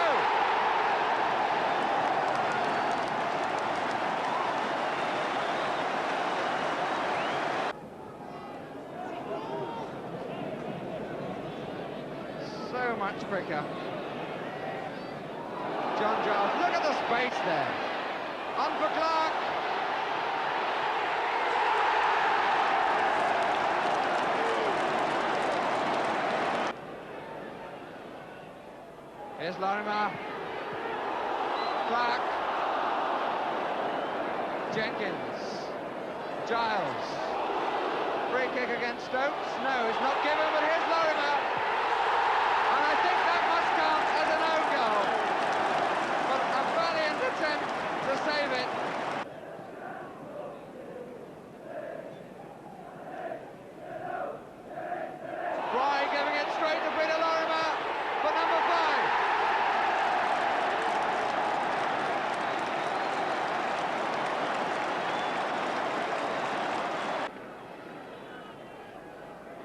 So much quicker. John Giles, look at the space there. On for Clark. Here's Lorimer. Clark. Jenkins. Giles. Free kick against Stokes. No, it's not given, but here's Lorimer. And I think that must count as an own goal. Attempt to save it. Fry giving it straight to Peter Lorimer for number 5.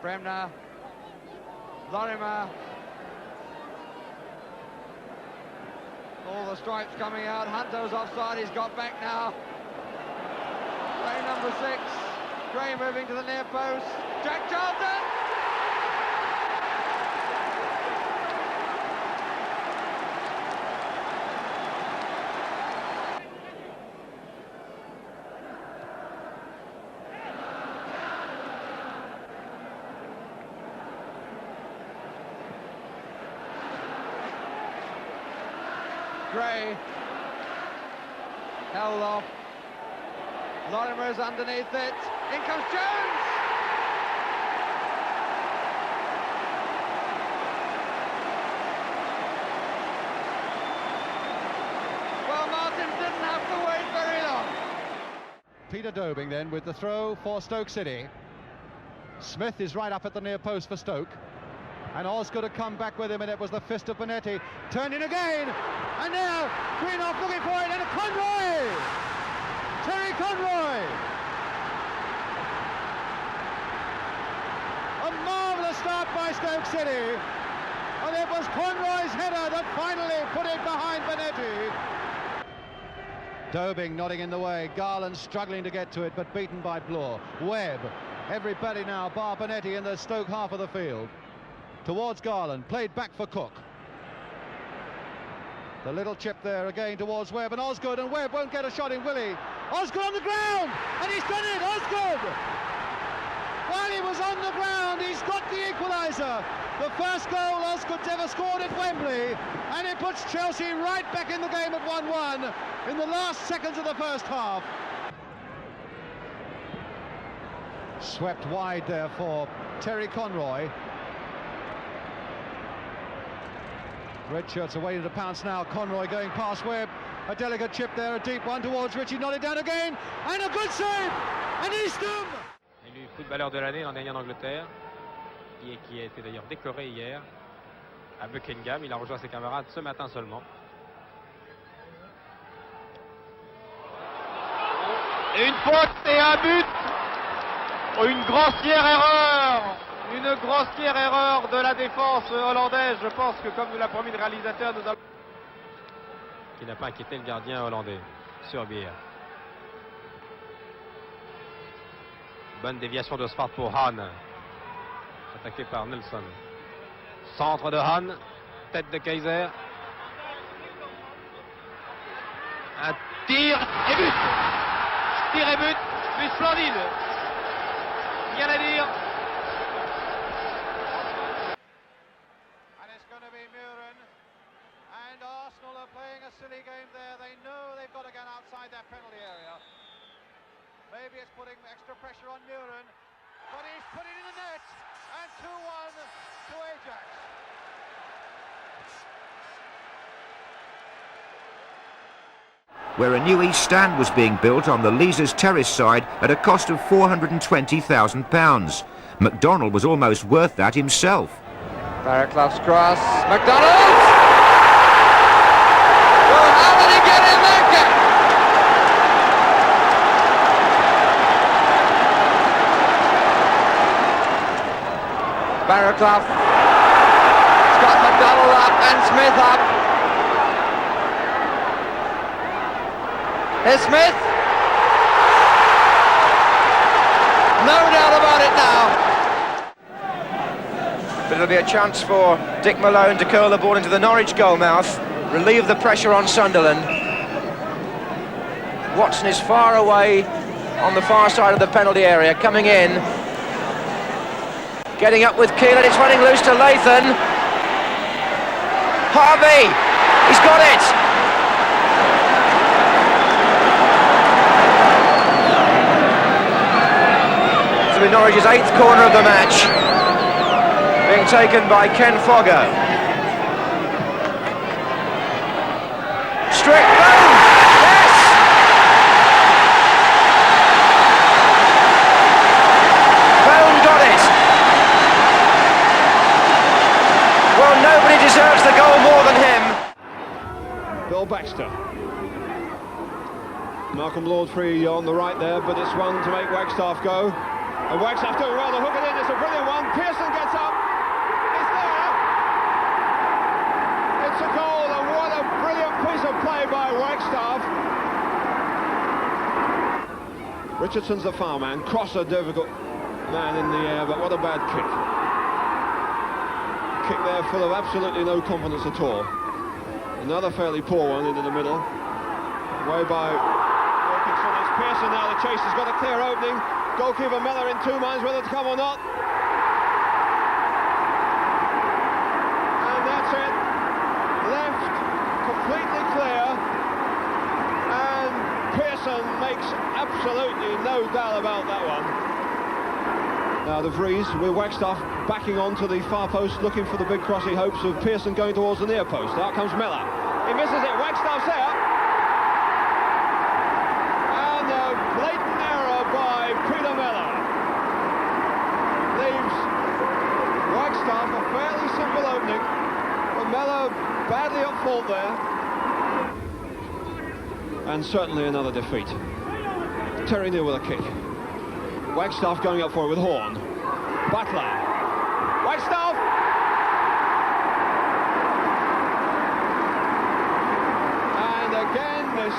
Bremner, Lorimer. All the stripes coming out. Hunter's offside. He's got back now. Gray number 6. Gray moving to the near post. Jack Charlton. Gray held off. Lorimer's underneath it. In comes Jones. Well, Martin didn't have to wait very long. Peter Dobing then with the throw for Stoke City. Smith is right up at the near post for Stoke. And Osgood had come back with him, and it was the fist of Bonetti. Turned in again, and now Greenough looking for it, and Conroy! Terry Conroy! A marvellous start by Stoke City, and it was Conroy's header that finally put it behind Bonetti. Dobing nodding in the way, Garland struggling to get to it, but beaten by Bloor. Webb, everybody now bar Bonetti in the Stoke half of the field. Towards Garland, played back for Cook. The little chip there again towards Webb, and Osgood, and Webb won't get a shot in, will he? Osgood on the ground, and he's done it, Osgood! While he was on the ground, he's got the equaliser. The first goal Osgood's ever scored at Wembley, and it puts Chelsea right back in the game at 1-1 in the last seconds of the first half. Swept wide there for Terry Conroy. Red shirts are waiting to pounce now. Conroy going past Webb. A delicate chip there, a deep one towards Richie, nodded down again, and a good save, and Eastham. Élu footballeur de l'année l'an dernier en Angleterre, qui a été d'ailleurs décoré hier à Buckingham. Il a rejoint ses camarades ce matin seulement. Une faute et un but. Une grossière erreur. Une grossière erreur de la défense hollandaise. Je pense que comme nous l'a promis le réalisateur, nous allons... Qui n'a pas inquiété le gardien hollandais sur bière. Bonne déviation de Svart pour Hahn. Attaqué par Nelson. Centre de Hahn. Tête de Kaiser. Un tir et but. Tir et but. But splendide. Rien à dire. And it's going to be Muren. And Arsenal are playing a silly game there. They know they've got to get outside that penalty area. Maybe it's putting extra pressure on Muren. But he's put it in the net. And 2-1 to Ajax. Where a new East Stand was being built on the Leazes Terrace side at a cost of £420,000. McDonald was almost worth that himself. Barraclough's cross. McDonald! Well, how did he get in that gap? Barraclough. It's got McDonald up and Smith up. Here's Smith. No doubt about it now. But it'll be a chance for Dick Malone to curl the ball into the Norwich goal mouth, relieve the pressure on Sunderland. Watson is far away on the far side of the penalty area, coming in. Getting up with Keelan, it's running loose to Lathan. Harvey, he's got it! This will be Norwich's 8th corner of the match, being taken by Ken Foggo. Strick, boom! Yes! Bone got it! Well, nobody deserves the goal more than him. Bill Baxter. Malcolm Lord free on the right there, but it's one to make Wagstaff go. And Wagstaff doing well to hook it in. It's a brilliant one. Pearson gets up. It's there. It's a goal, and what a brilliant piece of play by Wagstaff. Richardson's the foul man. Cross a difficult man in the air, but what a bad kick. Kick there full of absolutely no confidence at all. Another fairly poor one into the middle. Way by Wilkinson. It's Pearson now. The chase has got a clear opening. Goalkeeper Miller in two minds whether to come or not. And that's it. Left completely clear. And Pearson makes absolutely no doubt about that one. Now the Vries with Wagstaff backing on to the far post, looking for the big cross he hopes of Pearson going towards the near post. Out comes Miller. He misses it. Wagstaff's there. And a blatant error by Peter Miller leaves Wagstaff a fairly simple opening, but Miller badly at fault there. And certainly another defeat. Terry Neal with a kick. Wagstaff going up for it with Horn. Butler. Wagstaff! And again this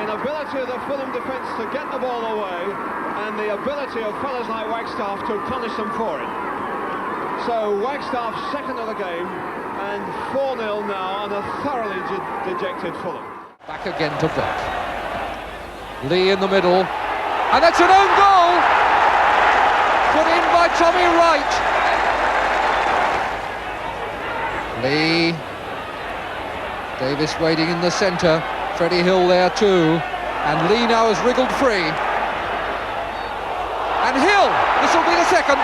inability of the Fulham defence to get the ball away, and the ability of fellas like Wagstaff to punish them for it. So Wagstaff second of the game, and 4-0 now on a thoroughly dejected Fulham. Back again to Buck. Lee in the middle, and that's an own goal! Put in by Tommy Wright. Lee. Davis waiting in the centre. Freddie Hill there too. And Lee now has wriggled free. And Hill! This will be the second.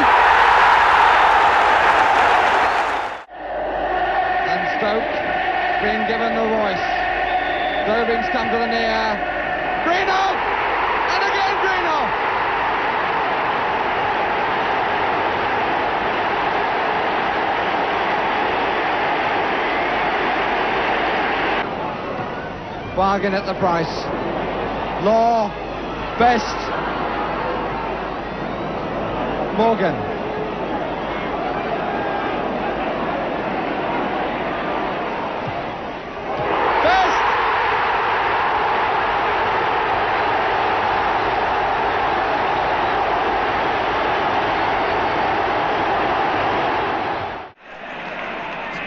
And Stoke being given the voice. Dobing's come to the near. Greenough! And again Greenough! Bargain at the price. Law, Best, Morgan. Best!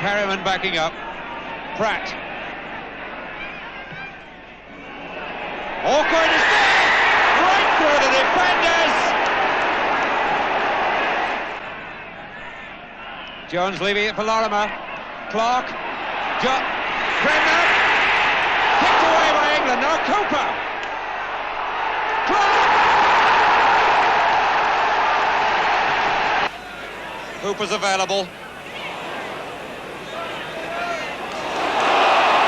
Perryman backing up. Pratt. Awkward is there! Right through the defenders! Jones leaving it for Lorimer. Clark. Brendan. Kicked away by England. Now Cooper. Clark! Cooper's available.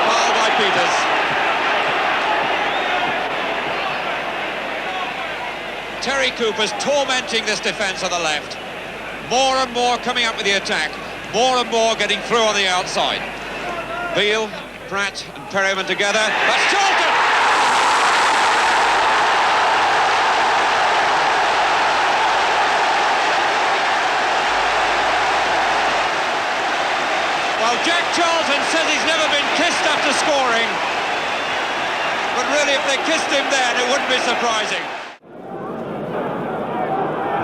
Foul by Peters. Terry Cooper's tormenting this defence on the left. More and more coming up with the attack. More and more getting through on the outside. Beale, Pratt and Perryman together. That's Charlton! Well, Jack Charlton says he's never been kissed after scoring. But really, if they kissed him then, it wouldn't be surprising.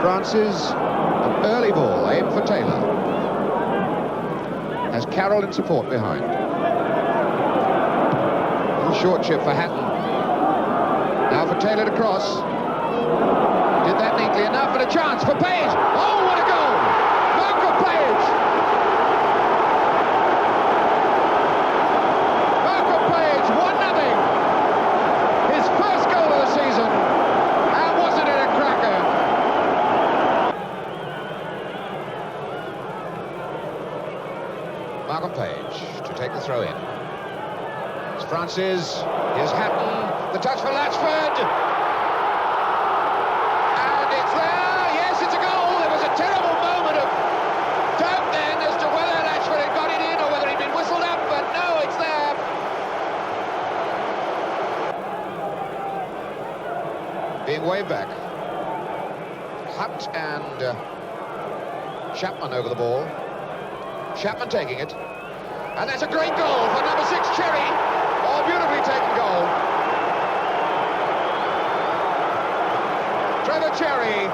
Francis, an early ball aimed for Taylor. Has Carroll in support behind. Little short chip for Hatton. Now for Taylor to cross. Did that neatly enough, and a chance for Page. Oh, what a goal! Malcolm Page! Malcolm Page, 1-0. His first goal of the season. And wasn't it a cracker? Malcolm Page to take the throw in. It's Francis, here's Hatton, the touch for Latchford. And it's there, yes, it's a goal. There was a terrible moment of doubt then as to whether Latchford had got it in or whether he'd been whistled up, but no, it's there. Being waved back. Hunt and Chapman over the ball. Chapman taking it. And that's a great goal for number 6, Cherry. Oh, beautifully taken goal. Trevor Cherry,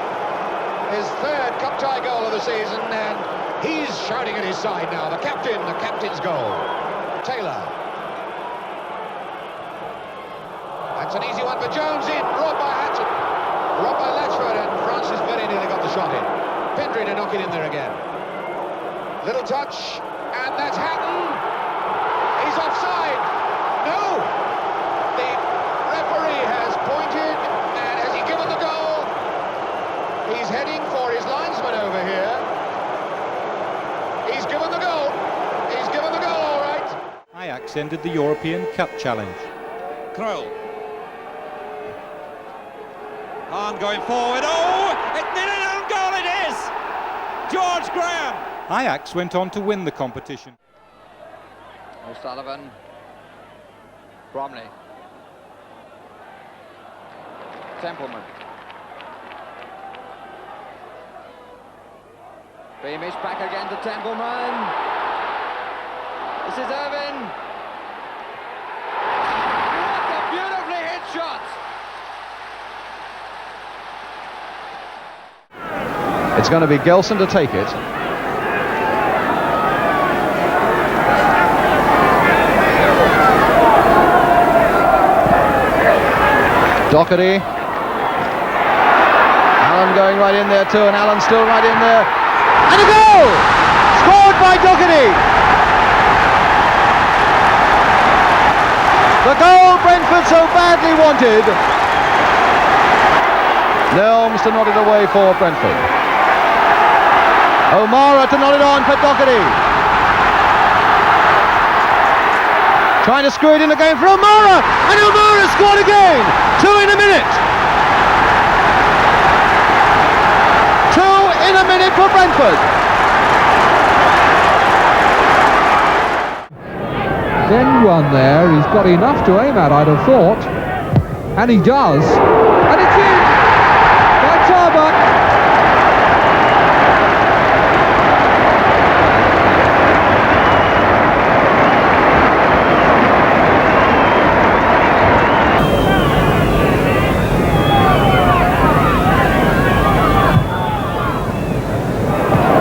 his third cup tie goal of the season, and he's shouting at his side now. The captain's goal. Taylor. That's an easy one for Jones in. Robbed by Hatton. Robbed by Latchford, and Francis very nearly got the shot in. Pendry to knock it in there again. Little touch, and that's Hatton. He's offside. No! The referee has pointed, and has he given the goal? He's heading for his linesman over here. He's given the goal. He's given the goal, all right. Ajax ended the European Cup Challenge. Krul. Hahn going forward. Oh! It's an own goal, it is! George Graham! Ajax went on to win the competition. O'Sullivan. Bromley. Templeman. Beamish back again to Templeman. This is Irvin. What a beautifully hit shot! It's going to be Gelson to take it. Doherty. Allen going right in there too, and Allen still right in there. And a goal! Scored by Doherty! The goal Brentford so badly wanted. Nelms to nod it away for Brentford. O'Mara to nod it on for Doherty. Trying to screw it in again for O'Mara, and O'Mara scored again. 2 in a minute. 2 in a minute for Brentford. Then one there, he's got enough to aim at, I'd have thought. And he does. And it's in! By Tarbuck.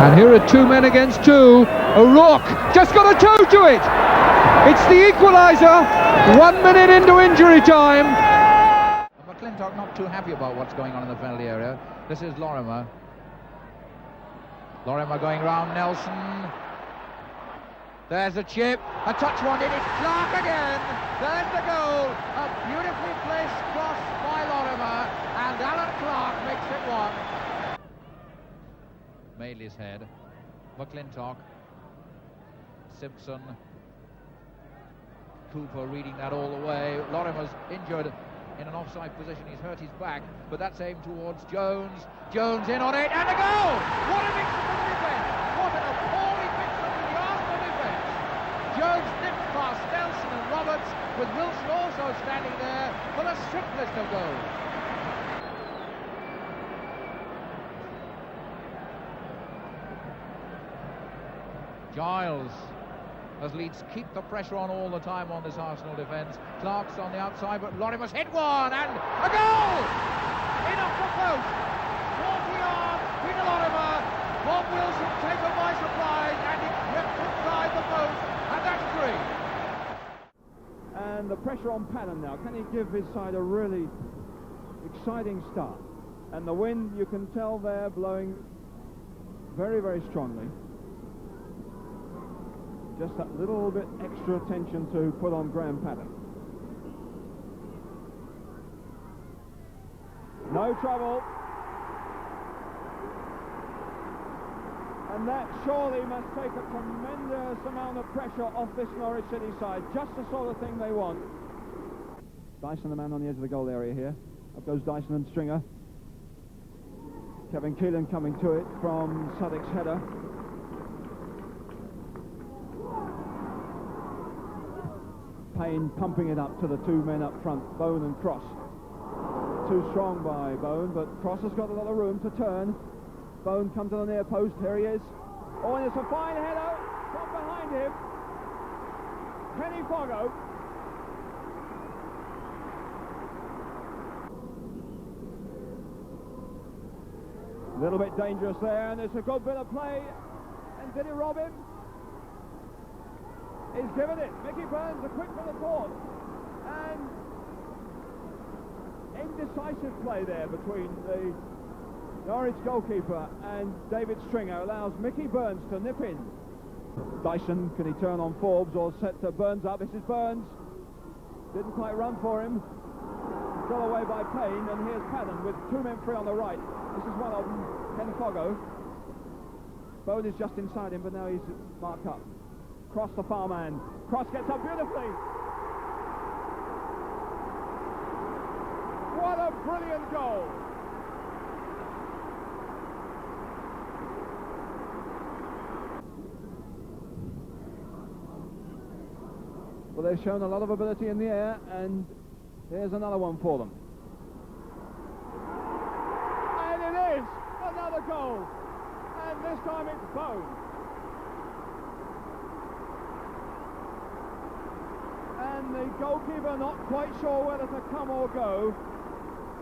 And here are 2 men against 2. O'Rourke just got a toe to it. It's the equaliser. 1 minute into injury time. McClintock not too happy about what's going on in the penalty area. This is Lorimer. Lorimer going round Nelson. There's a chip. A touch wanted. It's Clark again. There's the goal. A beautifully placed cross by Lorimer. And Alan Clark makes it 1. Madeley's head. McClintock. Simpson. Cooper reading that all the way. Lorimer's injured in an offside position. He's hurt his back, but that's aimed towards Jones. Jones in on it, and a goal! What a mix from the defence! What an appalling mix from the Arsenal defence! Jones nipped past Nelson and Roberts, with Wilson also standing there for the simplest of goals. Giles, as Leeds keep the pressure on all the time on this Arsenal defence. Clark's on the outside, but Lorimer's hit one, and a goal! In off the post! 40 yards, Peter Lorimer. Bob Wilson taken by surprise, and he crept inside the post, and that's 3. And the pressure on Padden now. Can he give his side a really exciting start? And the wind, you can tell there, blowing very, very strongly. Just that little bit extra attention to put on Graham Padden. No trouble. And that surely must take a tremendous amount of pressure off this Norwich City side. Just the sort of thing they want. Dyson, the man on the edge of the goal area here. Up goes Dyson and Stringer. Kevin Keelan coming to it from Suddick's header. Payne pumping it up to the 2 men up front, Bone and Cross. Too strong by Bone, but Cross has got a lot of room to turn. Bone comes to the near post, here he is. Oh, and it's a fine header from behind him. Kenny Foggo. A little bit dangerous there, and it's a good bit of play. And did he rob him? He's given it. Mickey Burns, a quick bit of thought. And indecisive play there between the Norwich goalkeeper and David Stringer allows Mickey Burns to nip in. Dyson, can he turn on Forbes or set Burns up? This is Burns. Didn't quite run for him. Got away by Payne, and here's Padden with 2 men free on the right. This is one of them, Ken Foggo. Bone is just inside him, but now he's marked up. Cross the far man. Cross gets up beautifully. What a brilliant goal. Well, they've shown a lot of ability in the air, and here's another one for them. And it is another goal. And this time it's Bone. And the goalkeeper not quite sure whether to come or go,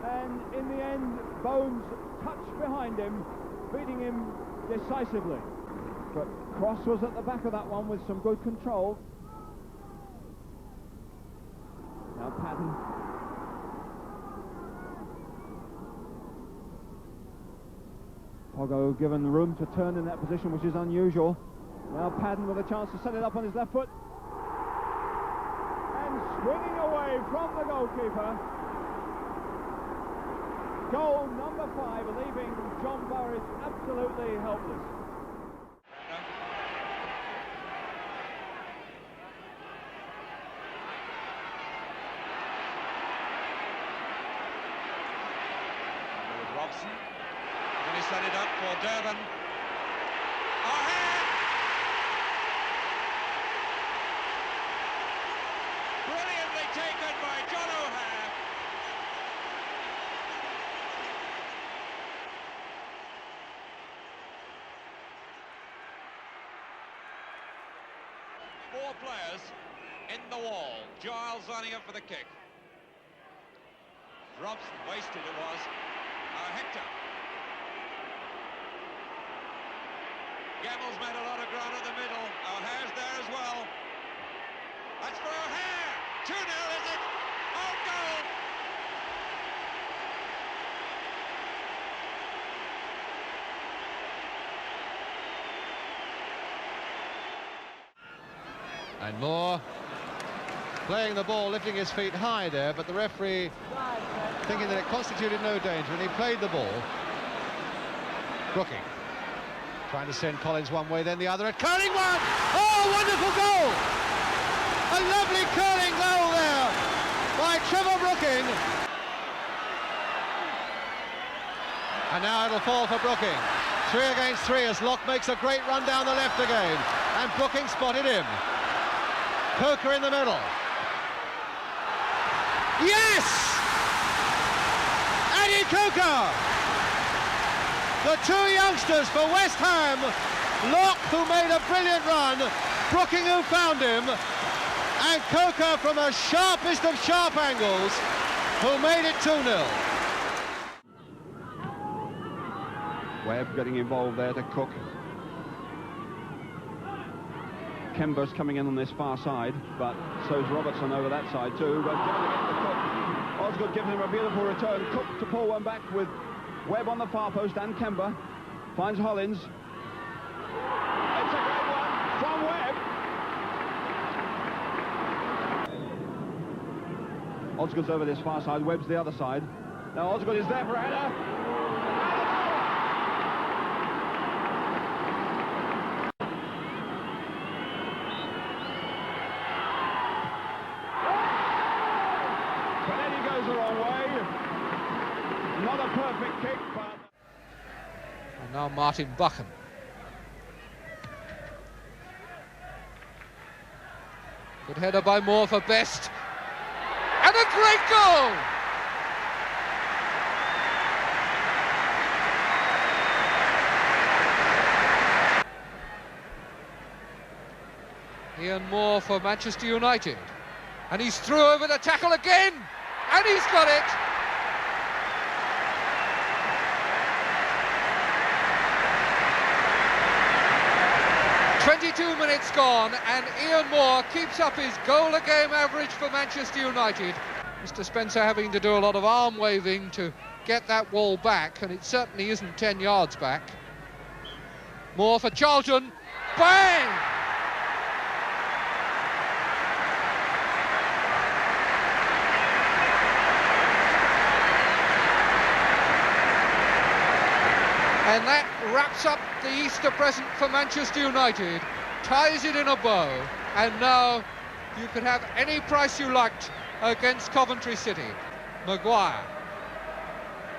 and in the end Bones touched behind him, beating him decisively. But Cross was at the back of that one with some good control. Now Padden. Foggo given room to turn in that position, which is unusual. Now Padden with a chance to set it up on his left foot. Swinging away from the goalkeeper. Goal number 5, leaving John Burridge absolutely helpless. set it up for Durban. O'Hare! Brilliantly taken by John O'Hare. Four players in the wall. Giles lining up for the kick. Robson, wasted it was. Hector. Gemmell's made a lot of ground in the middle. O'Hare's there as well. That's for O'Hare. 2-0, is it? Oh, goal! And Moore playing the ball, lifting his feet high there, but the referee thinking that it constituted no danger, and he played the ball. Brooking trying to send Collins one way, then the other. A curling one! Oh, wonderful goal! A lovely curling goal there by Trevor Brooking. And now it'll fall for Brooking. 3 against 3 as Locke makes a great run down the left again. And Brooking spotted him. Coker in the middle. Yes! Eddie Coker! The 2 youngsters for West Ham. Locke, who made a brilliant run. Brooking, who found him. And Coker from the sharpest of sharp angles, who made it 2-0. Webb getting involved there to Cook. Kemba's coming in on this far side, but so's Robertson over that side too. But given again to Cook. Osgood gives him a beautiful return. Cook to pull one back with Webb on the far post and Kemba. Finds Hollins. It's a great one from Webb. Osgood's over this far side, Webb's the other side. Now Osgood is there for a header. Not a perfect kick, but... And now Martin Buchan. Good header by Moore for Best. And a great goal! Ian Moore for Manchester United. And he's through over the tackle again! And he's got it! "22 minutes gone, and Ian Moore keeps up his goal-a-game average for Manchester United." Mr. Spencer having to do a lot of arm waving to get that wall back, and it certainly isn't 10 yards back. Moore for Charlton. Bang! And that wraps up the Easter present for Manchester United, ties it in a bow, and now you could have any price you liked against Coventry City. Maguire,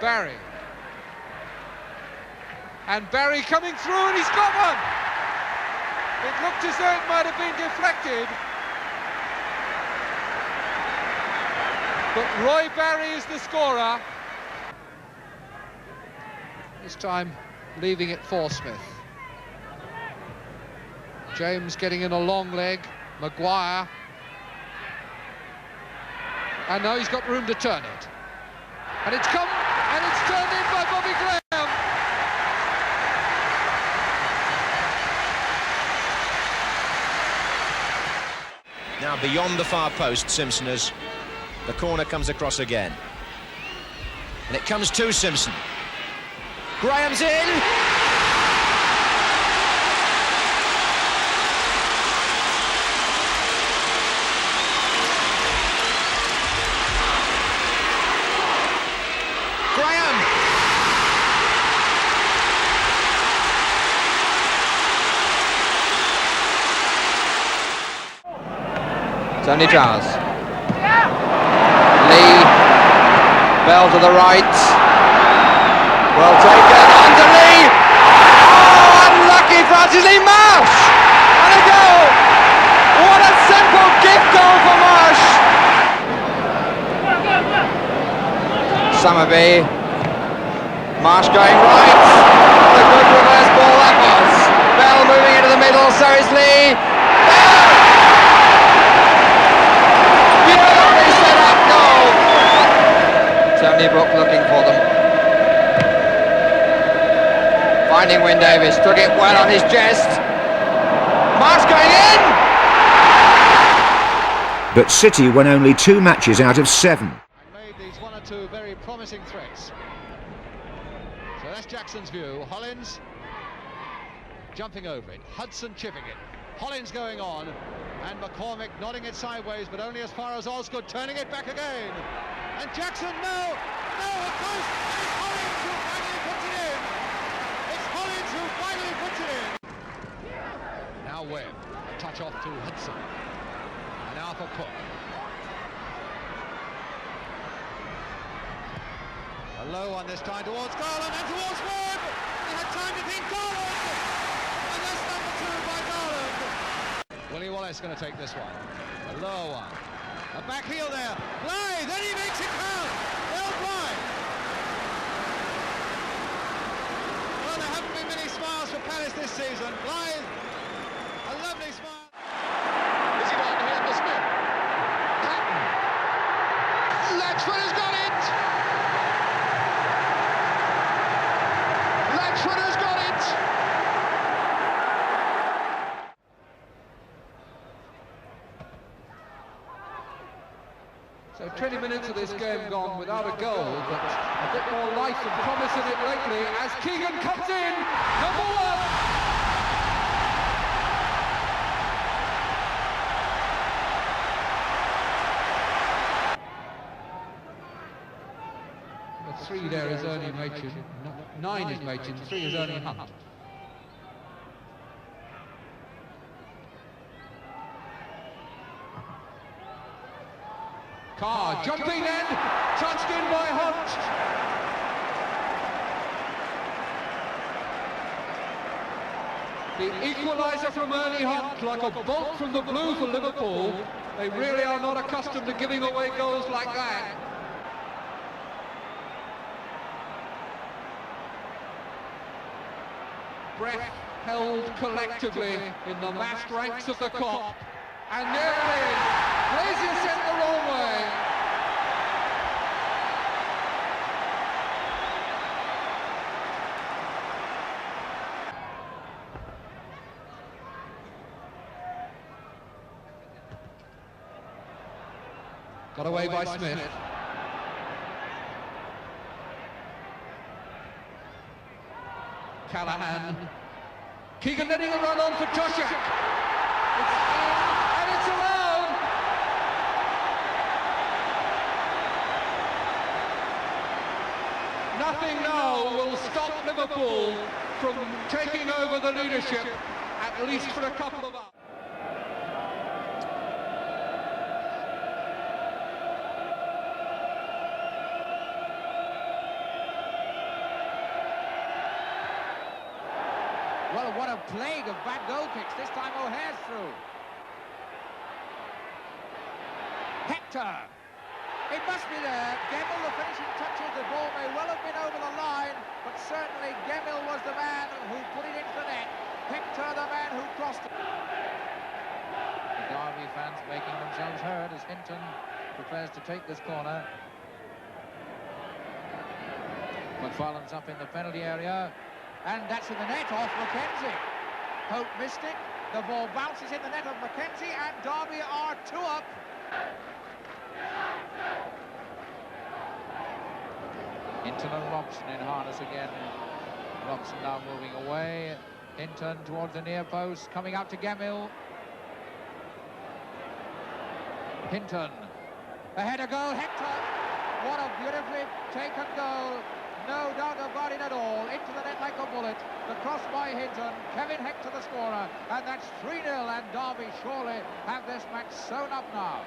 Barry, and Barry coming through, and he's got one! It looked as though it might have been deflected, but Roy Barry is the scorer. This time leaving it for Smith. James getting in a long leg. Maguire. And now he's got room to turn it. And it's come, and it's turned in by Bobby Graham. Now beyond the far post, Simpson as the corner comes across again. And it comes to Simpson. Graham's in! Graham! Tony Giles. Lee. Bell to the right. Well taken, underneath! Francis Lee Marsh! And a goal! What a simple gift goal for Marsh! Summerby. Marsh going right. What a good reverse ball that was. Bell moving into the middle, so is Lee. Bell! Beautifully set up goal. Tony Brook looking for them. Finding Wyn Davies, took it well on his chest. Marsh going in! But City won only 2 matches out of 7. Made these 1 or 2 very promising threats. So that's Jackson's view. Hollins jumping over it. Hudson chipping it. Hollins going on. And McCormick nodding it sideways, but only as far as Osgood, turning it back again. And Jackson, no, a post. It's Hollins who finally puts it in. It's Hollins who finally puts it in. Now Webb, a touch off to Hudson. And now for Cook. A low one this time towards Garland and towards Webb. He had time to think Garland. And that's number 2 by Garland. Willie Wallace going to take this one. A lower one. A back heel there. Blythe, then he makes it count. Bill Blythe. Well, there haven't been many smiles for Palace this season. Blythe, a lovely smile. Is he on here to Smith? Patton. Latchford has got it. Latchford has got it. So 20 minutes of this game gone without a goal, but a bit more life and promise in it lately as Keegan comes in, number 1! The 3 there is only Machin, 9 is Machin, 3 is only Hunt. Carr jumping in, touched in by Hunt. The equaliser from Ernie Hunt, like a bolt from the blue for Liverpool. They really are not accustomed to giving away goals like that. Breath held collectively in the massed ranks of the Kop. And there it is. Glazier sent the wrong way. Got away by Smith. Callahan. Keegan letting a run on for Joshua. It's in and it's allowed. Nothing now will stop Liverpool from taking over the leadership, at least for a couple of hours. Well, what a plague of bad goal kicks. This time O'Hare's through. Hector. It must be there. Gemmell, the finishing touches. The ball may well have been over the line, but certainly Gemmell was the man who put it into the net. Hector, the man who crossed it. The Derby fans making themselves heard as Hinton prepares to take this corner. McFarlane's up in the penalty area. And that's in the net off Mackenzie. Hope missed it. The ball bounces in the net of Mackenzie, and Derby are 2 up. Hinton and Robson in harness again. Robson now moving away. Hinton towards the near post, coming out to Gemmell. Hinton. A header goal, Hector. What a beautifully taken goal. No doubt about it at all. Into the net like a bullet. The cross by Hinton. Kevin Hector the scorer. And that's 3-0, and Derby surely have this match sewn up now.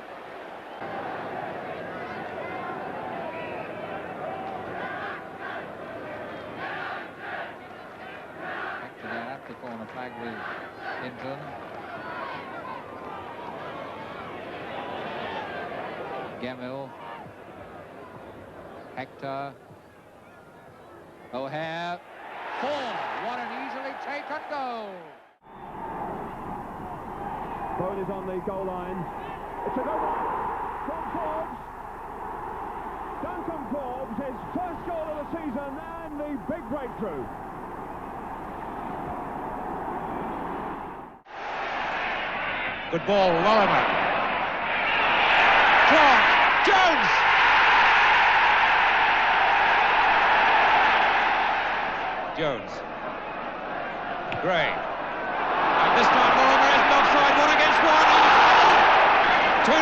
Hector there at the corner flag with Hinton. Gemmell. Hector. O'Hare. 4. What an easily taken goal. Bone is on the goal line. It's a goal from Forbes. Duncan Forbes, his first goal of the season and the big breakthrough. Good ball, Lorimer. Clark. Jones. Jones. Gray. And this time Lorimer isn't offside. 1 against 1. 2-0.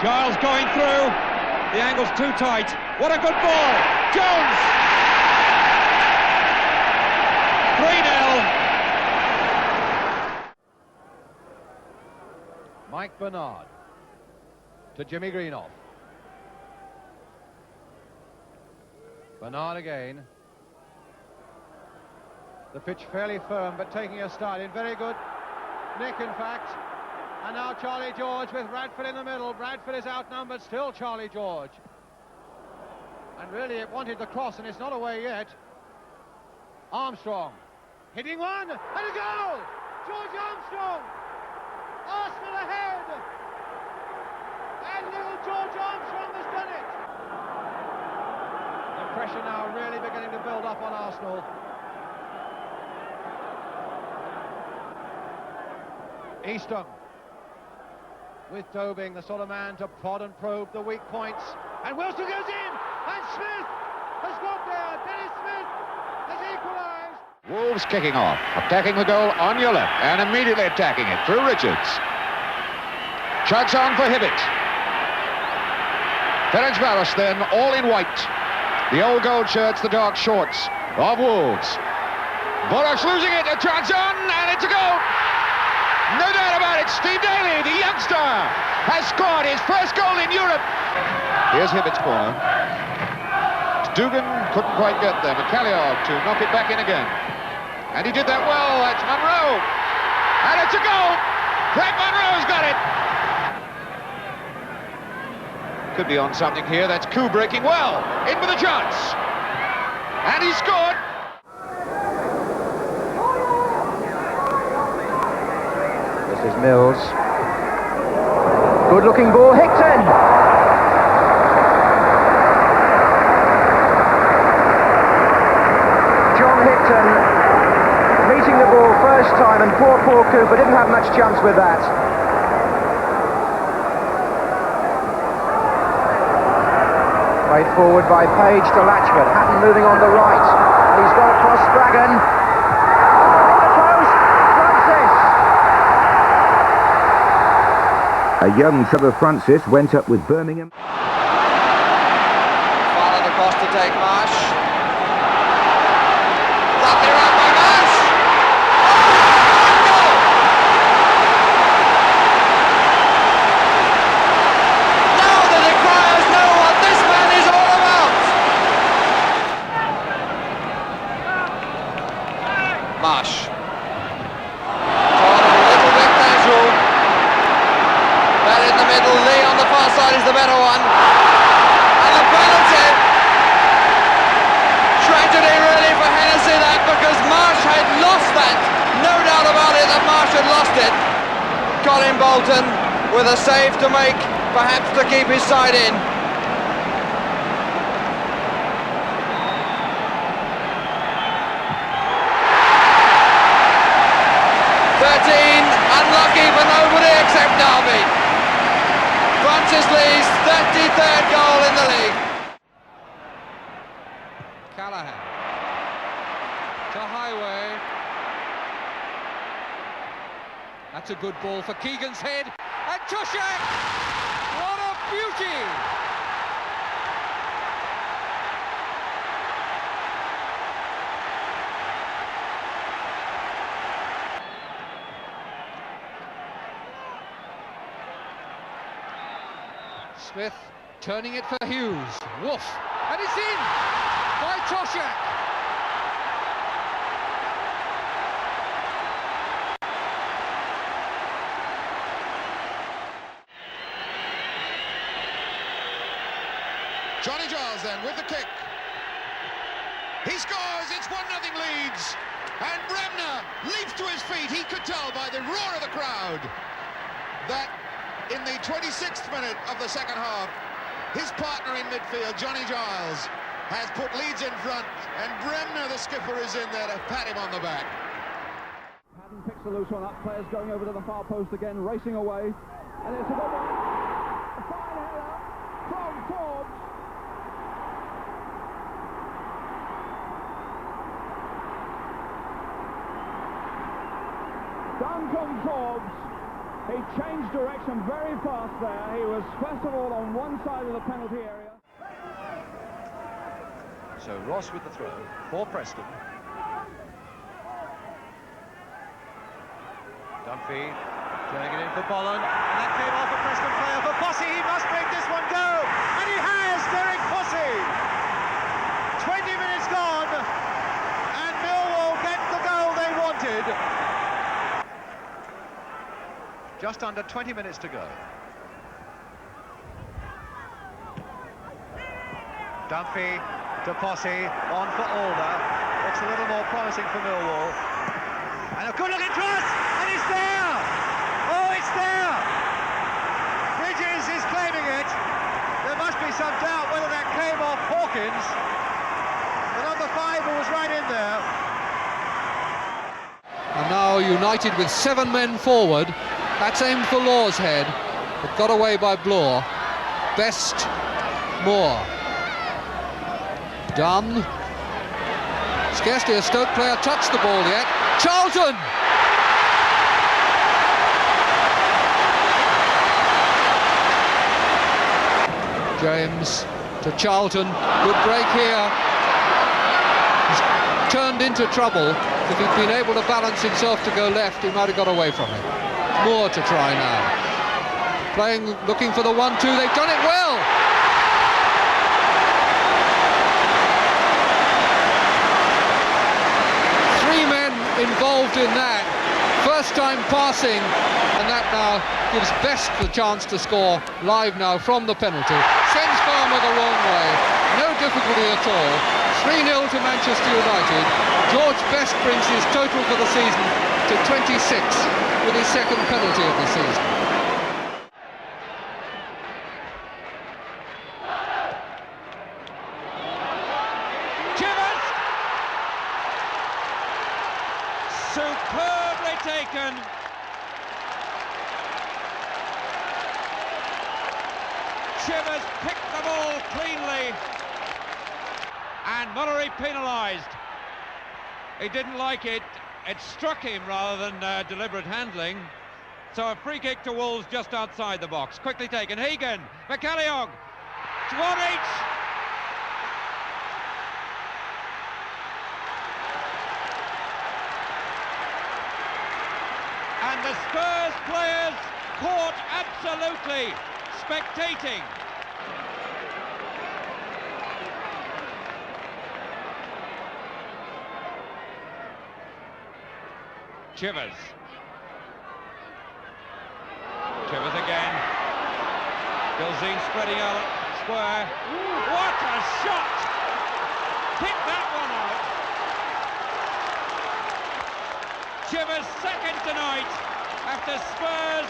Giles going through. The angle's too tight. What a good ball. Jones. 3-0. Mike Bernard to Jimmy Greenoff. Bernard again. The pitch fairly firm, but taking a start in very good nick, in fact. And now Charlie George with Bradford in the middle. Bradford is outnumbered, still Charlie George. And really it wanted the cross, and it's not away yet. Armstrong hitting one, and a goal! George Armstrong! Arsenal ahead! And little George Armstrong has done it! The pressure now really beginning to build up on Arsenal. Easton with Tobing, the sort of man to prod and probe the weak points. And Wilson goes in, and Smith has got there. Dennis Smith has equalised. Wolves kicking off, attacking the goal on your left, and immediately attacking it through Richards. Chugs on for Hibbett. Terence Barros then, all in white. The old gold shirts, the dark shorts of Wolves. Barros losing it, a chance on, and it's a goal. No doubt about it, Steve Daly, the youngster, has scored his first goal in Europe. Here's Hibbett's corner. Dugan couldn't quite get there. McCalliard to knock it back in again. And he did that well. That's Monroe. And it's a goal. Frank Monroe's got it. Could be on something here. That's Koo breaking well. In with a chance. And he scored. This is Mills. Good looking ball, Hickton. John Hickton meeting the ball first time, and poor Cooper didn't have much chance with that. Played forward by Page to Latchford. Hatton moving on the right. He's got across Spraggan. Hit the post. Francis. A young Trevor Francis went up with Birmingham. Followed across to take Marsh. Lovely run by Marsh. Oh, now the criers know what this man is all about. Marsh. In the middle, Lee on the far side is the better one. And the penalty. Tragedy really for Hennessy that, because Marsh had lost that. No doubt about it that Marsh had lost it. Colin Bolton with a save to make, perhaps to keep his side in. Unlucky for nobody except Derby. Francis Lee's 33rd goal in the league. Callahan to Highway. That's a good ball for Keegan's head. And Tushak! What a beauty! Smith turning it for Hughes. Woof! And it's in! by Toshak. Johnny Giles then with the kick. He scores, it's 1-0 Leeds. And Bremner leaps to his feet. He could tell by the roar of the crowd that in the 26th minute of the second half, his partner in midfield, Johnny Giles, has put Leeds in front, and Bremner, the skipper, is in there to pat him on the back. Patton picks the loose one up, players going over to the far post again, racing away. And it's a good one. A fine header from Forbes. Duncan Forbes, he changed direction very fast there. He was first of all on one side of the penalty area. So Ross with the throw for Preston. Dunphy turning it in for Bolland, and that came off a Preston player for Posse. He must make this one go, and he has. Derek Posse. 20 minutes gone, and Millwall get the goal they wanted. Just under 20 minutes to go. Dunphy to Posse, on for Alder. Looks a little more promising for Millwall. And a good-looking cross, and it's there! Oh, it's there! Bridges is claiming it. There must be some doubt whether that came off Hawkins. The number 5 who was right in there. And now United with 7 men forward. That's aimed for Law's head, but got away by Bloor. Best, Moore. Dunn. Scarcely a Stoke player touched the ball yet. Charlton! James to Charlton. Good break here. He's turned into trouble. If he'd been able to balance himself to go left, he might have got away from it. Moore to try now. Playing, looking for the 1-2. They've done it well. Three men involved in that. First time passing, and that now gives Best the chance to score live now from the penalty. Sends Farmer the wrong way. No difficulty at all. 3-0 to Manchester United. George Best brings his total for the season to 26 with his second penalty of the season. Chivers! Superbly taken. Chivers picked the ball cleanly. And Mullery penalised. He didn't like it. It struck him rather than deliberate handling. So a free kick to Wolves just outside the box. Quickly taken. Hegan, McCalliog. It's one each. And the Spurs players caught absolutely spectating. Chivers. Chivers again. Bilzine spreading out square. What a shot! Hit that one out. Chivers second tonight after Spurs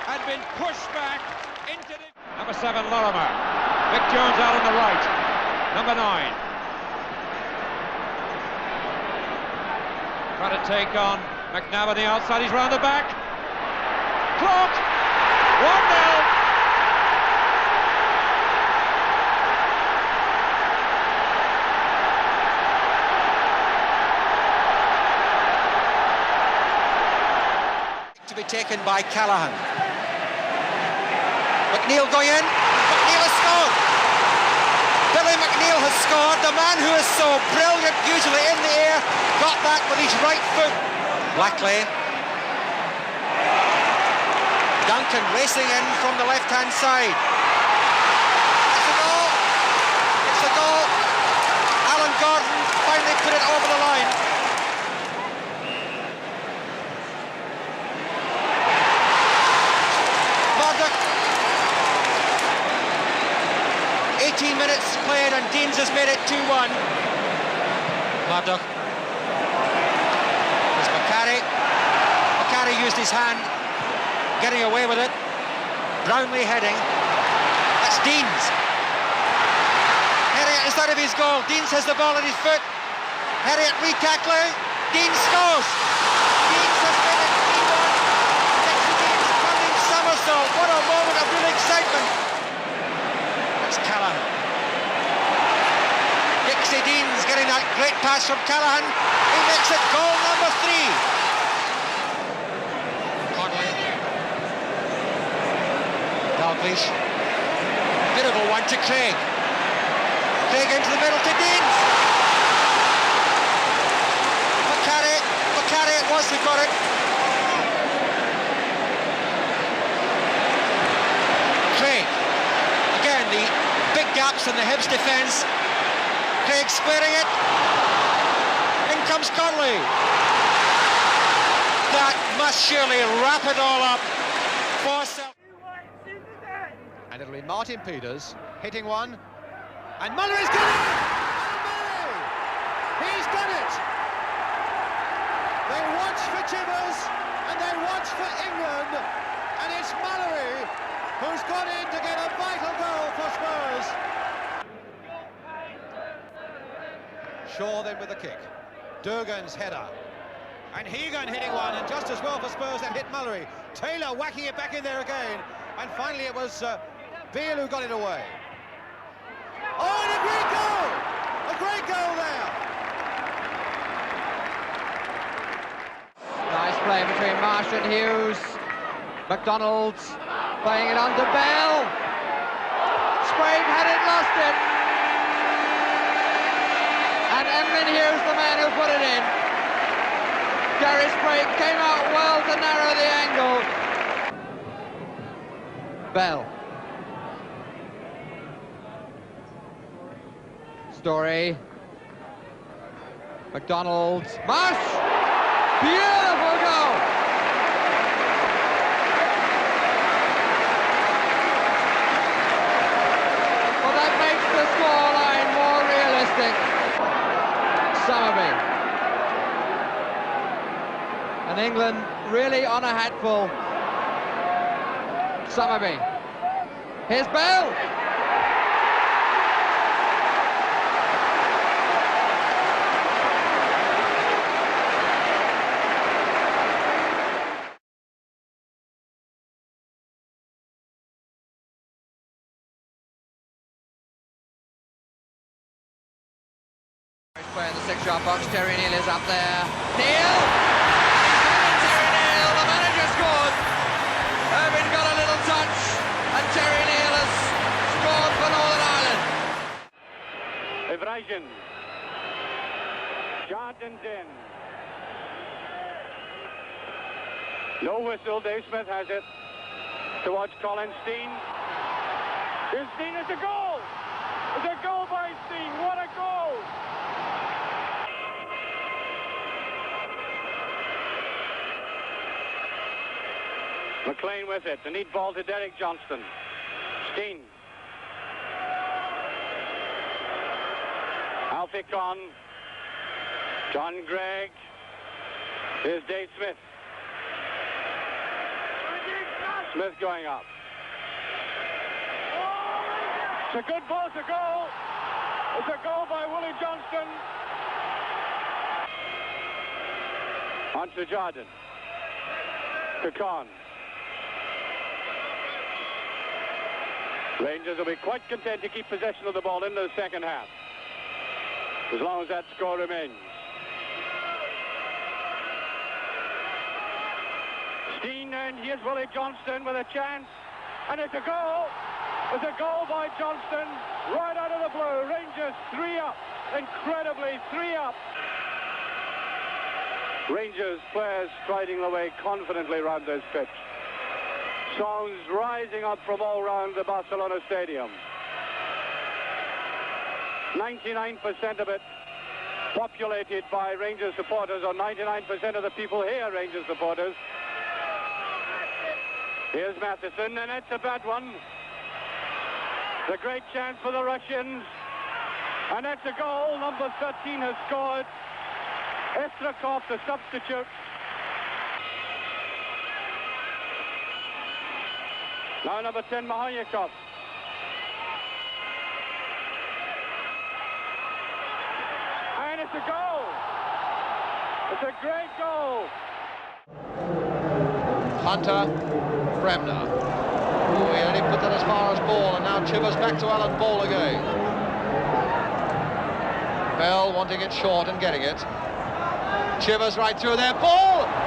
had been pushed back into the... Number 7, Lorimer. Vic Jones out on the right. Number 9. Trying to take on McNabb on the outside, he's round the back. Clock! 1-0. To be taken by Callaghan. McNeil going in. McNeil has scored. Billy McNeil has scored. The man who is so brilliant, usually in the air, got that with his right foot. Blackley. Duncan racing in from the left-hand side. It's a goal. It's a goal. Gordon finally put it over the line. Murdoch. 18 minutes played and Deans has made it 2-1. Murdoch. There's McCarry. McCarry used his hand, getting away with it. Brownlee heading. That's Deans. Heading it instead of his goal. Deans has the ball at his foot. Harriet re-tackling. Deans scores. Deans has made it 3-1. Dixie Deans turning somersault. What a moment of real excitement. That's Callaghan. Dixie Deans getting that great pass from Callaghan. He makes it goal number 3. Dalglish. Beautiful one to Craig. Craig into the middle to Deans. McCarry it was who got it. Craig. Again, the big gaps in the Hibs defence. Craig squaring it. In comes Conley. That must surely wrap it all up for Celtic. And it'll be Martin Peters hitting one. And Mullery's done it! Mullery! He's done it! They watch for Chivers and they watch for England. And it's Mullery who's gone in to get a vital goal for Spurs. Shaw then with the kick. Durgan's header. And Hegan hitting one, and just as well for Spurs that hit Mullery. Taylor whacking it back in there again. And finally it was Beale who got it away. Oh, and a great goal! A great goal there! Nice play between Marsh and Hughes. McDonald playing it on to Bell. Sprague had it, lost it. And Emlyn Hughes, the man who put it in. Gary Sprague came out well to narrow the angle. Bell. Story. McDonald. Marsh! Beautiful goal! Well, that makes the scoreline more realistic. Summerby. And England really on a hatful. Summerby. Here's Bell. Playing the 6-yard box. Terry Neal is up there. Neal! Terry Neal, the manager scored. Irving got a little touch, and Terry Neal has scored for Northern Ireland. Evrajan. Jordan's in. No whistle. Dave Smith has it. Towards Colin Steen. Here's Steen. It's a goal! It's a goal by Steen. What a goal! McLean with it. The neat ball to Derek Johnston. Steen. Alfie Conn. John Gregg. Here's Dave Smith. Smith going up. It's a good ball. It's a goal. It's a goal by Willie Johnston. On to Jordan. To Conn. Rangers will be quite content to keep possession of the ball in the second half, as long as that score remains. Steen, and here's Willie Johnston with a chance, and it's a goal. It's a goal by Johnston, right out of the blue. Rangers 3 up, incredibly 3 up. Rangers players striding their way confidently around this pitch. Songs rising up from all around the Barcelona stadium. 99% of it populated by Rangers supporters, or 99% of the people here are Rangers supporters. Here's Matheson, and it's a bad one. It's a great chance for the Russians, and that's a goal. Number 13 has scored. Estrakov, the substitute. Now number 10, Mahonyakov. And it's a goal. It's a great goal. Hunter, Bremner. Oh, he only put that as far as Ball, and now Chivers back to Alan Ball again. Bell wanting it short and getting it. Chivers right through there. Ball!